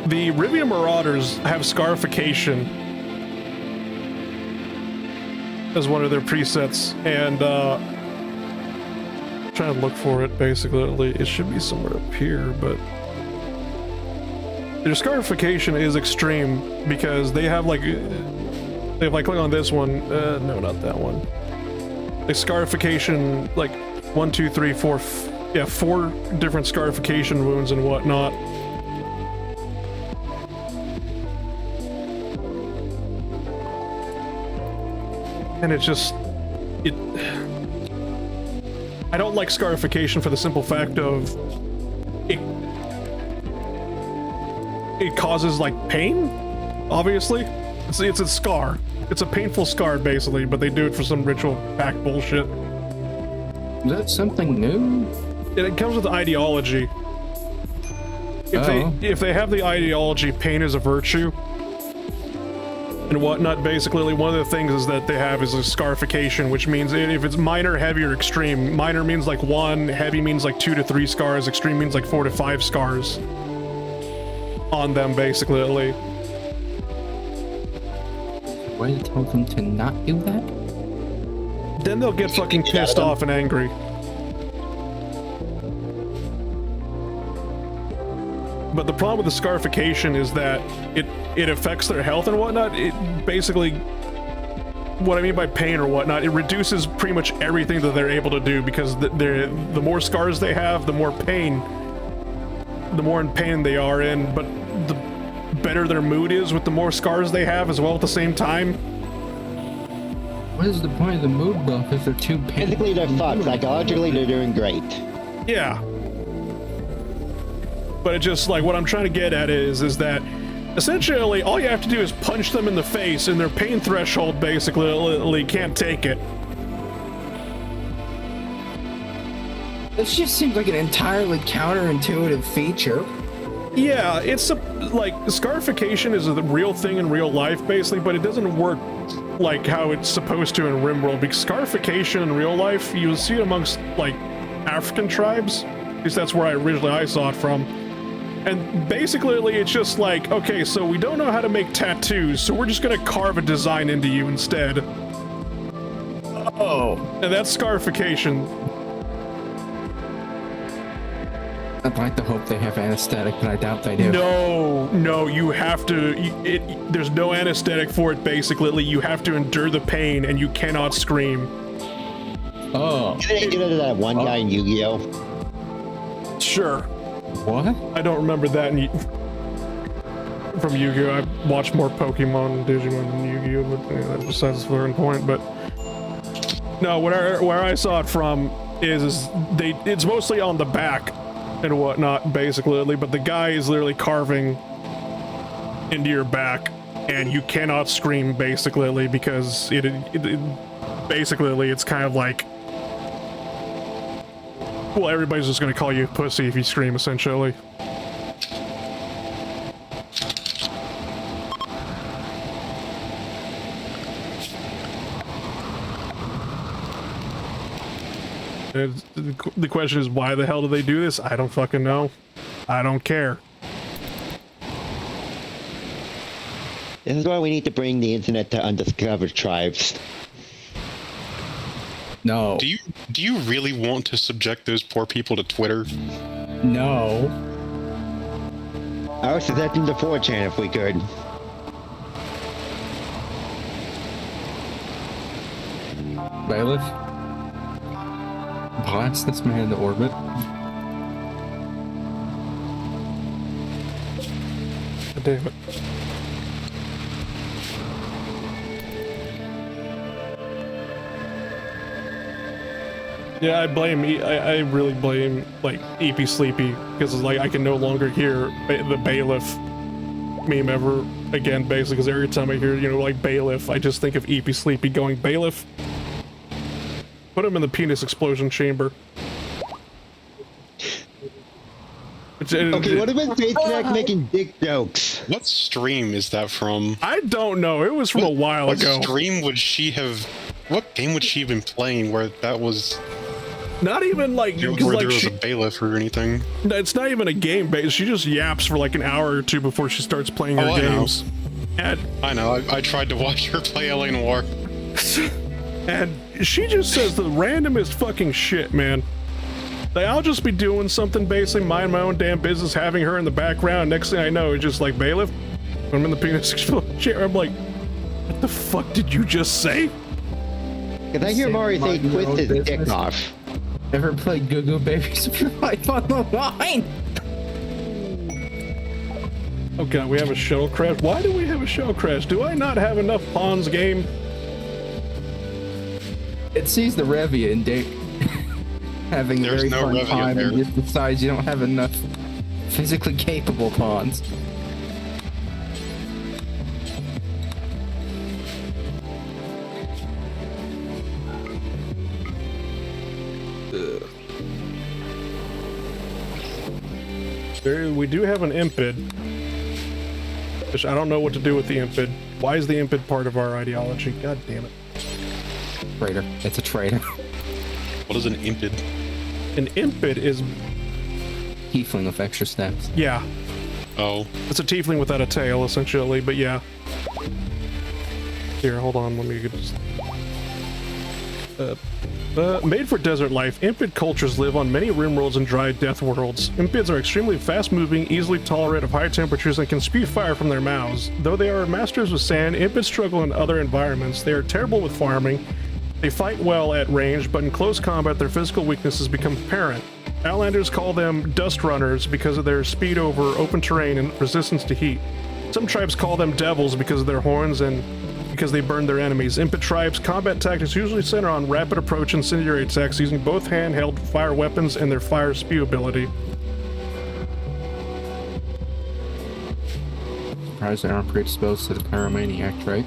the Revia Marauders have scarification as one of their presets, and trying to look for it. Basically, it should be somewhere up here, but their scarification is extreme because they have like click on this one. No, not that one. Like scarification, like 1, 2, 3, 4, 4 different scarification wounds and whatnot. And it's just, I don't like scarification for the simple fact of it causes like pain, obviously. It's a scar. It's a painful scar basically, but they do it for some ritual pack bullshit. Is that something new? It comes with ideology. If they have the ideology, pain is a virtue and whatnot, basically one of the things is that they have is a scarification, which means if it's minor, heavy, or extreme, minor means like 1, heavy means like 2 to 3 scars, extreme means like 4 to 5 scars on them, basically. Why did you tell them to not do that? Then they'll get fucking pissed off and angry. But the problem with the scarification is that it affects their health and whatnot. It basically, what I mean by pain or whatnot, it reduces pretty much everything that they're able to do, because the more scars they have, the more in pain they are in, but the better their mood is with the more scars they have as well at the same time. What is the point of the mood buff if they're too painful? Physically they're fucked, psychologically they're doing great. Yeah. But it's just like, what I'm trying to get at is that essentially all you have to do is punch them in the face and their pain threshold basically can't take it. This just seems like an entirely counterintuitive feature. Yeah, it's like scarification is a real thing in real life, basically, but it doesn't work like how it's supposed to in Rimworld. Because scarification in real life, you see it amongst like African tribes. At least that's where I saw it from. And basically, it's just like, okay, so we don't know how to make tattoos, so we're just gonna carve a design into you instead. Oh. And that's scarification. I'd like to hope they have anesthetic, but I doubt they do. No, you have to. There's no anesthetic for it. Basically, you have to endure the pain, and you cannot scream. Oh. Didn't they do that to that one guy in Yu-Gi-Oh? Sure. What? I don't remember that from Yu-Gi-Oh. I watched more Pokemon and Digimon than Yu-Gi-Oh, but that's besides the learning point. But no, where I saw it from is it's mostly on the back and whatnot, basically, but the guy is literally carving into your back, and you cannot scream, basically, because basically it's kind of like, well, everybody's just gonna call you a pussy if you scream, essentially. The question is, why the hell do they do this? I don't fucking know. I don't care. This is why we need to bring the internet to undiscovered tribes. No. Do you really want to subject those poor people to Twitter? No. I would subject them to 4chan if we could. Bailiff? Blast this man into orbit. God damn it. Yeah, I really blame, like, EP Sleepy, because it's like I can no longer hear the bailiff meme ever again, basically, because every time I hear, like, bailiff, I just think of EP Sleepy going, bailiff, put him in the penis explosion chamber. Okay, what about Faithneck making dick jokes? What stream is that from? I don't know, it was from a while ago. What stream would she have... What game would she have been playing where that was... Not even like where like there was a bailiff or anything. No, it's not even a game base. She just yaps for like an hour or two before she starts playing her games. I know. I tried to watch her play LA Noire. And she just says the randomest fucking shit, man. Like, I'll just be doing something, basically mind my own damn business, having her in the background. Next thing I know, it's just like, bailiff, I'm in the penis explosion chair. I'm like, what the fuck did you just say? Because I hear Mari say twist his dick off. Ever played Goo Goo Babies with your life on the line? Oh god, we have a shell crash. Why do we have a shell crash? Do I not have enough pawns game? It sees the Revia and Dick having a very fun time and it decides you don't have enough physically capable pawns. We do have an impid, which I don't know what to do with the impid. Why is the impid part of our ideology? God damn it. Traitor. It's a traitor. What is an impid? An impid is... Tiefling with extra steps. Yeah. Oh. It's a tiefling without a tail, essentially, but yeah. Here, hold on, let me get this... made for desert life, impid cultures live on many rimworlds and dry death worlds. Impids are extremely fast-moving, easily tolerant of high temperatures, and can spew fire from their mouths. Though they are masters with sand, impids struggle in other environments. They are terrible with farming. They fight well at range, but in close combat, their physical weaknesses become apparent. Outlanders call them dust runners because of their speed over open terrain and resistance to heat. Some tribes call them devils because of their horns and because they burn their enemies. Impid tribes' combat tactics usually center on rapid approach and incendiary attacks using both handheld fire weapons and their fire spew ability. Surprised they aren't predisposed to the pyromaniac trait.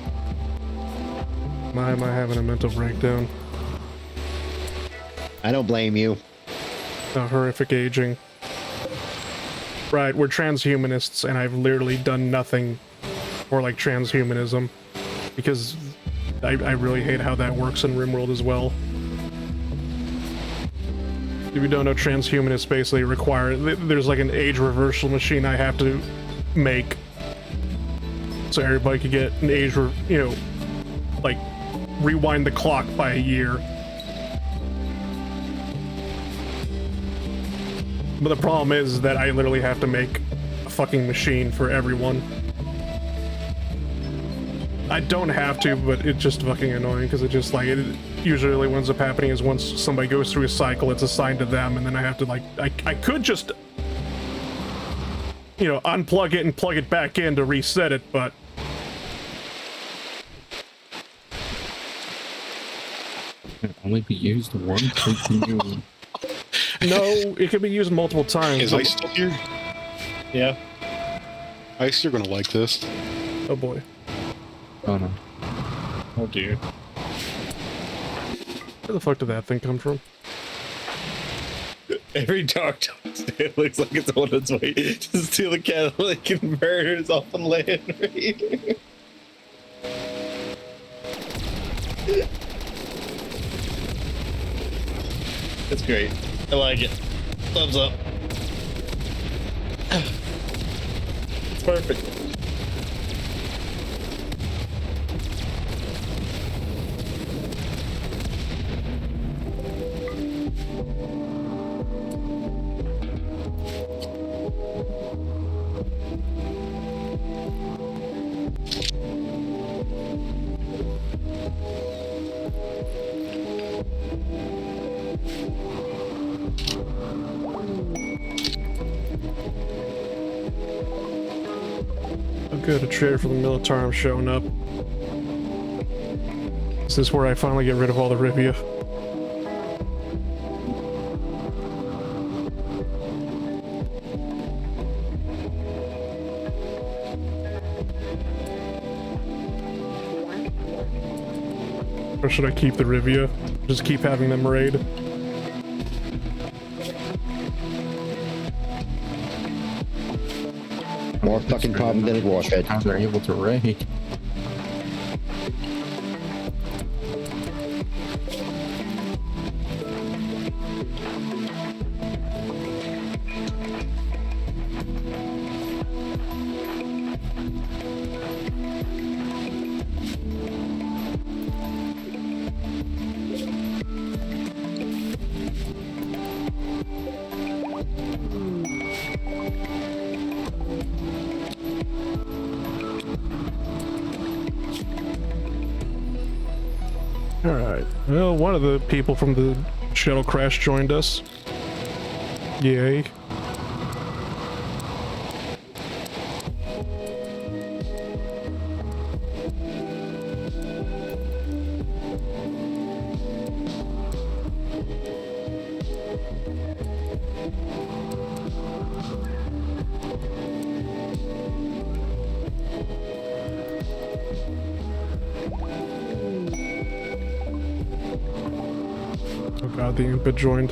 Why am I having a mental breakdown? I don't blame you. Horrific aging. Right, we're transhumanists, and I've literally done nothing for, like, transhumanism. Because I really hate how that works in Rimworld as well. If you don't know, transhumanists basically require... There's, like, an age reversal machine I have to make. So everybody could get an age... like, rewind the clock by a year. But the problem is that I literally have to make a fucking machine for everyone. I don't have to, but it's just fucking annoying because it just like it usually what ends up happening is once somebody goes through a cycle, it's assigned to them, and then I have to like I could just unplug it and plug it back in to reset it, but It can only be used once. no, it can be used multiple times. Is Ice still here? Yeah. Ice, you're gonna like this. Oh boy. Oh no. Oh dear. Where the fuck did that thing come from? Every dark it looks like it's on its way to steal the catalytic converters off the land. It's great. I like it. Thumbs up. It's perfect. Good, a traitor for the Militarum showing up. Is this where I finally get rid of all the Revia? Or should I keep the Revia? Just keep having them raid? More fucking problem than a warhead. How they're able to raid. Alright, well, one of the people from the shuttle crash joined us. Yay. Oh god, the imp joined.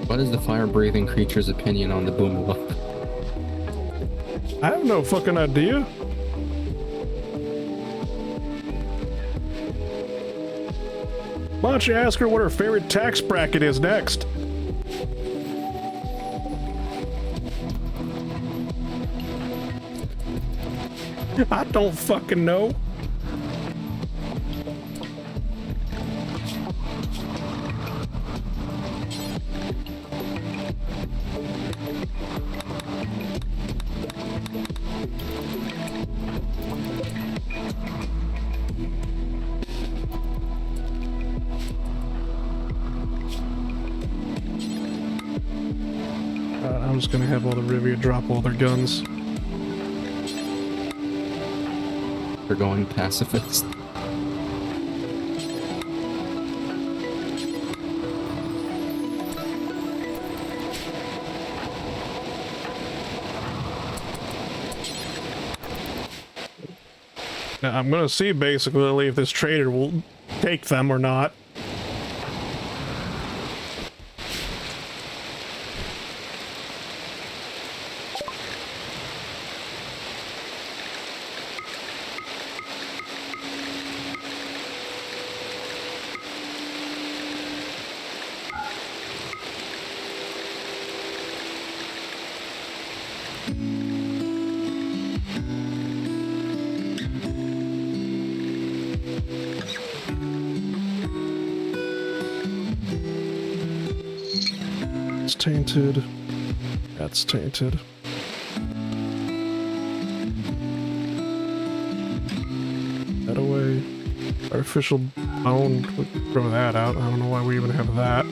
What is the fire-breathing creature's opinion on the boomula? I have no fucking idea. Why don't you ask her what her favorite tax bracket is next? I don't fucking know. I'm just gonna have all the Revia drop all their guns. They're going pacifist. Now I'm gonna see basically if this trader will take them or not. It's tainted. That's tainted. That away. Artificial bone. We can throw that out. I don't know why we even have that.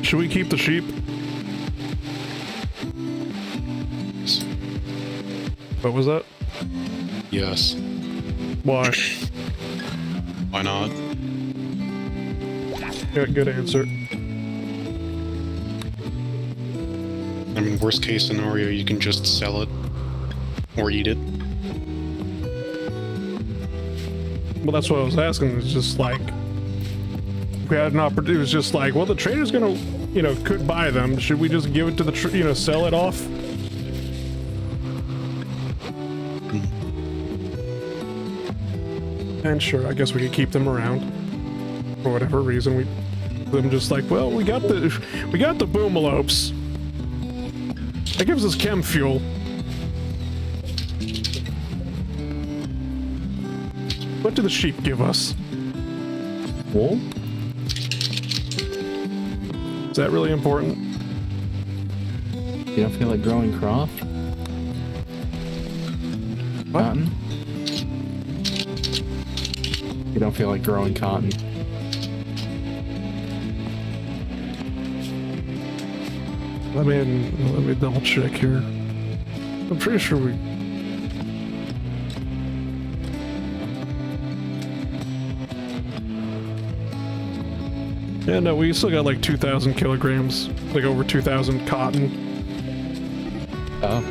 Should we keep the sheep? What was that? Yes. Why? Why not? Yeah, good answer. I mean, worst case scenario, you can just sell it or eat it. Well, that's what I was asking. It's just like, we had an opportunity. It was just like, well, the trader's gonna, you know, could buy them. Should we just give it to the, you know, sell it off? And sure, I guess we could keep them around for whatever reason. I'm just like, well, we got the boomalopes. That gives us chem fuel. What do the sheep give us? Wool? Is that really important? You don't feel like growing crop? What? Cotton? You don't feel like growing cotton? Let me double check here. I'm pretty sure we. Yeah, no, we still got like 2,000 kilograms, like over 2,000 cotton. Oh.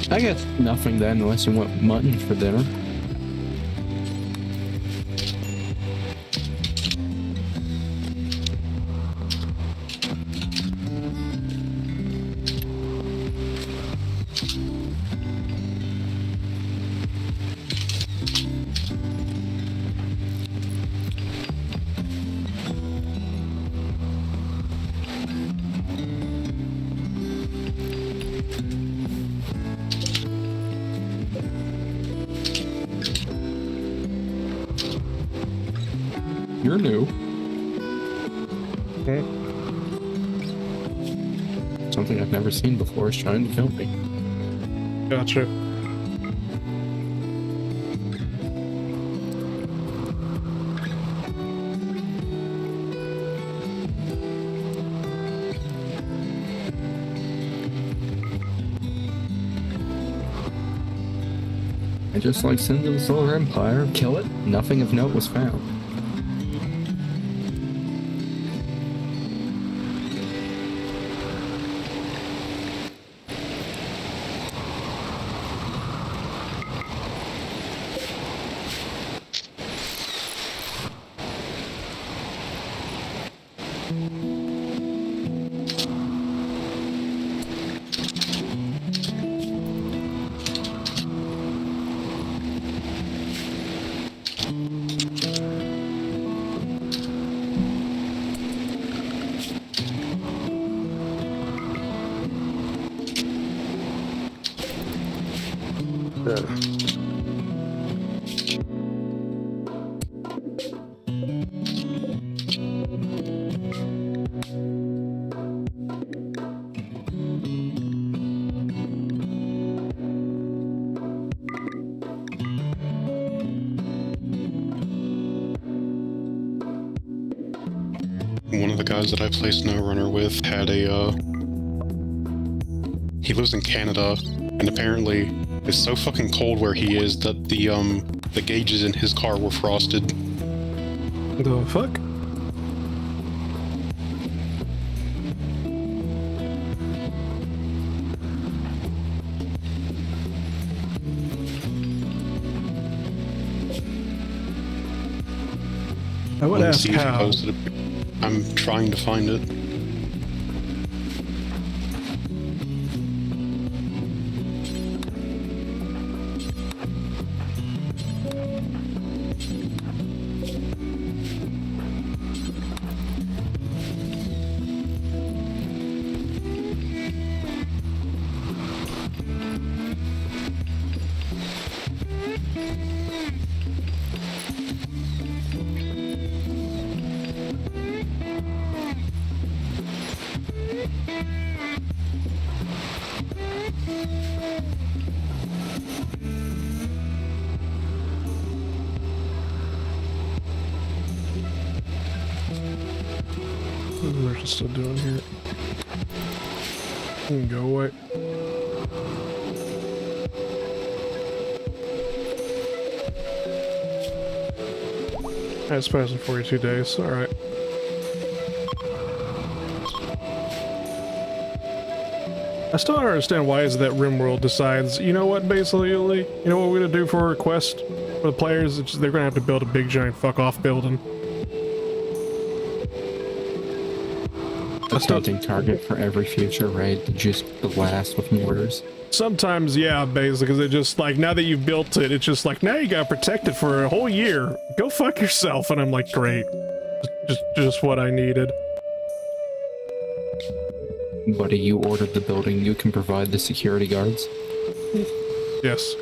I guess nothing then, unless you want mutton for dinner. You're new. Okay. Something I've never seen before is trying to kill me. Gotcha. And just like Sins of the Solar Empire, kill it, nothing of note was found. One of the guys that I placed no runner with had a he lives in Canada, and apparently it's so fucking cold where he is that the gauges in his car were frosted. The fuck? I would Let's ask see if he how. posted it. I'm trying to find it. We're just still doing here. Go away. It's passing 42 days. All right. I still don't understand why is it that Rimworld decides, you know what, basically, you know what we're gonna do for a request for the players? It's just, they're gonna have to build a big giant fuck off building. A tempting target for every future raid to just blast with mortars. Sometimes, yeah, basically, because it just like now that you've built it, it's just like now you got protected for a whole year. Go fuck yourself, and I'm like, great, just what I needed. Buddy, you ordered the building. You can provide the security guards. Yes.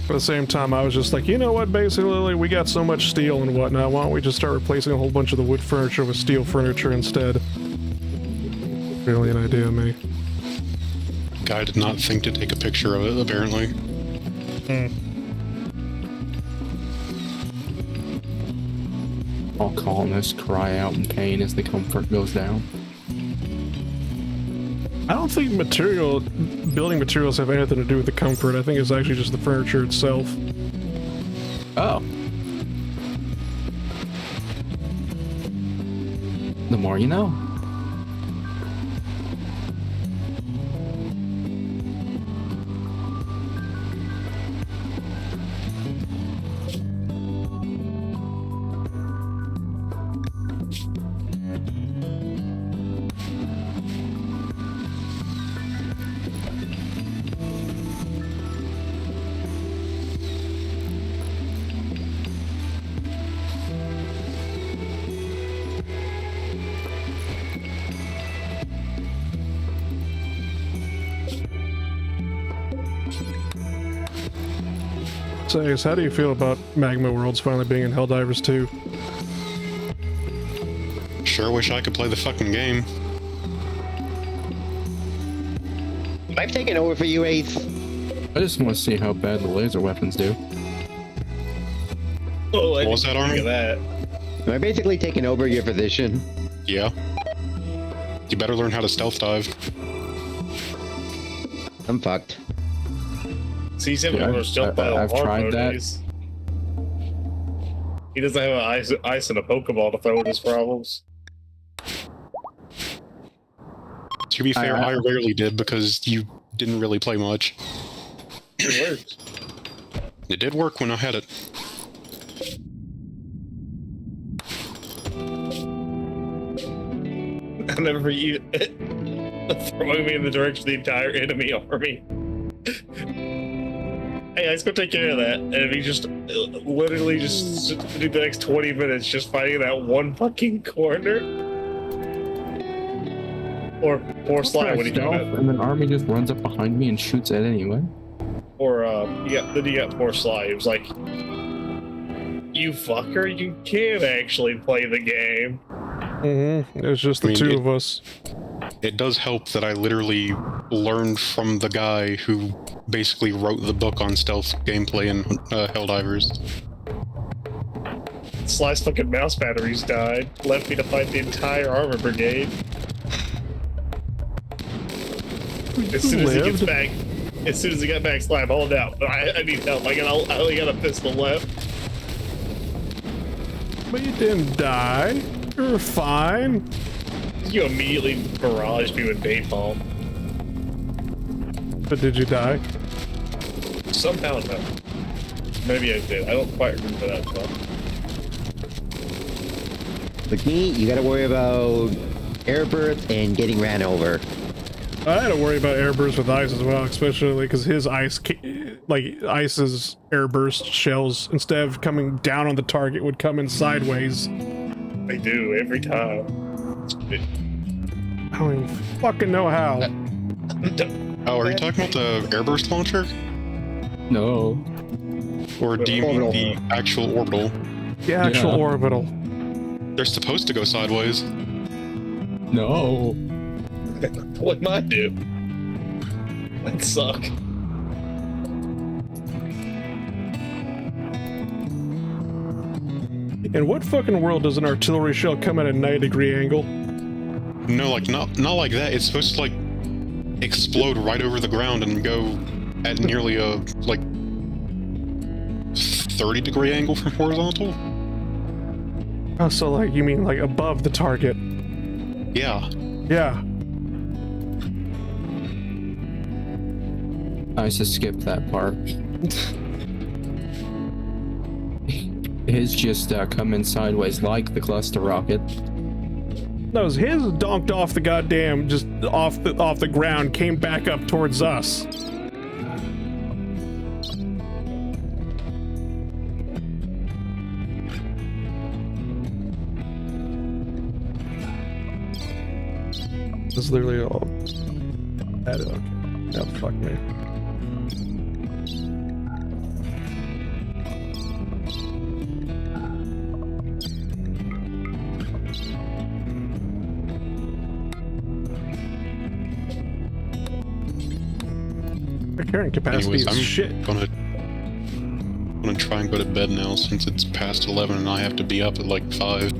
At the same time, I was just like, you know what, basically, we got so much steel and whatnot, why don't we just start replacing a whole bunch of the wood furniture with steel furniture instead? Brilliant idea, me. Guy did not think to take a picture of it, apparently. All colonists cry out in pain as the comfort goes down. I don't think building materials have anything to do with the comfort. I think it's actually just the furniture itself. Oh. The more you know. So, how do you feel about Magma Worlds finally being in Helldivers 2? Sure wish I could play the fucking game. I've taken over for you, Ace. I just want to see how bad the laser weapons do. Oh, What was that, Army? Look at that. Am I basically taking over your position? Yeah. You better learn how to stealth dive. I'm fucked. So he's having Yeah, a stealth battle. I've tried that. He doesn't have ice and a Pokeball to throw at his problems. To be fair, I rarely did because you didn't really play much. It worked. It did work when I had it. I'll never forget you throwing me in the direction of the entire enemy army. Hey, let's go take care of that. And he just literally just do the next 20 minutes just fighting that one fucking corner. Or Sly, what do you do? And then Army just runs up behind me and shoots it anyway. Or then you got poor Sly. He was like, "You fucker, you can't actually play the game." Mm-hmm. It's just the two of us. it does help that I literally learned from the guy who basically wrote the book on stealth gameplay in Helldivers. Sly's fucking mouse batteries died. Left me to fight the entire armor brigade. As soon as he gets back, he got back, Sly, hold out. But I need help. I only got a pistol left. But you didn't die. You were fine. You immediately barraged me with napalm. But did you die? Somehow, no. Maybe I did. I don't quite remember that stuff. With me, you gotta worry about airburst and getting ran over. I had to worry about airburst with ice as well, especially because his ice's airburst shells, instead of coming down on the target, would come in sideways. They do every time. I don't even fucking know how. Oh, are you talking about the airburst launcher? No. Or do you mean the actual orbital? The actual orbital. They're supposed to go sideways. No. What mine do? That suck. In what fucking world does an artillery shell come at a 90-degree angle? No, like not like that. It's supposed to like explode right over the ground and go at nearly a like 30-degree angle from horizontal. Oh, so like you mean like above the target? Yeah. Yeah. I just skipped that part. His just come in sideways like the cluster rocket. No, his donked off the goddamn, just off the ground, came back up towards us. This is literally all. Okay. Yeah, fuck me. The carrying capacity Anyways, is shit. I'm gonna try and go to bed now since it's past 11 and I have to be up at like 5.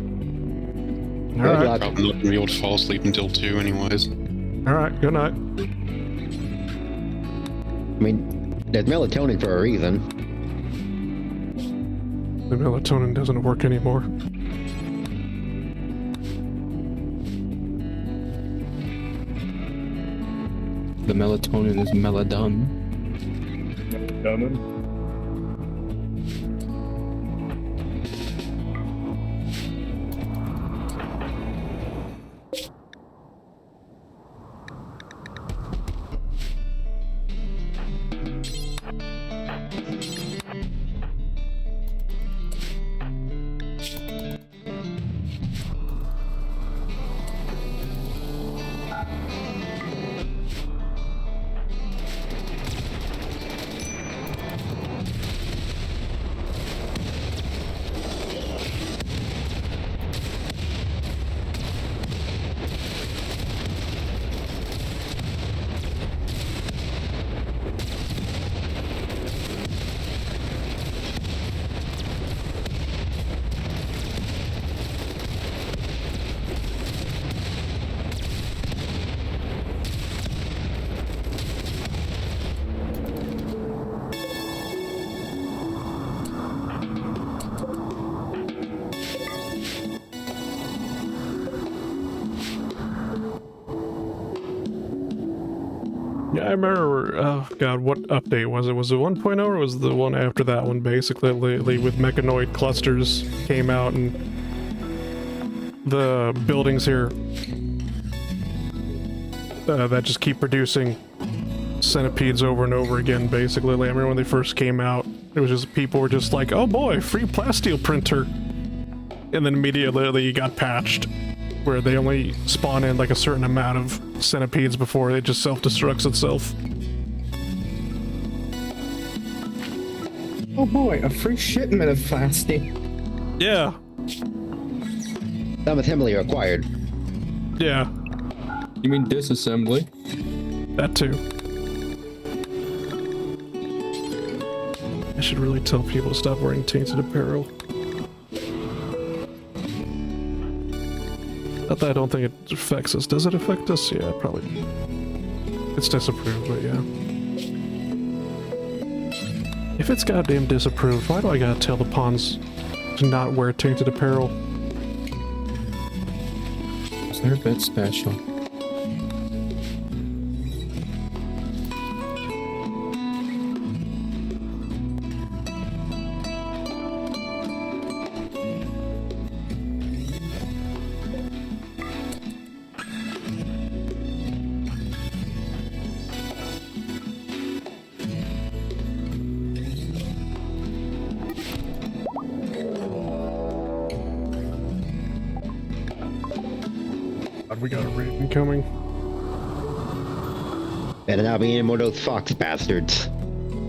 Alright. luck. Probably not gonna be able to fall asleep until 2 anyways. Alright, good night. I mean, there's melatonin for a reason. The melatonin doesn't work anymore. The melatonin is melodone. Coming. Yeah, I remember, oh god, what update was it? Was it 1.0 or was it the one after that one, basically, with mechanoid clusters came out and the buildings here that just keep producing centipedes over and over again, basically. I remember when they first came out, it was just, people were just like, oh boy, free plasteel printer. And then immediately you got patched, where they only spawn in like a certain amount of centipedes before it just self-destructs itself. Oh boy, a free shipment of plastic. Yeah. Some assembly required. Yeah. You mean disassembly? That too. I should really tell people to stop wearing tainted apparel. Not that I don't think it affects us. Does it affect us? Yeah, probably. It's disapproved, but yeah. If it's goddamn disapproved, why do I gotta tell the pawns to not wear tainted apparel? They're a bit special. We got a raven coming. Better not be any more of those fox bastards.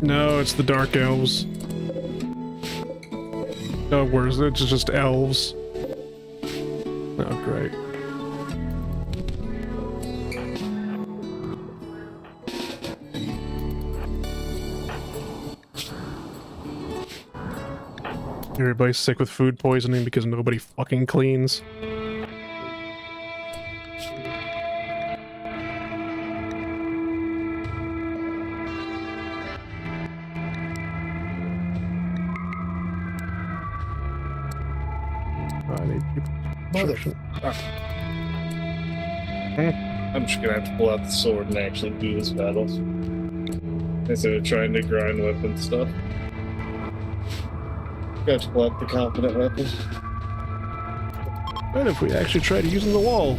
No, it's the dark elves. Oh, where's it? It's just elves. Oh, great. Everybody's sick with food poisoning because nobody fucking cleans. I need people. I'm just gonna have to pull out the sword and actually do this battle instead of trying to grind weapon stuff. Got to pull out the competent weapon. What if we actually tried using the wall?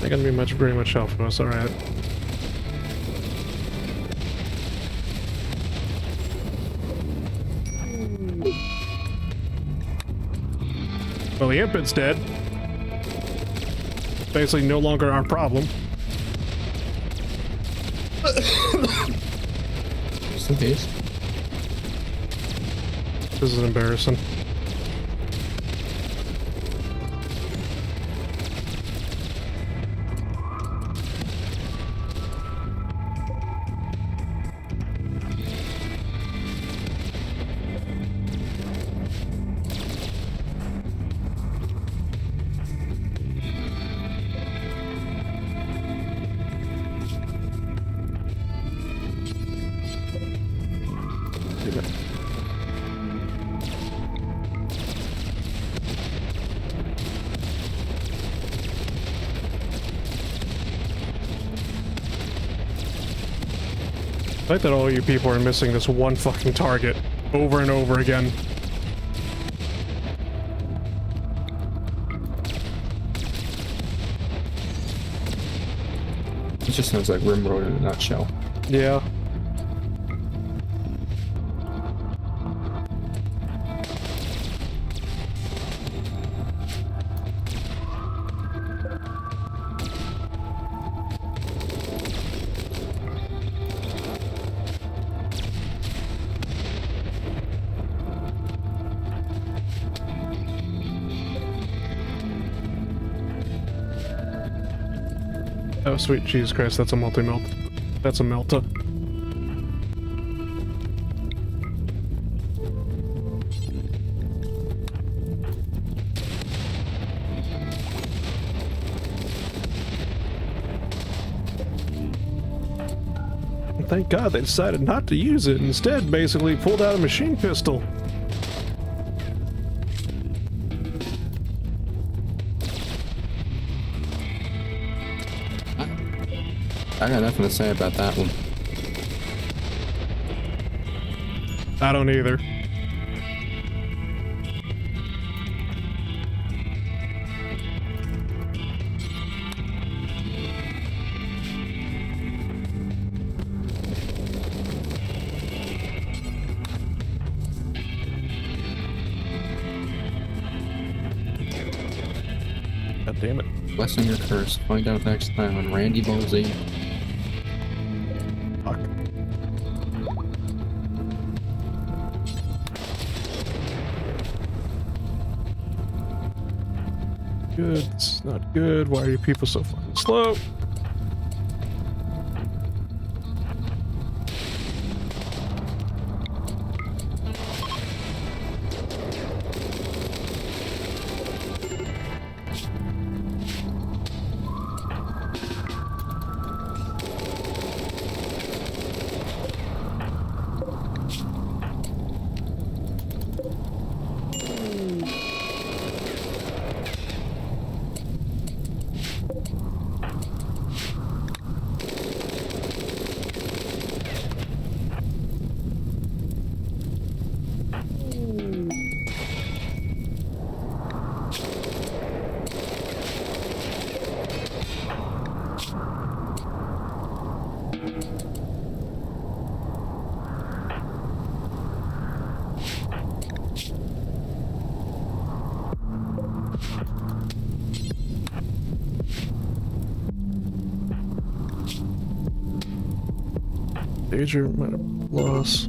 Not gonna be very much help for us, alright. Well, the infant's dead. Basically no longer our problem. Just in case. This is embarrassing. I like that all you people are missing this one fucking target over and over again. It just sounds like Rimworld in a nutshell. Yeah. Oh, sweet Jesus Christ, that's a multi-melt. That's a melta. Thank God they decided not to use it. Instead, basically pulled out a machine pistol. I got nothing to say about that one. I don't either. God damn it. Blessing or curse. Find out next time on Randy Ball Z. good. This is not good. Why are you people so fucking slow? Major amount of loss.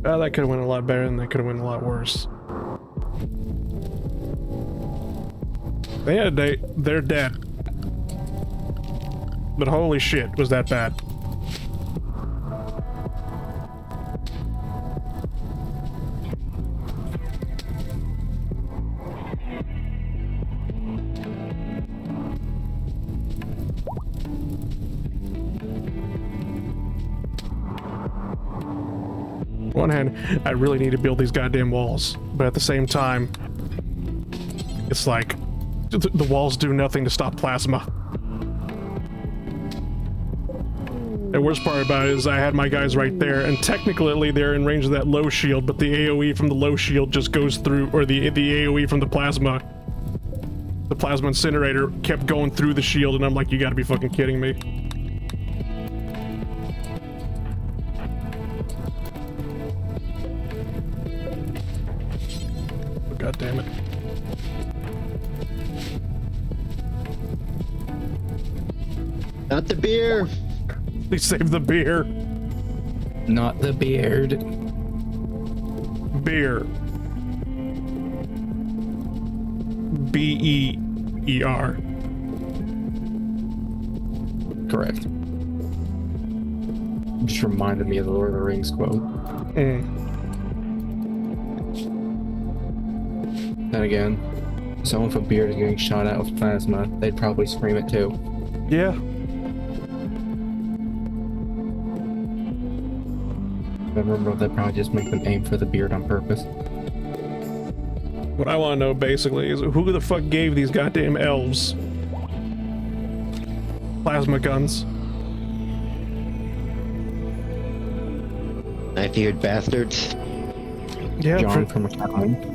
That could have went a lot better, and that could have went a lot worse. They're dead. But holy shit, was that bad. On one hand, I really need to build these goddamn walls, but at the same time, it's like the walls do nothing to stop plasma. The worst part about it is I had my guys right there, and technically they're in range of that low shield, but the AoE from the low shield just goes through, or the AoE from the plasma incinerator kept going through the shield, and I'm like, you gotta be fucking kidding me. God damn it. Not the beer. Please save the beer. Not the beard. Beer. B-E-E-R. Correct. Just reminded me of the Lord of the Rings quote. Then again, someone with a beard is getting shot at with plasma, they'd probably scream it too. Yeah. Remember, they'd probably just make them aim for the beard on purpose. What I want to know basically is who the fuck gave these goddamn elves plasma guns? Knife-eared bastards. Yeah, John from accounting.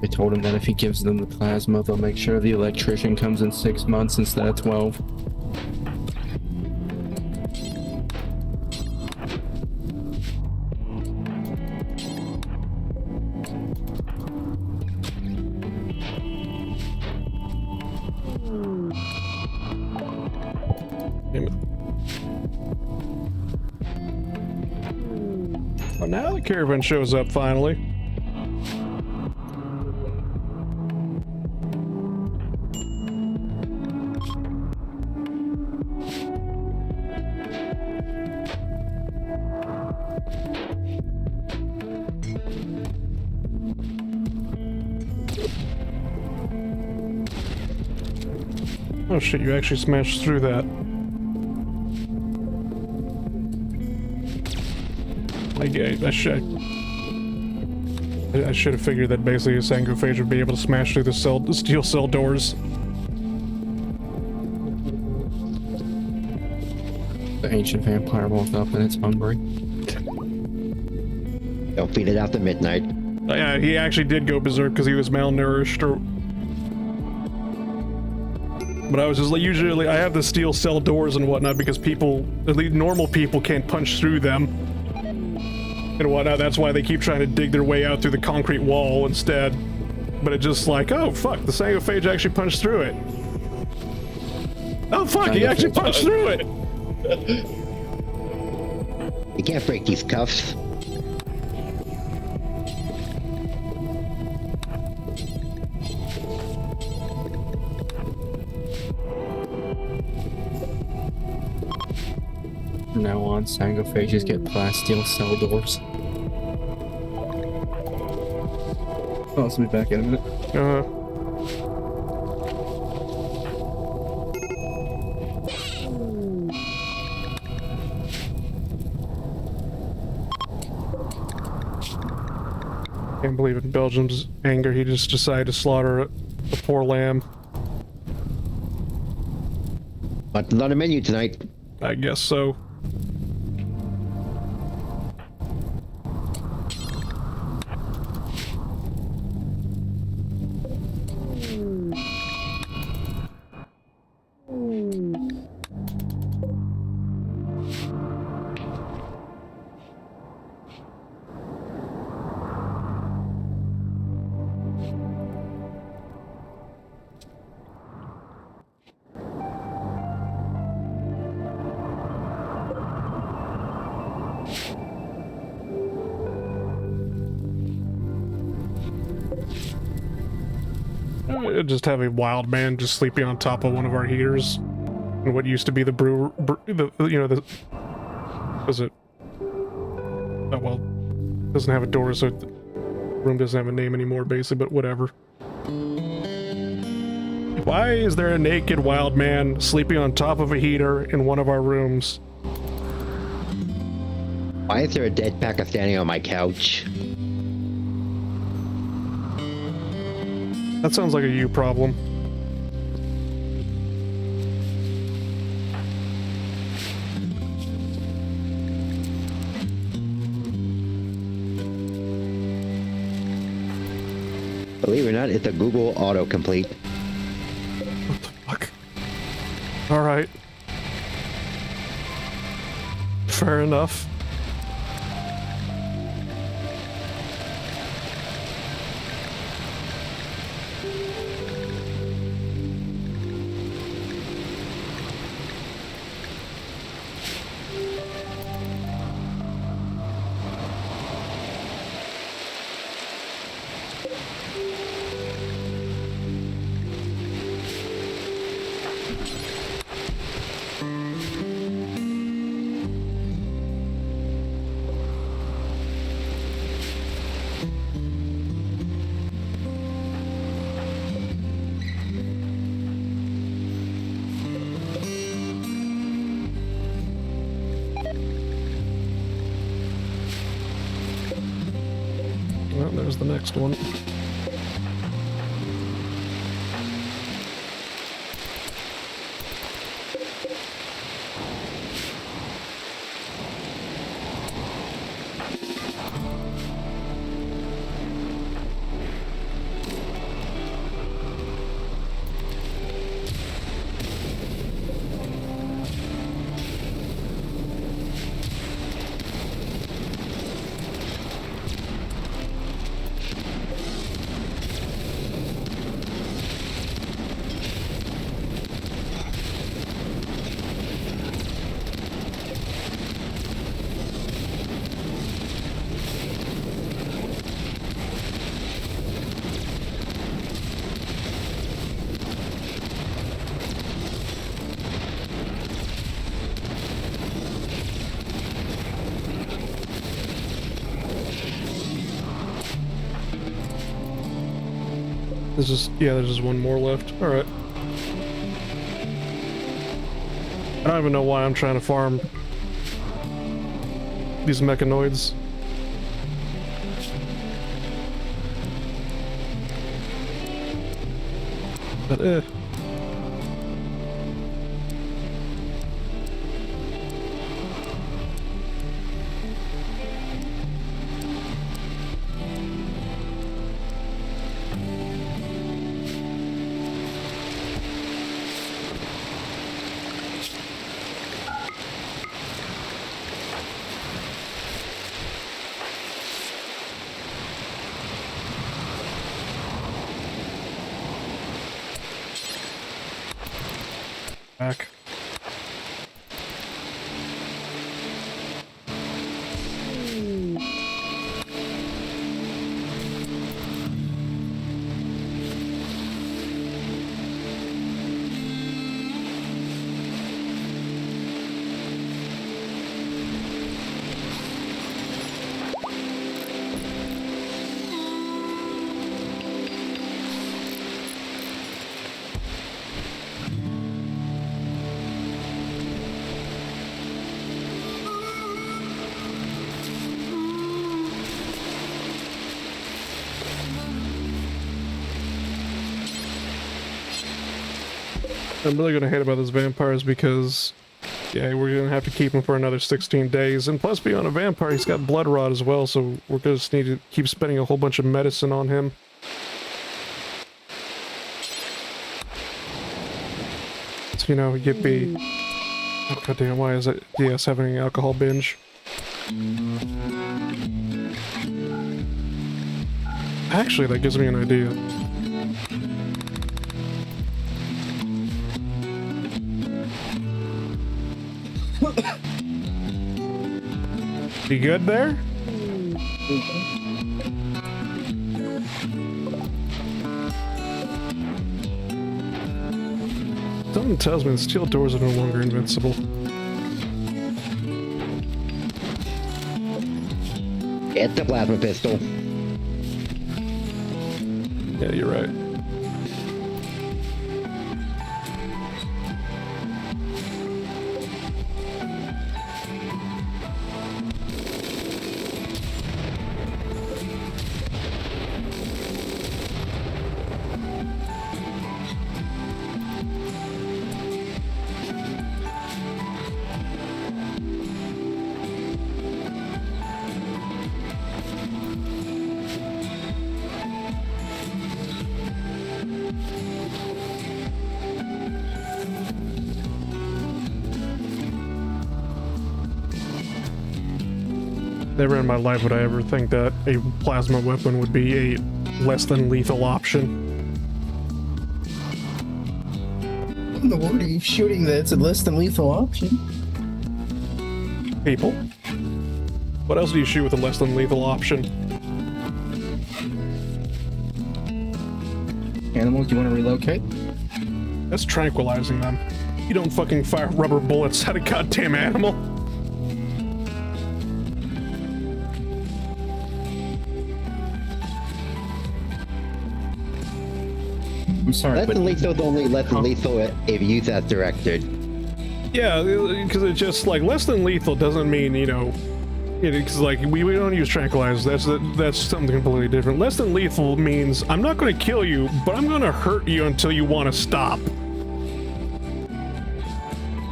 They told him that if he gives them the plasma, they'll make sure the electrician comes in 6 months instead of 12. Damn it. Well, now the caravan shows up finally. Oh shit, you actually smashed through that. I should have figured that basically a Sangophage would be able to smash through the steel cell doors. The ancient vampire woke up and it's hungry. Don't feed it after midnight. Yeah, he actually did go berserk because he was malnourished, or... But I was just like, usually I have the steel cell doors and whatnot because people, at least normal people, can't punch through them and whatnot. That's why they keep trying to dig their way out through the concrete wall instead. but it just like, oh fuck, the Sangophage actually punched through it. Oh fuck, he actually punched through it. You can't break these cuffs. From now on, Sangophages get plasteel cell doors. Oh, I'll be back in a minute. Can't believe in Belgium's anger he just decided to slaughter a poor lamb. Nothing on the menu tonight. I guess so. Just have a wild man just sleeping on top of one of our heaters in what used to be the was it? Oh well, doesn't have a door, so the room doesn't have a name anymore, basically. But whatever. Why is there a naked wild man sleeping on top of a heater in one of our rooms? Why is there a dead Pakistani on my couch? That sounds like a you problem. Believe it or not, it's a Google autocomplete. What the fuck? Alright. Fair enough. Well, there's the next one. There's just one more left. Alright. I don't even know why I'm trying to farm these mechanoids. But back. I'm really gonna hate about those vampires because, yeah, we're gonna have to keep him for another 16 days. And plus, beyond a vampire, he's got blood rot as well, so we're gonna just need to keep spending a whole bunch of medicine on him. So, you know, yippee. Oh, goddamn, why is it DS having an alcohol binge? Actually, that gives me an idea. You good there? Something tells me the steel doors are no longer invincible. It's a plasma pistol. Yeah, you're right. Never in my life would I ever think that a plasma weapon would be a less than lethal option. What in the world are you shooting that's a less than lethal option? People. What else do you shoot with a less than lethal option? Animals, do you want to relocate? That's tranquilizing them. You don't fucking fire rubber bullets at a goddamn animal. I'm sorry, Less but than lethal is only less than lethal if used as directed. Yeah, because it's just like less than lethal doesn't mean, you know, because like we don't use tranquilizers. That's something completely different. Less than lethal means I'm not going to kill you, but I'm going to hurt you until you want to stop.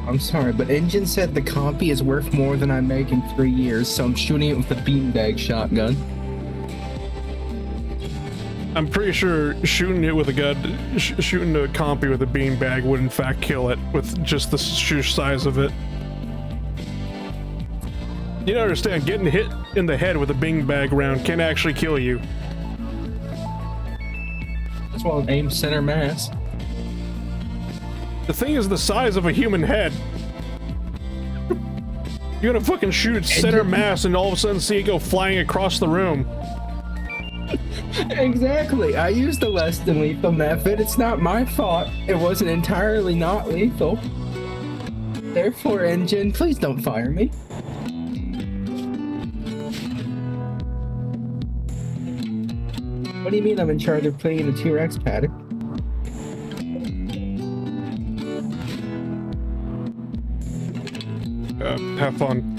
I'm sorry, but Engine said the compy is worth more than I make in 3 years, so I'm shooting it with a beanbag shotgun. I'm pretty sure shooting it with a gun, shooting a compy with a beanbag would in fact kill it with just the sheer size of it. You don't understand, getting hit in the head with a beanbag round can actually kill you. That's why I'm aim center mass. The thing is the size of a human head. You're gonna fucking shoot at center mass and all of a sudden see it go flying across the room. Exactly. I used the less than lethal method. It's not my fault. It wasn't entirely not lethal. Therefore, Engine, please don't fire me. What do you mean I'm in charge of putting in a T-Rex paddock? Have fun.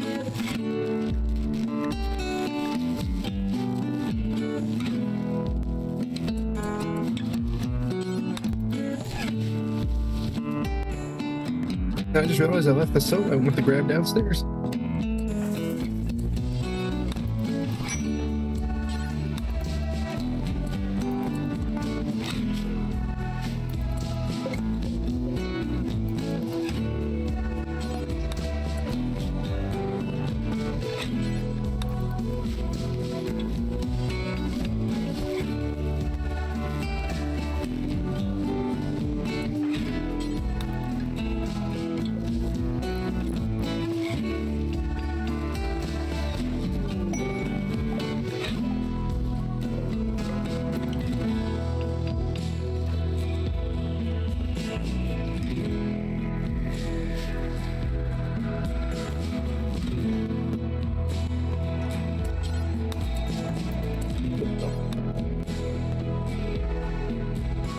I just realized I left the soda I went to grab downstairs.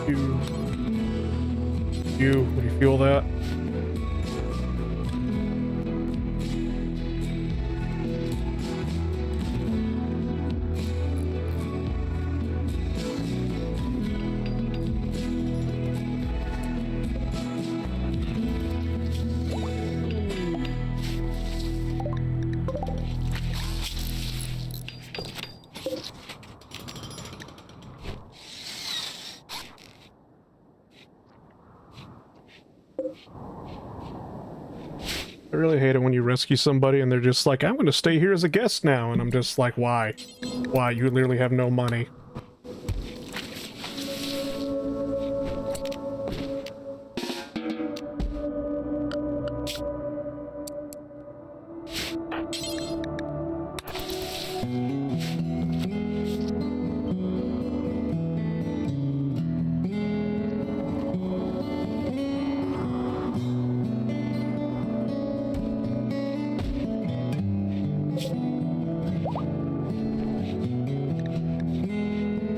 Would you feel that? I really hate it when you rescue somebody and they're just like, I'm going to stay here as a guest now. And I'm just like, why? Why? You literally have no money.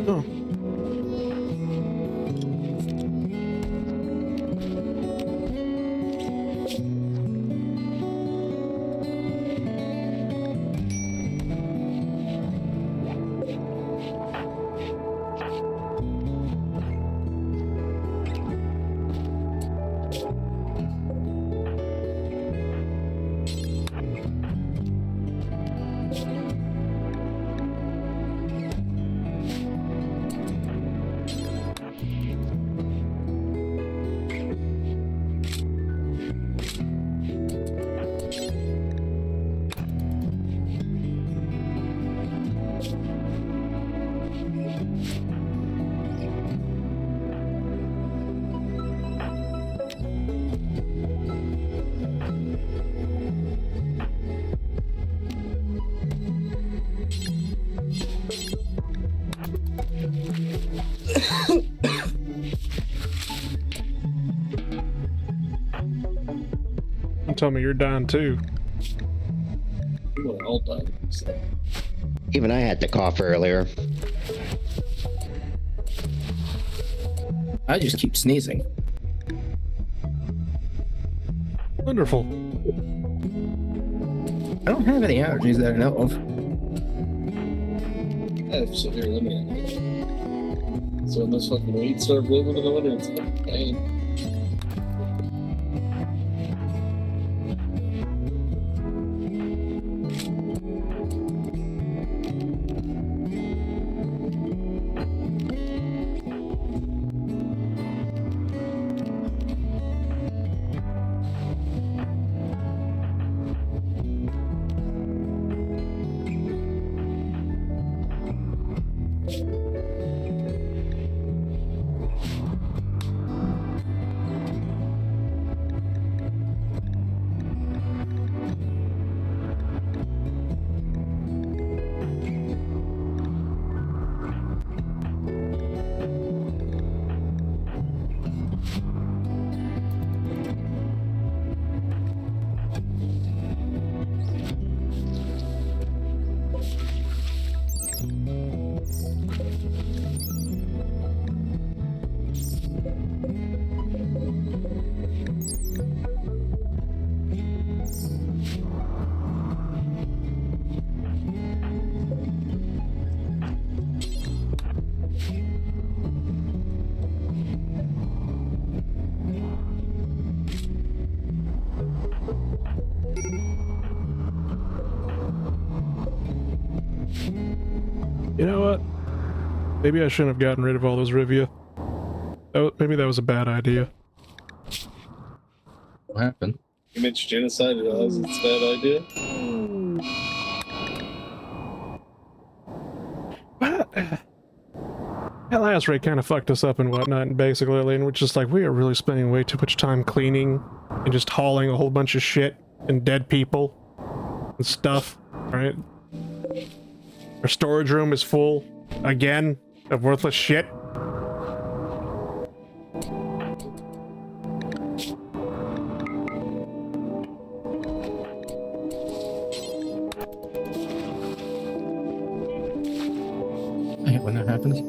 Oh. Tell me you're dying too. We're all dying. So. Even I had to cough earlier. I just keep sneezing. Wonderful. I don't have any allergies that I know of. I have severe limit. So when those fucking weeds start blooming in the winter, it's like pain. You know what? Maybe I shouldn't have gotten rid of all those Revia. Maybe that was a bad idea. What happened? You mentioned genocide, realize it's a bad idea? That last raid kind of fucked us up and whatnot, and basically, and we're just like, we are really spending way too much time cleaning and just hauling a whole bunch of shit and dead people and stuff, right? Our storage room is full, again, of worthless shit. I hate when that happens.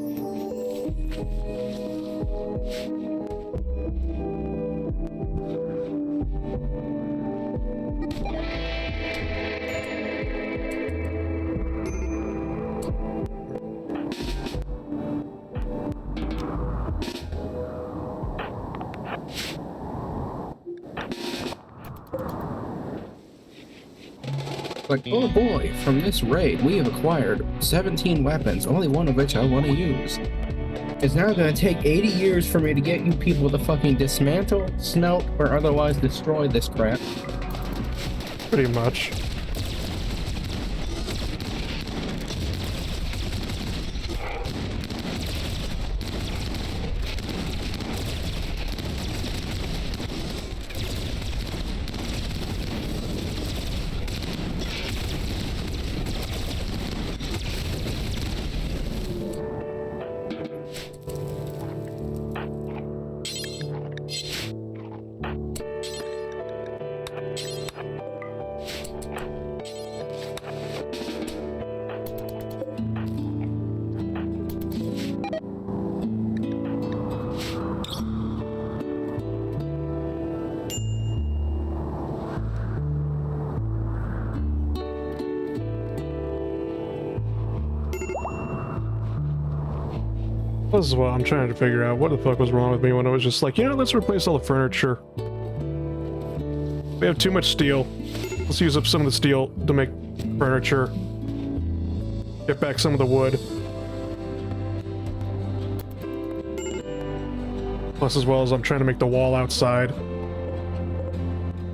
Like, oh boy, from this raid, we have acquired 17 weapons, only one of which I want to use. It's now going to take 80 years for me to get you people to fucking dismantle, smelt, or otherwise destroy this crap. Pretty much. This is what I'm trying to figure out. What the fuck was wrong with me when I was just like, you know, let's replace all the furniture. We have too much steel. Let's use up some of the steel to make furniture. Get back some of the wood. Plus, as well as I'm trying to make the wall outside.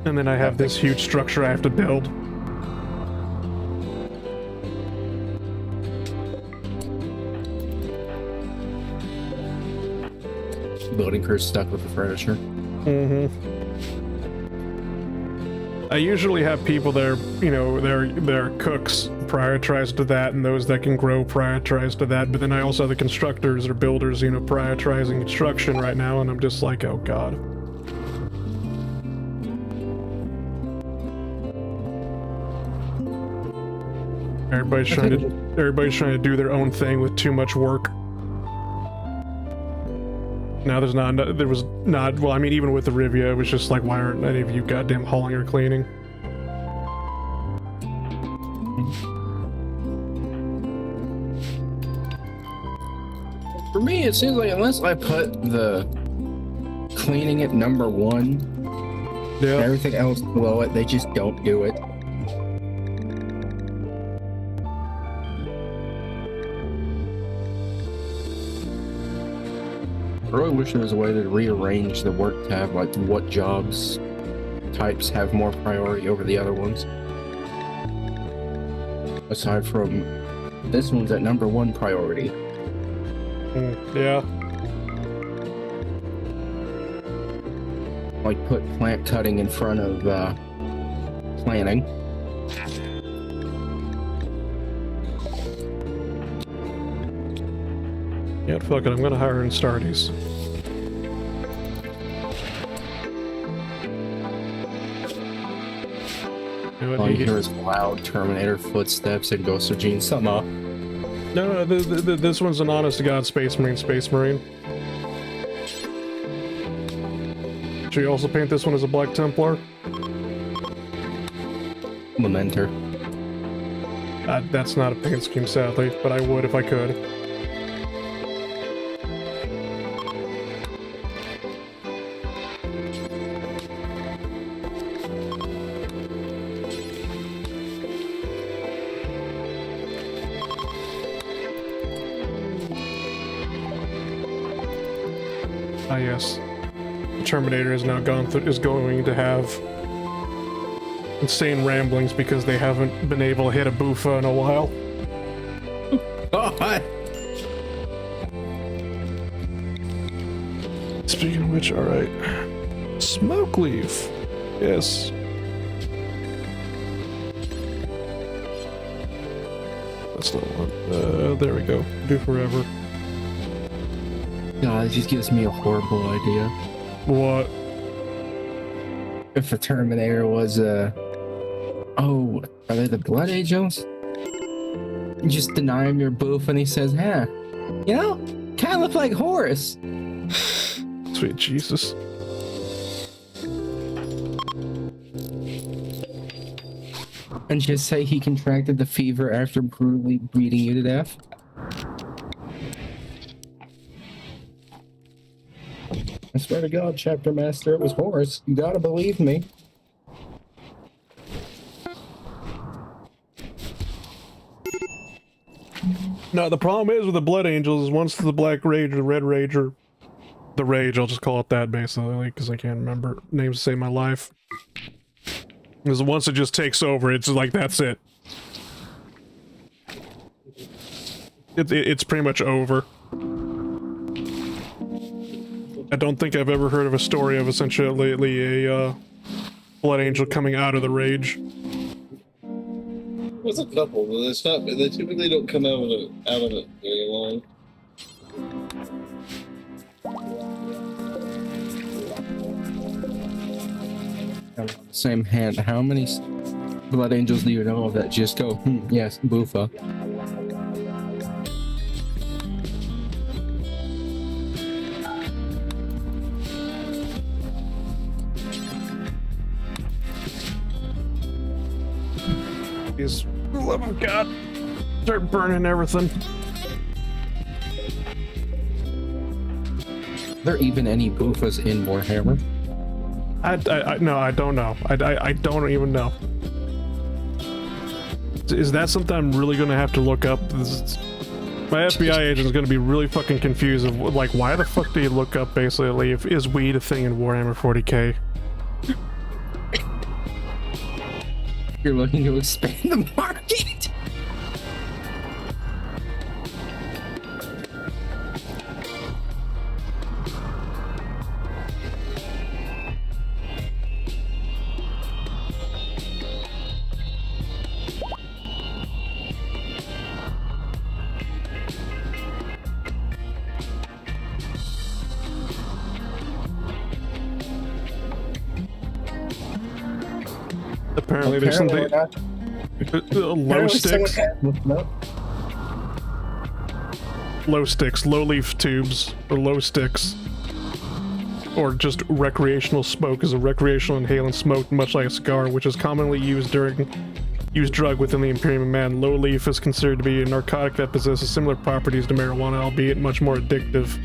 And then I have this huge structure I have to build. Building crew's stuck with the furniture. Mm-hmm. I usually have people there, you know, they're cooks prioritized to that, and those that can grow prioritized to that, but then I also have the constructors or builders, you know, prioritizing construction right now, and I'm just like, oh god. Everybody's trying to do their own thing with too much work. Now there was not, well, I mean, even with the Revia, it was just like, why aren't any of you goddamn hauling or cleaning? For me, it seems like unless I put the cleaning at number 1, and everything else below it, they just don't do it. I really wish there was a way to rearrange the work tab, like what jobs types have more priority over the other ones. Aside from this one's at number 1 priority. Yeah. Like put plant cutting in front of planning. Yeah, fuck it, I'm gonna hire in Stardies. All you hear is loud Terminator footsteps and Ghost of Gene Summer. No, this one's an honest-to-God Space Marine. Should you also paint this one as a Black Templar? Lamenter. That's not a paint scheme, sadly, but I would if I could. Ah, yes. The Terminator is now is going to have insane ramblings because they haven't been able to hit a boofa in a while. God. Speaking of which, alright. Smoke leaf. Yes. That's not one. There we go. Do forever. God, it just gives me a horrible idea. What? If the Terminator was, oh, are they the Blood Angels? You just deny him your boof and he says, huh, you know, kind of look like Horus. Sweet Jesus. And just say he contracted the fever after brutally beating you to death? I swear to God, Chapter Master, it was Horus. You gotta believe me. No, the problem is with the Blood Angels is once the Black Rage or the Red Rage or the Rage, I'll just call it that basically, because I can't remember names to save my life. Because once it just takes over, it's like, that's it. It's pretty much over. I don't think I've ever heard of a story of essentially a Blood Angel coming out of the Rage. There's a couple, but it's not. They typically don't come out of it very long. On the same hand, how many Blood Angels do you know of that just go, yes, Boofa? Please, for the love of God, start burning everything. Are there even any Boofas in Warhammer? No, I don't know. I don't even know. Is that something I'm really gonna have to look up? My FBI agent is gonna be really fucking confused of, like, why the fuck do you look up basically if is weed a thing in Warhammer 40k? You're looking to expand the market? Apparently there's something... low sticks. Low sticks, low leaf tubes, or low sticks. Or just recreational smoke is a recreational inhalant smoke, much like a cigar, which is commonly used drug within the Imperium of Man. Low leaf is considered to be a narcotic that possesses similar properties to marijuana, albeit much more addictive.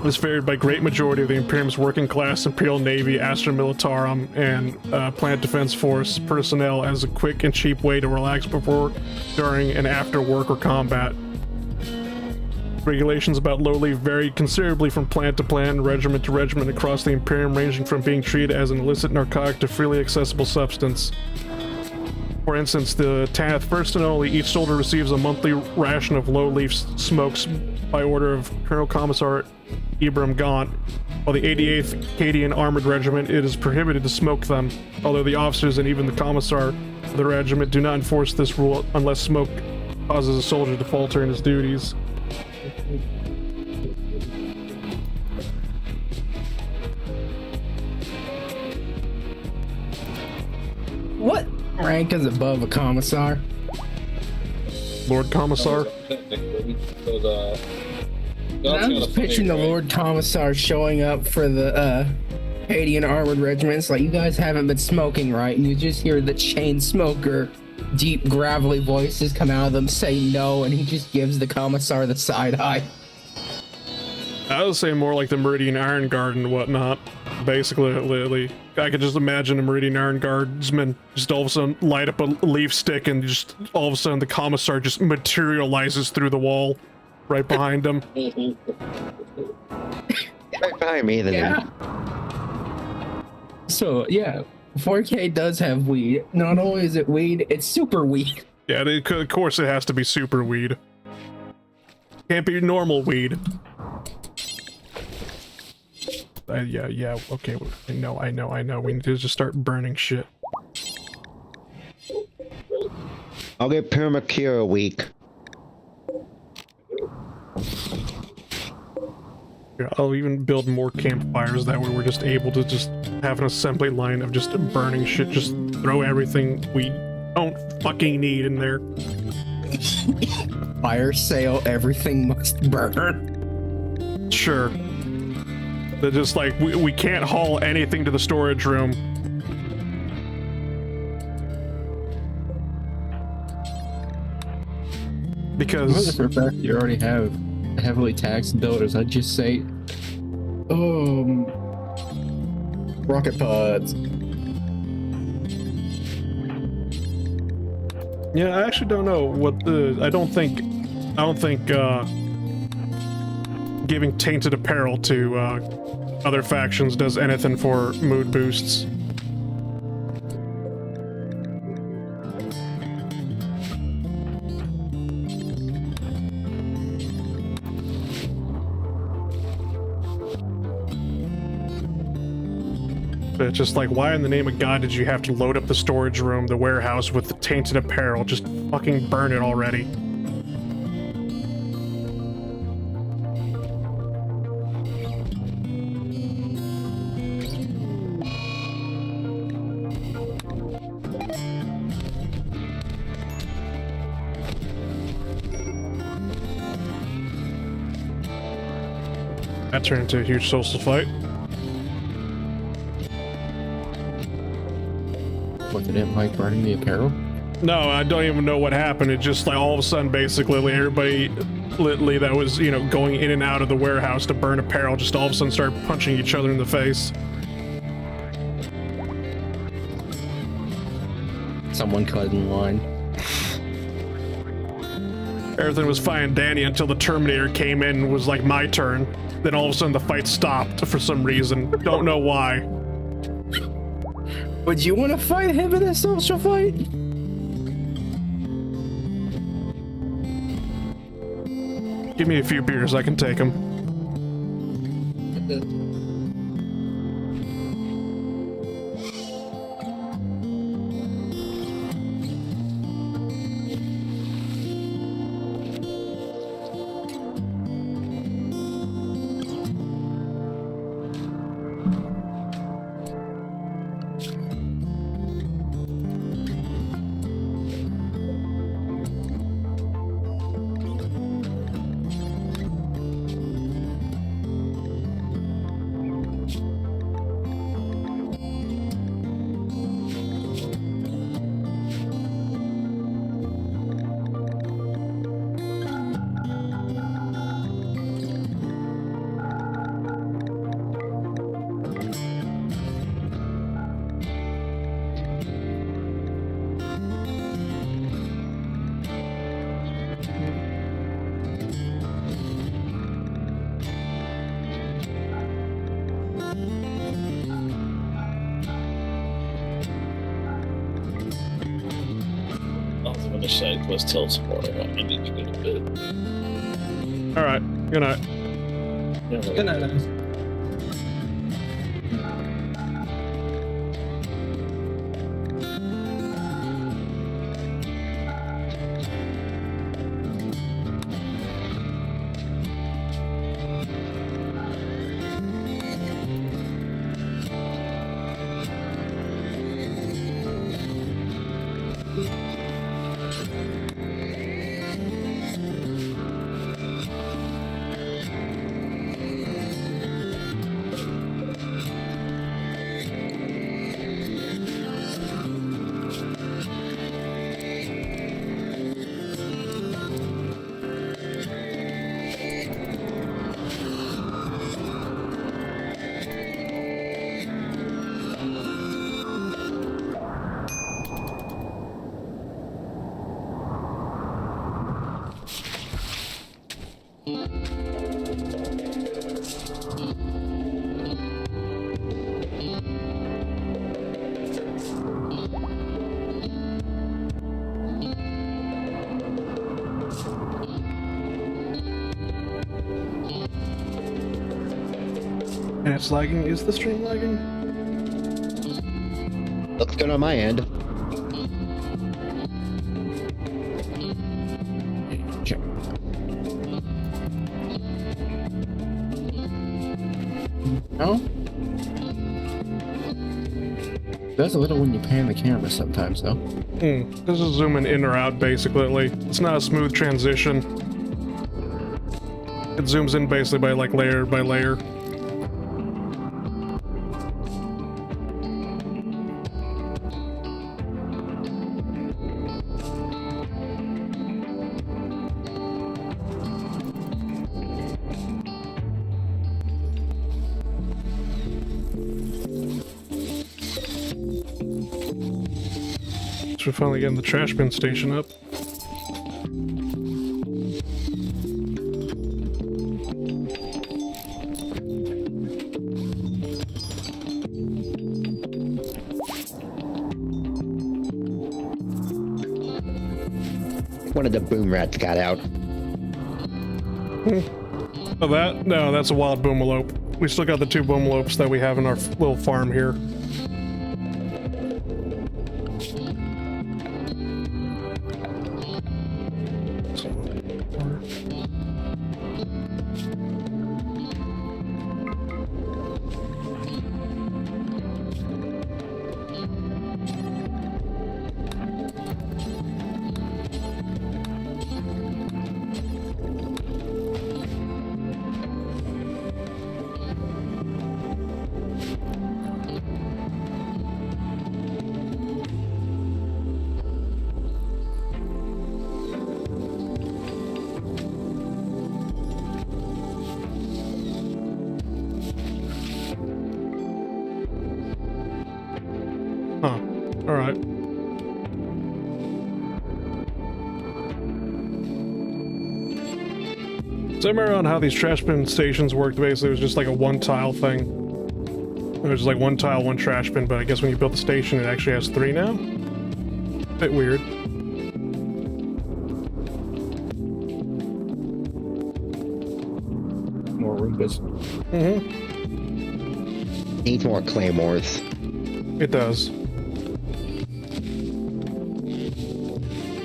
This varied by great majority of the Imperium's working class, Imperial Navy, Astra Militarum, and Plant Defense Force personnel as a quick and cheap way to relax before, during, and after work or combat. Regulations about low leaf varied considerably from plant to plant, regiment to regiment across the Imperium, ranging from being treated as an illicit narcotic to freely accessible substance. For instance, the 10th, first and only, each soldier receives a monthly ration of low leaf smokes by order of Colonel Commissar Ibram Gaunt. While the 88th Acadian Armored Regiment, it is prohibited to smoke them, although the officers and even the commissar of the regiment do not enforce this rule unless smoke causes a soldier to falter in his duties. What rank is above a commissar? Lord Commissar? I'm just picturing the Lord Commissar showing up for the Acadian Armored Regiments, like, you guys haven't been smoking right, and you just hear the chain smoker, deep gravelly voices come out of them say no, and he just gives the Commissar the side eye. I would say more like the Meridian Iron Guard and whatnot. Basically, I could just imagine a Meridian Iron Guardsman just all of a sudden light up a leaf stick and just all of a sudden the Commissar just materializes through the wall right behind him. Right behind me, then. Yeah. So, yeah, 4K does have weed. Not only is it weed, it's super weed. Yeah, of course it has to be super weed. Can't be normal weed. Yeah, okay, I know. We need to just start burning shit. I'll get permacure a week. Yeah, I'll even build more campfires, that way we're just able to just have an assembly line of just burning shit, just throw everything we don't fucking need in there. Fire sale, everything must burn. Sure. They're just like, we can't haul anything to the storage room. Because... For a fact, you already have heavily taxed builders. I'd just say, rocket pods. Yeah, I actually don't know what the... I don't think giving tainted apparel to other factions does anything for mood boosts. But it's just like, why in the name of God did you have to load up the storage room, the warehouse, with the tainted apparel? Just fucking burn it already. That turned into a huge social fight. What, they didn't like burning the apparel? No, I don't even know what happened. It just like all of a sudden, basically, everybody literally that was, you know, going in and out of the warehouse to burn apparel just all of a sudden started punching each other in the face. Someone cut in line. Everything was fine and dandy until the Terminator came in and was like, my turn. Then all of a sudden the fight stopped for some reason. Don't know why. Would you want to fight him in a social fight? Give me a few beers, I can take them. The site was till tomorrow. I need to go to bed. Alright, good night. Yeah, Good night, guys. And it's lagging. Is the stream lagging? Looks good on my end. Check. No? Does a little when you pan the camera sometimes, though. This is zooming in or out, basically. It's not a smooth transition. It zooms in basically by like layer by layer. We're finally getting the trash bin station up. One of the boom rats got out. Oh, that? No, that's a wild boomalope. We still got the 2 boomalopes that we have in our little farm here. Huh. Alright. So I remember on how these trash bin stations worked, basically it was just like a 1 tile thing. It was just like 1 tile, 1 trash bin, but I guess when you built the station it actually has 3 now? Bit weird. More Roombas. Needs more claymores. It does.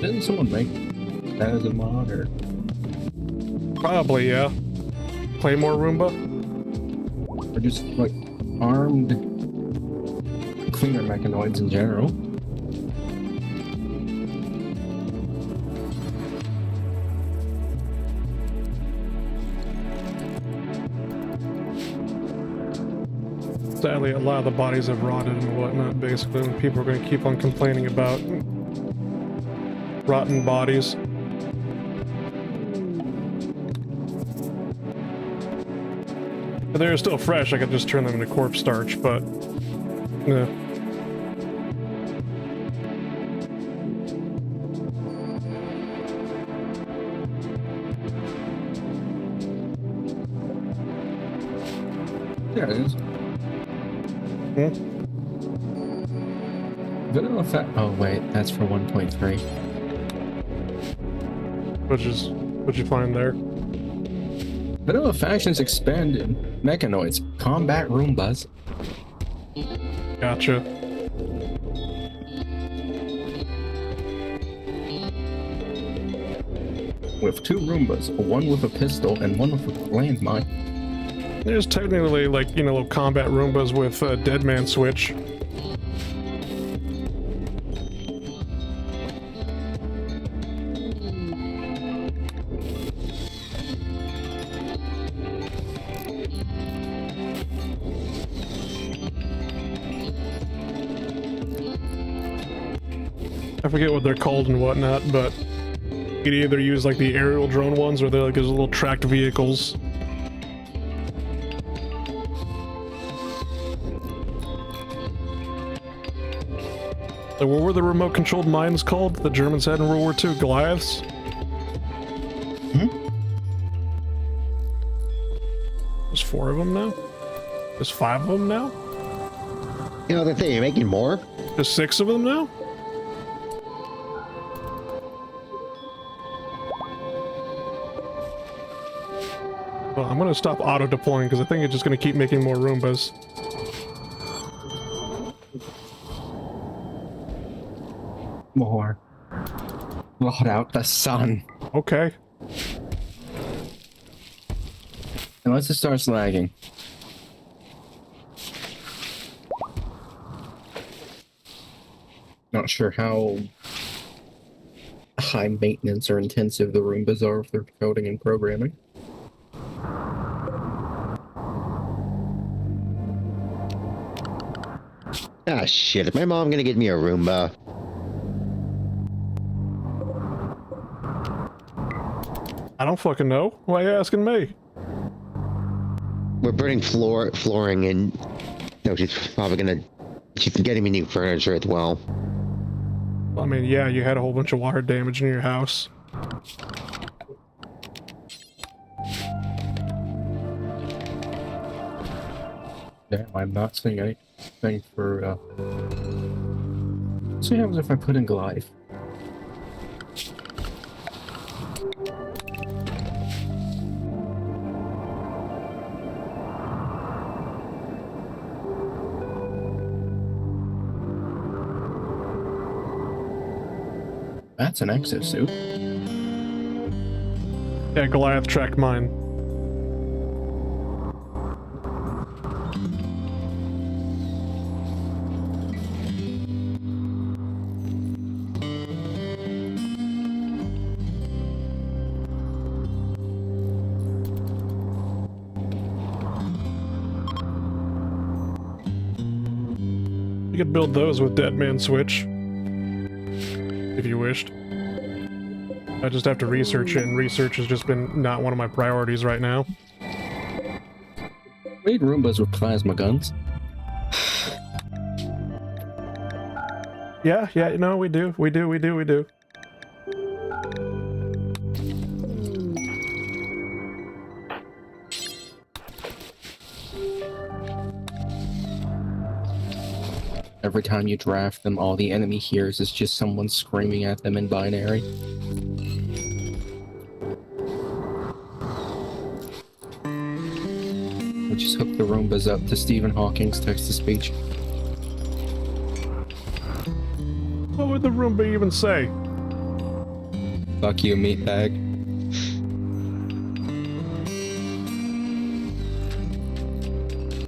Didn't someone make that as a mod, or? Probably, yeah. Claymore Roomba? Or just, like, armed cleaner mechanoids in general? Sadly, a lot of the bodies have rotted and whatnot, basically, and people are going to keep on complaining about rotten bodies. If they're still fresh, I could just turn them into corpse starch, but... yeah. There it is. Vanilla fat. Oh, wait, that's for 1.3. Which is... what'd you find there? Vanilla factions expanded mechanoids, combat Roombas. Gotcha. With 2 Roombas, 1 with a pistol and 1 with a landmine. There's technically, like, you know, little combat Roombas with a dead man switch. I forget what they're called and whatnot, but you could either use like the aerial drone ones or they're like those little tracked vehicles. So what were the remote controlled mines called the Germans had in World War II? Goliaths? There's 4 of them now? There's 5 of them now? You know the thing, you're making more? There's 6 of them now? Well, I'm gonna stop auto-deploying because I think it's just gonna keep making more Roombas. More. Blot out the sun. Okay. Unless it starts lagging. Not sure how high maintenance or intensive the Roombas are if they're coding and programming. Ah, shit. Is my mom gonna get me a Roomba? I don't fucking know. Why are you asking me? We're putting flooring in, so she's getting me new furniture as well. I mean, yeah, you had a whole bunch of water damage in your house. Yeah, I'm not seeing anything for, Let's see what happens if I put in Goliath. That's an exosuit. Yeah, Goliath tracked mine. You could build those with Dead Man Switch. If you wished. I just have to research it, and research has just been not one of my priorities right now. We need Roombas with plasma guns. Yeah, no, we do. Every time you draft them, all the enemy hears is just someone screaming at them in binary. We just hook the Roombas up to Stephen Hawking's text-to-speech. What would the Roomba even say? Fuck you, meatbag.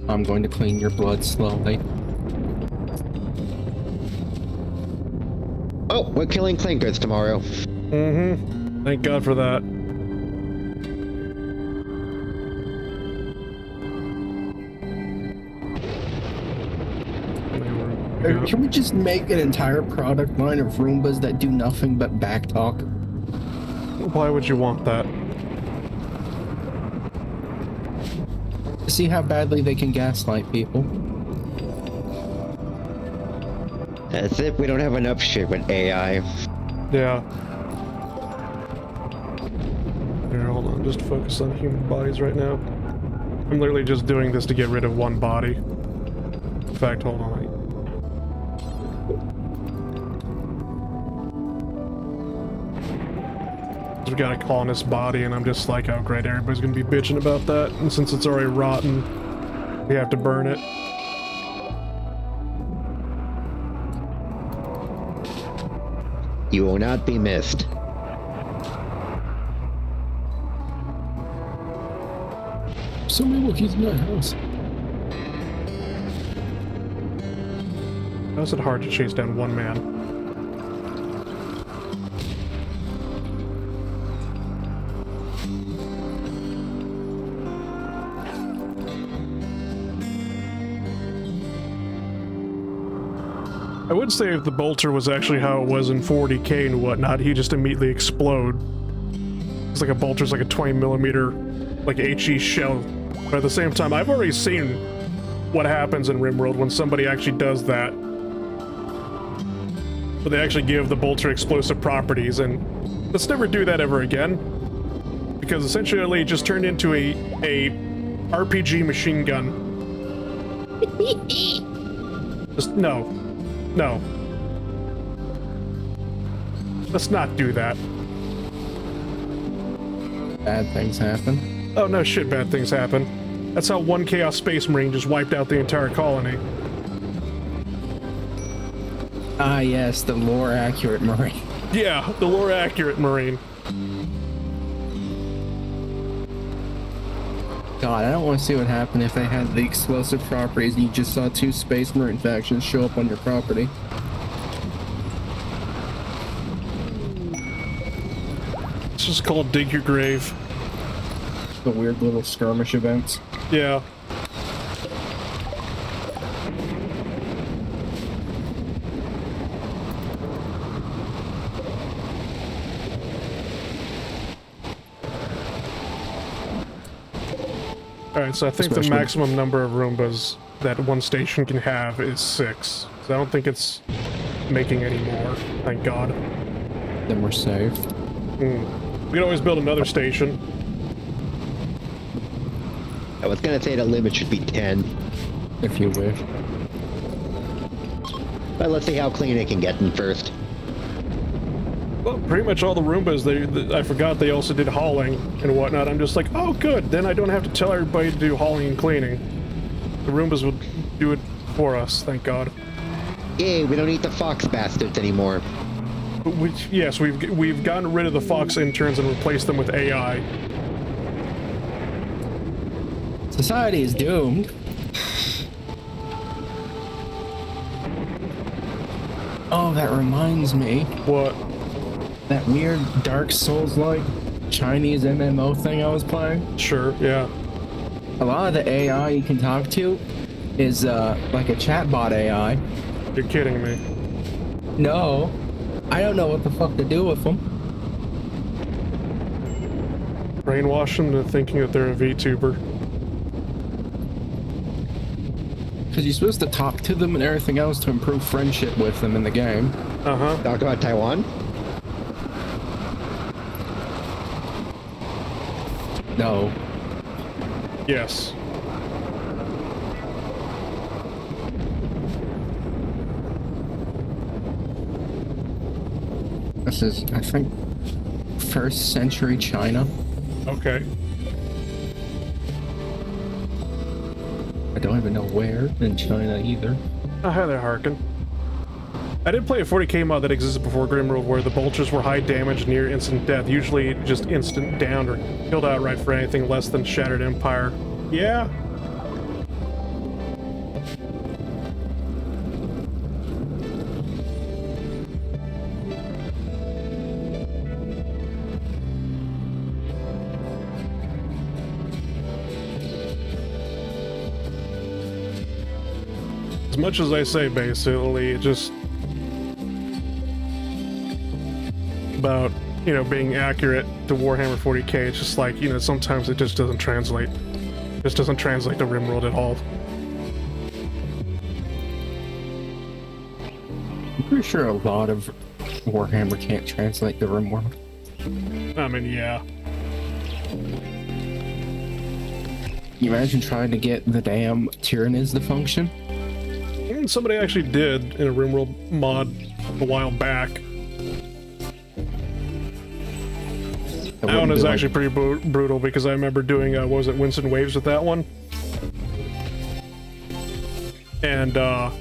I'm going to clean your blood slowly. Oh, we're killing clinkers tomorrow. Mm-hmm. Thank God for that. Can we just make an entire product line of Roombas that do nothing but backtalk? Why would you want that? See how badly they can gaslight people. As if we don't have enough shit with AI. Yeah. Here, hold on. Just focus on human bodies right now. I'm literally just doing this to get rid of one body. In fact, hold on. We got a colonist body, and I'm just like, oh great, everybody's gonna be bitching about that. And since it's already rotten, we have to burn it. You will not be missed. So many Wookiees in that house. How is it hard to chase down one man? I would say if the bolter was actually how it was in 40K and whatnot, he'd just immediately explode. It's like a bolter's like a 20mm, like HE shell. But at the same time, I've already seen what happens in Rimworld when somebody actually does that. But they actually give the bolter explosive properties, and let's never do that ever again. Because essentially it just turned into a RPG machine gun. Just, no. No. Let's not do that. Bad things happen. Oh no shit, bad things happen. That's how one Chaos Space Marine just wiped out the entire colony. Ah yes, the lore accurate Marine. Yeah, the lore accurate Marine. God, I don't want to see what happened if they had the explosive properties and you just saw two Space Marine factions show up on your property. It's just called Dig Your Grave. The weird little skirmish events. Yeah. Alright, so I think the maximum number of Roombas that one station can have is 6. So I don't think it's making any more, thank God. Then we're safe. We can always build another station. I was gonna say the limit should be 10. If you wish. But let's see how clean it can get them first. Well, pretty much all the Roombas, I forgot they also did hauling and whatnot. I'm just like, oh good, then I don't have to tell everybody to do hauling and cleaning. The Roombas will do it for us, thank God. Yay, we don't need the fox bastards anymore. Yes, we've gotten rid of the fox interns and replaced them with AI. Society is doomed. Oh, that reminds me. What? That weird Dark Souls-like Chinese MMO thing I was playing. Sure, yeah. A lot of the AI you can talk to is like a chatbot AI. You're kidding me. No, I don't know what the fuck to do with them. Brainwash them into thinking that they're a VTuber. Because you're supposed to talk to them and everything else to improve friendship with them in the game. Uh-huh. Talk about Taiwan? No. Yes. This is, I think, 1st century China. Okay. I don't even know where in China either. Oh, hi there, Harkin. I did play a 40k mod that existed before GrimWorld where the vultures were high damage, near instant death, usually just instant down or killed outright for anything less than Shattered Empire. Yeah. As much as I say, basically, it just about, you know, being accurate to Warhammer 40k, it's just like, you know, sometimes it just doesn't translate. It just doesn't translate to Rimworld at all. I'm pretty sure a lot of Warhammer can't translate to Rimworld. I mean, yeah. Can you imagine trying to get the damn Tyranids to function? And somebody actually did in a Rimworld mod a while back. That one is actually pretty brutal because I remember doing, what was it, Winds and Waves with that one? And, I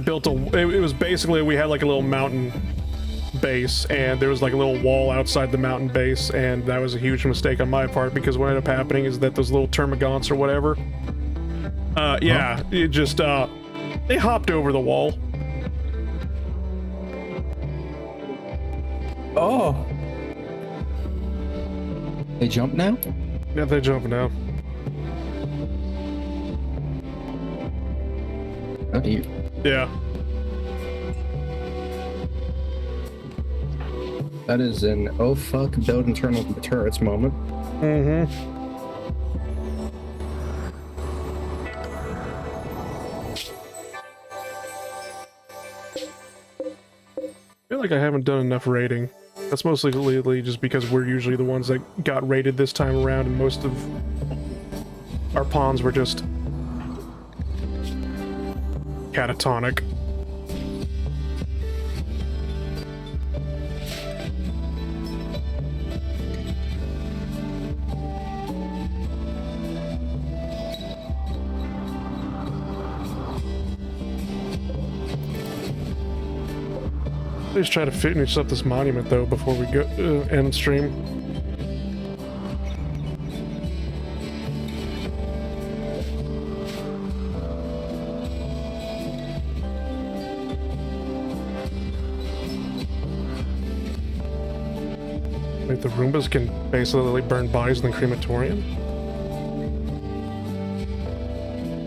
built it was basically, we had like a little mountain base, and there was like a little wall outside the mountain base, and that was a huge mistake on my part because what ended up happening is that those little termagants or whatever, yeah, it just, they hopped over the wall. Oh! They jump now? Yeah, they jump now. Oh, dear. Yeah. That is an oh fuck build internal turrets moment. Mm-hmm. I feel like I haven't done enough raiding. That's mostly lately just because we're usually the ones that got raided this time around, and most of our pawns were just catatonic. Please try to finish up this monument though before we go end stream. Like the Roombas can basically burn bodies in the crematorium?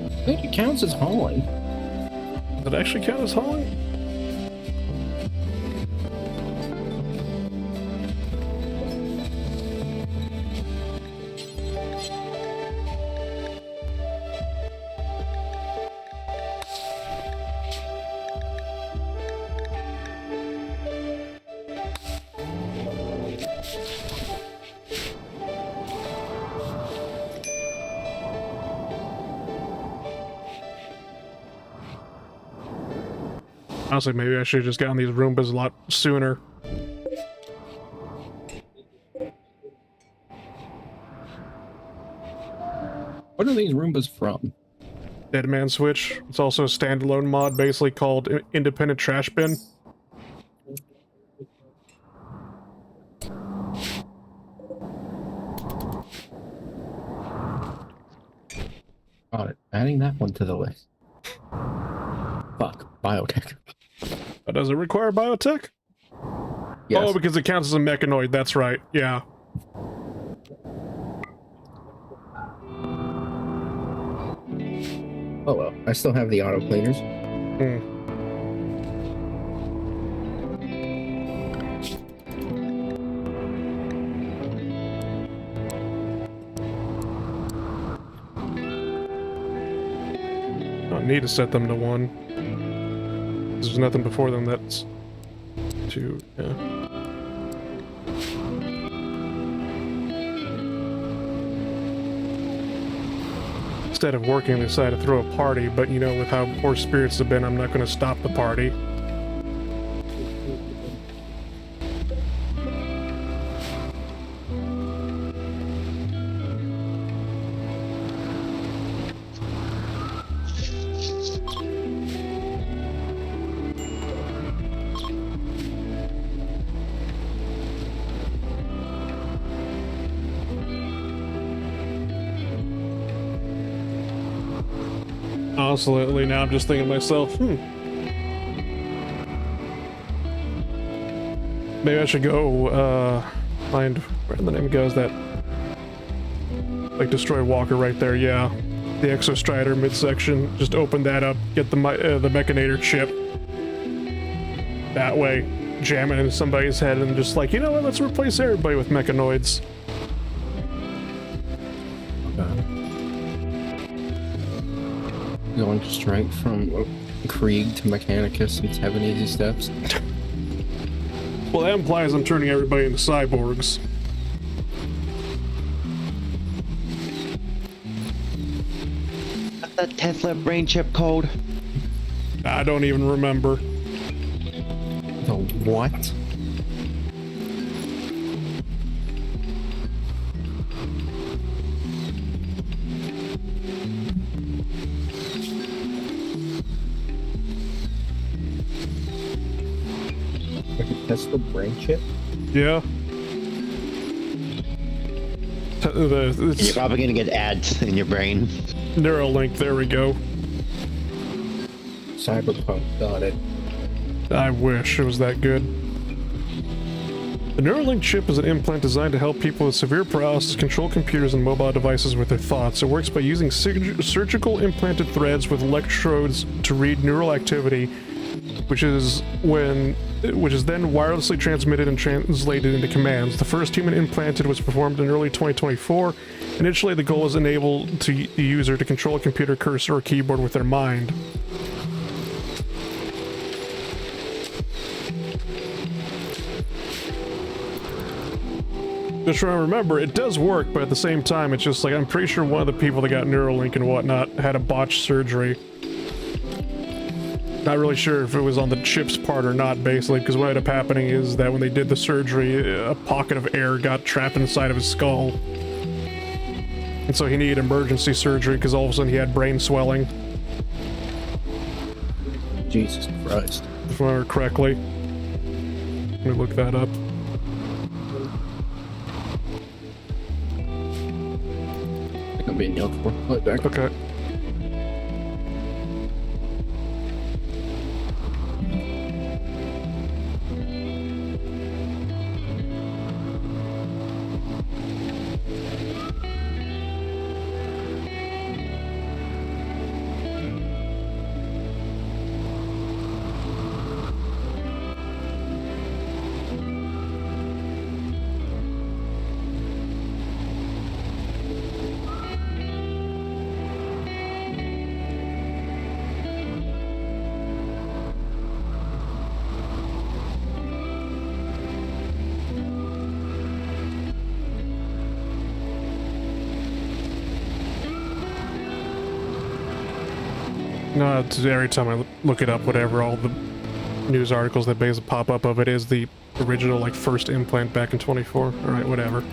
I think it counts as hauling. Does it actually count as hauling? Honestly, maybe I should have just gotten these Roombas a lot sooner. What are these Roombas from? Dead Man Switch. It's also a standalone mod basically called Independent Trash Bin. Got it. Adding that one to the list. Fuck. Biotech. Does it require biotech? Yes. Oh, because it counts as a mechanoid. That's right. Yeah. Oh well. I still have the auto cleaners. Don't need to set them to 1. There's nothing before them that's 2. Yeah. Instead of working, they decided to throw a party, but you know, with how poor spirits have been, I'm not going to stop the party. Honestly, now I'm just thinking to myself, maybe I should go, find, where the name goes, that, like, destroy walker right there, yeah. The Exostrider midsection, just open that up, get the Mechanator chip. That way, jam it into somebody's head and just like, you know what, let's replace everybody with mechanoids. Going straight from Krieg to Mechanicus in 7 easy steps. Well, that implies I'm turning everybody into cyborgs. What's that Tesla brain chip code? I don't even remember. The what? Tesla brain chip? Yeah. You're It's probably gonna get ads in your brain. Neuralink, there we go. Cyberpunk, got it. I wish it was that good. The Neuralink chip is an implant designed to help people with severe paralysis control computers and mobile devices with their thoughts. It works by using surgical implanted threads with electrodes to read neural activity, which is then wirelessly transmitted and translated into commands. The first human implanted was performed in early 2024. Initially, the goal is enable the user to control a computer cursor or keyboard with their mind. Just trying to remember, it does work, but at the same time, it's just like, I'm pretty sure one of the people that got Neuralink and whatnot had a botched surgery. Not really sure if it was on the chip's part or not, basically, because what ended up happening is that when they did the surgery, a pocket of air got trapped inside of his skull. And so he needed emergency surgery because all of a sudden he had brain swelling. Jesus Christ. If I remember correctly. Let me look that up. I think I'm being yelled for. Right back. Okay. No, it's every time I look it up, whatever, all the news articles that basically pop up of it is the original, like, first implant back in 24. Alright, whatever.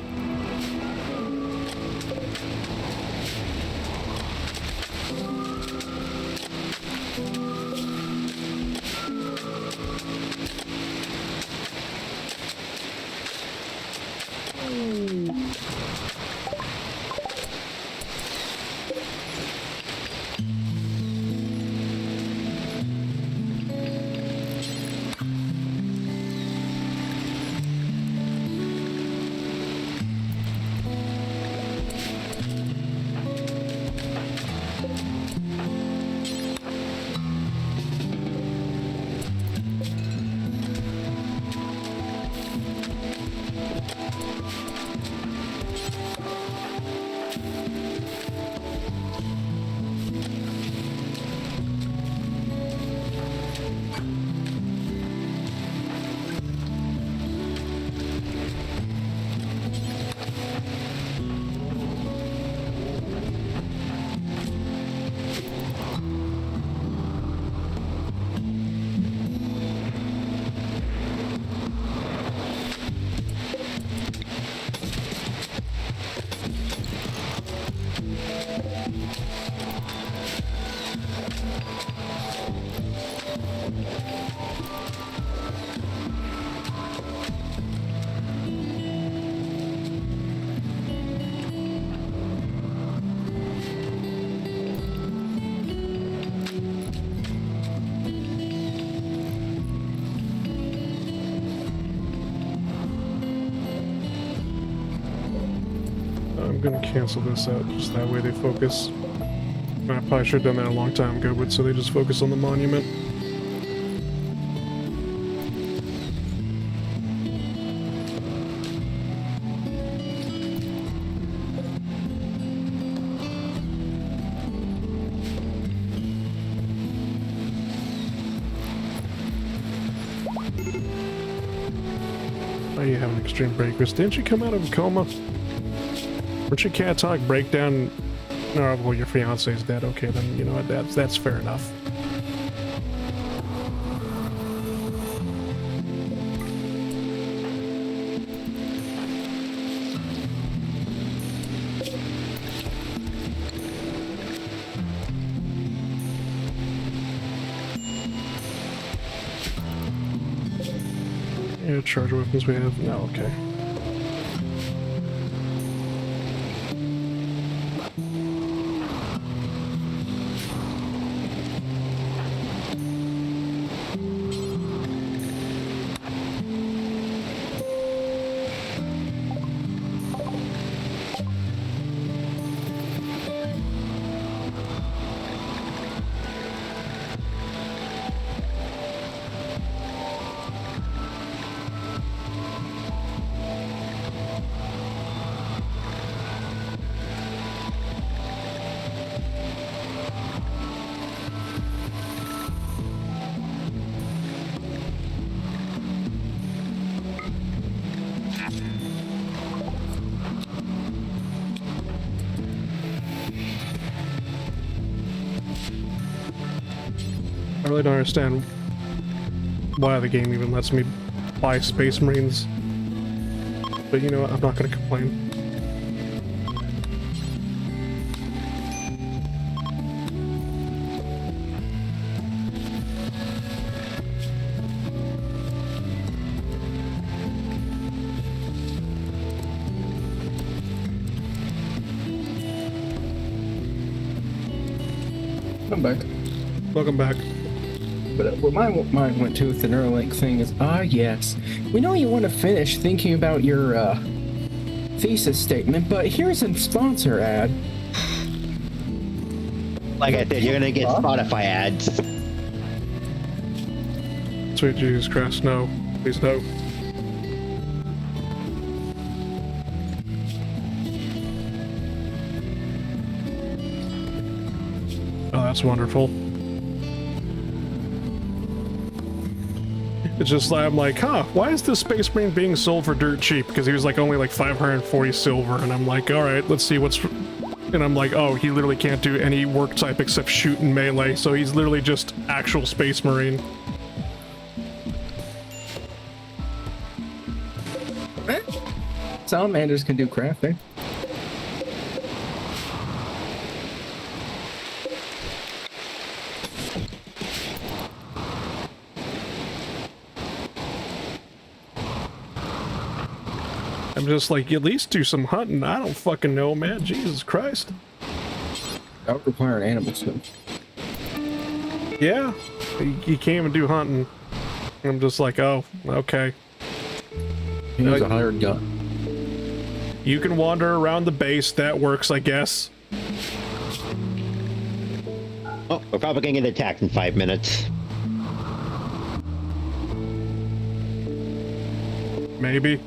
I'm gonna cancel this out, just that way they focus. I probably should have done that a long time ago, but so they just focus on the monument. Oh, you have an extreme breakers. Didn't you come out of a coma? Weren't you catatonic breakdown? No, well, your fiance's dead. Okay, then you know what? That's fair enough. Yeah, charge weapons we have. No, okay. I really don't understand why the game even lets me buy Space Marines. But you know what? I'm not gonna complain. I'm back. Welcome back. But what my mind went to with the Neuralink thing is, yes, we know you want to finish thinking about your thesis statement, but here's a sponsor ad. Like I said, you're gonna get Spotify ads. Sweet Jesus Christ, no. Please no. Oh, that's wonderful. It's just like, I'm like, huh, why is this Space Marine being sold for dirt cheap? Because he was like only like 540 silver, and I'm like, alright, let's see what's And I'm like, oh, he literally can't do any work type except shoot and melee, so he's literally just actual Space Marine. Salamanders can do crafting. I'm just like, at least do some hunting. I don't fucking know, man. Jesus Christ. That would require an animal suit. Yeah, you can't even do hunting. I'm just like, oh, okay. He was a hired gun. You can wander around the base. That works, I guess. Oh, we're probably going to get attacked in 5 minutes. Maybe.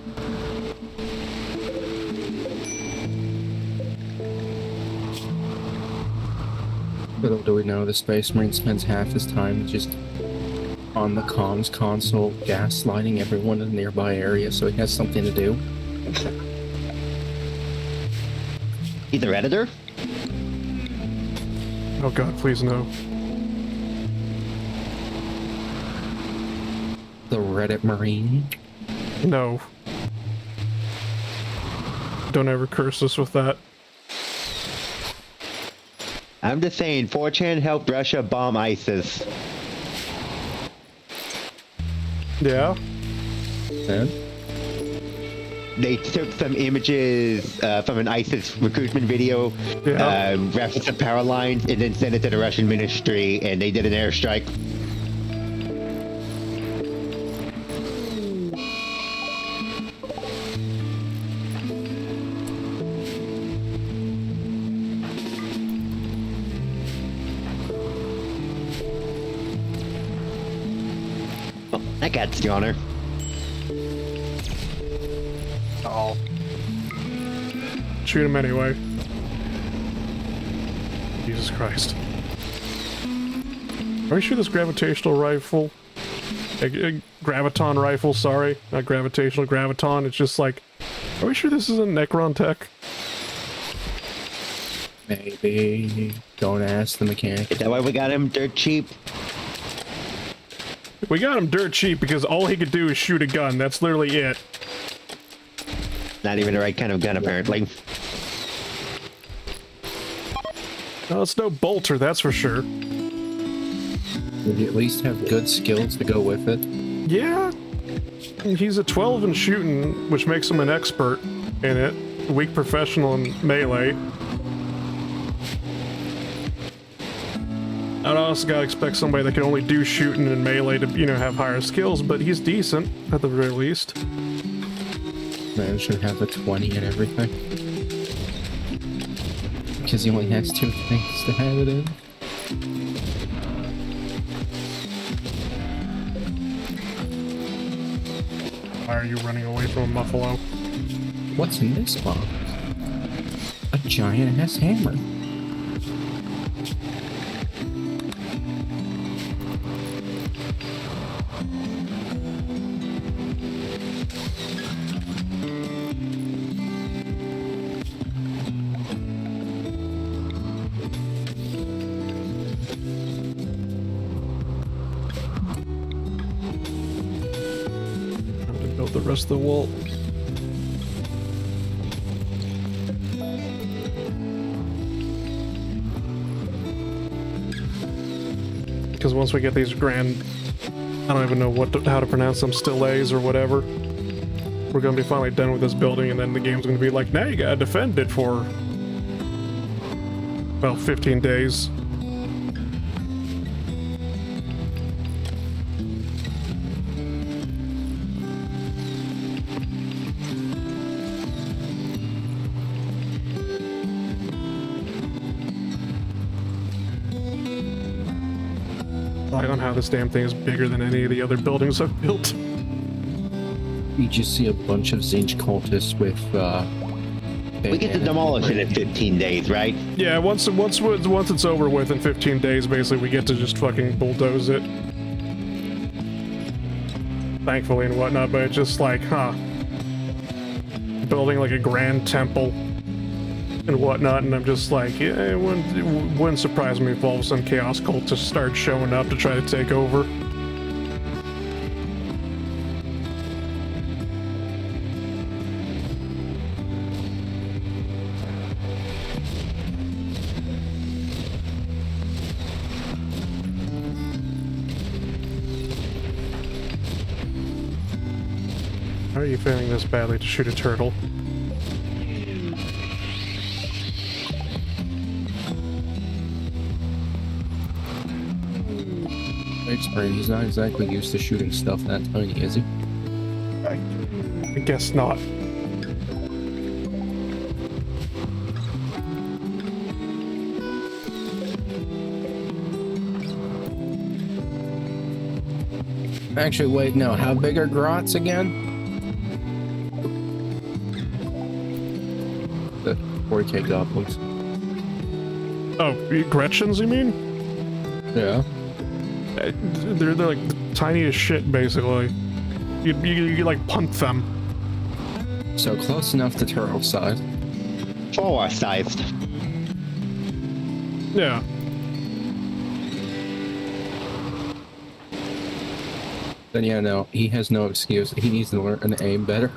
Little do we know, the Space Marine spends half his time just on the comms console, gaslighting everyone in the nearby area so he has something to do. Either editor? Oh god, please no. The Reddit Marine. No. Don't ever curse us with that. I'm just saying, 4chan helped Russia bomb ISIS. Yeah? And? They took some images from an ISIS recruitment video, Yeah. referenced some power lines, and then sent it to the Russian ministry, and they did an airstrike. Oh, that gets the honor. Oh. Shoot him anyway. Jesus Christ. Are we sure this gravitational rifle... graviton rifle, sorry. Not gravitational, graviton. It's just like... Are we sure this is a Necron tech? Maybe. Don't ask the mechanic. Is that why we got him dirt cheap? We got him dirt cheap because all he could do is shoot a gun. That's literally it. Not even the right kind of gun, apparently. No, it's no bolter, that's for sure. Would you at least have good skills to go with it? Yeah. He's a 12 in shooting, which makes him an expert in it. Weak professional in melee. I'd also gotta expect somebody that can only do shooting and melee to, you know, have higher skills, but he's decent, at the very least. Man should have a 20 and everything. Because he only has 2 things to have it in. Why are you running away from a buffalo? What's in this box? A giant ass hammer. The rest of the wall. Because once we get these grand, I don't even know how to pronounce them, still A's or whatever, we're gonna be finally done with this building, and then the game's gonna be like, now you gotta defend it for, well, 15 days. On how this damn thing is bigger than any of the other buildings I've built. You just see a bunch of Zinj cultists with We get to demolish it in 15 days, right? Yeah, once it's over with in 15 days, basically we get to just fucking bulldoze it. Thankfully and whatnot, but it's just like, huh. Building like a grand temple and whatnot, and I'm just like, yeah, it wouldn't surprise me if all of a sudden Chaos Cultists start showing up to try to take over. How are you failing this badly to shoot a turtle? He's not exactly used to shooting stuff that tiny, is he? I guess not. Actually, wait, no. How big are grots again? The 40k goblins. Oh, Gretchens, you mean? Yeah. They're like tiny as shit, basically. You like punt them. So close enough to turtle size. Four sized. Yeah. Then yeah, no, he has no excuse. He needs to learn and aim better.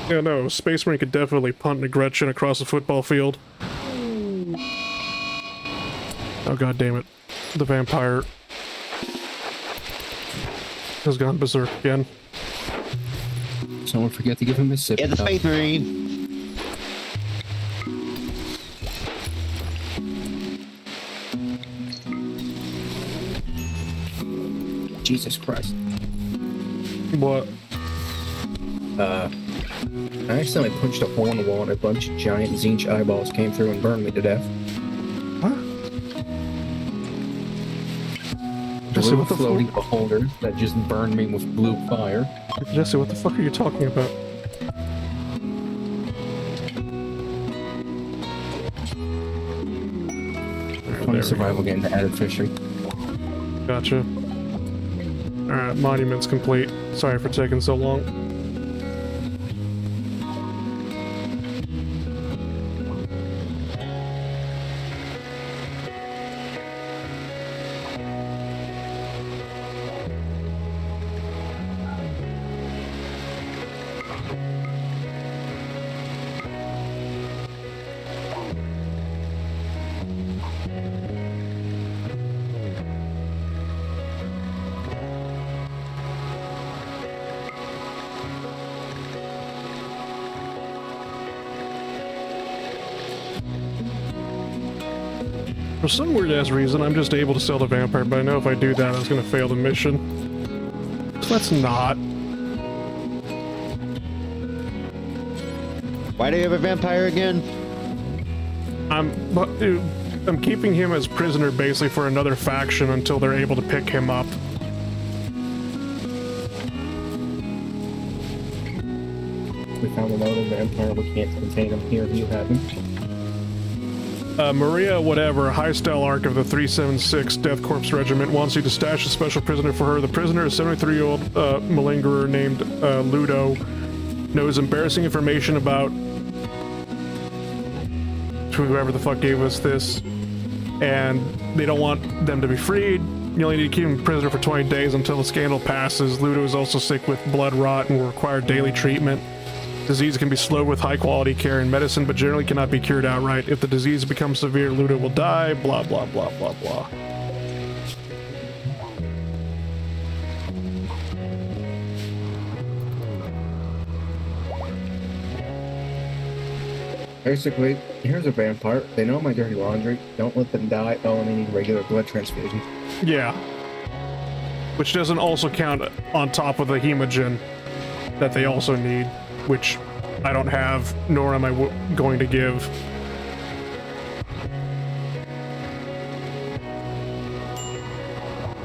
Yeah, no, Space Marine could definitely punt a Gretchen across the football field. Oh god damn it. The vampire has gone berserk again. Someone forget to give him his sip. Yeah, the Space Marine. Jesus Christ. What? I accidentally punched a hole in the wall and a bunch of giant Zinch eyeballs came through and burned me to death. What? Jesse, what the floating fuck? beholder that just burned me with blue fire. Jesse, what the fuck are you talking about? Funny survival game to added fishing. Gotcha. Alright, monument's complete. Sorry for taking so long. For some weird-ass reason, I'm just able to sell the vampire, but I know if I do that, I was gonna fail the mission. So let's not. Why do you have a vampire again? I'm keeping him as prisoner basically for another faction until they're able to pick him up. We found another vampire. We can't contain him here. You have him. Maria, whatever, high-style arc of the 376 Death Corps Regiment wants you to stash a special prisoner for her. The prisoner is a 73-year-old malingerer named Ludo. Knows embarrassing information about whoever the fuck gave us this, and they don't want them to be freed. You only need to keep him prisoner for 20 days until the scandal passes. Ludo is also sick with blood rot and will require daily treatment. Disease can be slowed with high-quality care and medicine, but generally cannot be cured outright. If the disease becomes severe, Ludo will die, blah, blah, blah, blah, blah. Basically, here's a vampire. They know my dirty laundry. Don't let them die. Oh, and they need regular blood transfusion. Yeah. Which doesn't also count on top of the hemogen that they also need, which I don't have, nor am I going to give.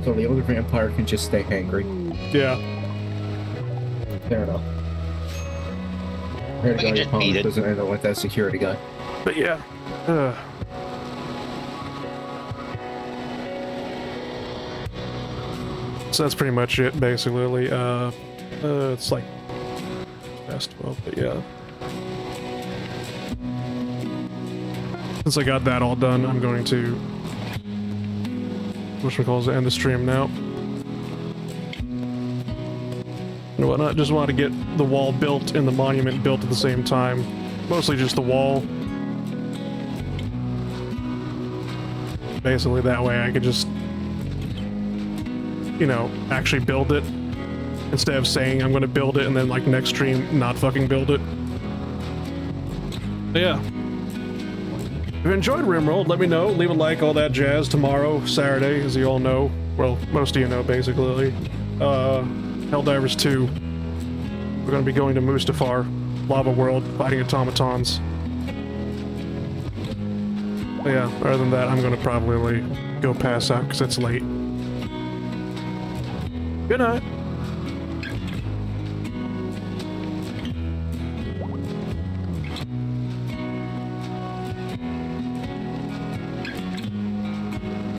So the older vampire can just stay angry. Yeah. Fair enough. Here to go, your just beat opponent it. doesn't end up with that security guy. But yeah. So that's pretty much it, basically. It's like past 12, but yeah. since I got that all done, I'm going to end the stream now. You know what? I just wanted to get the wall built and the monument built at the same time. Mostly just the wall. Basically, that way I could just, you know, actually build it instead of saying I'm going to build it and then, like, next stream not fucking build it. But yeah. If you enjoyed Rimworld, let me know. Leave a like, all that jazz. Tomorrow, Saturday, as you all know. Well, most of you know, basically. Helldivers 2. We're going to be going to Mustafar, Lava World, fighting automatons. But yeah, other than that, I'm going to probably go pass out because it's late. Good night.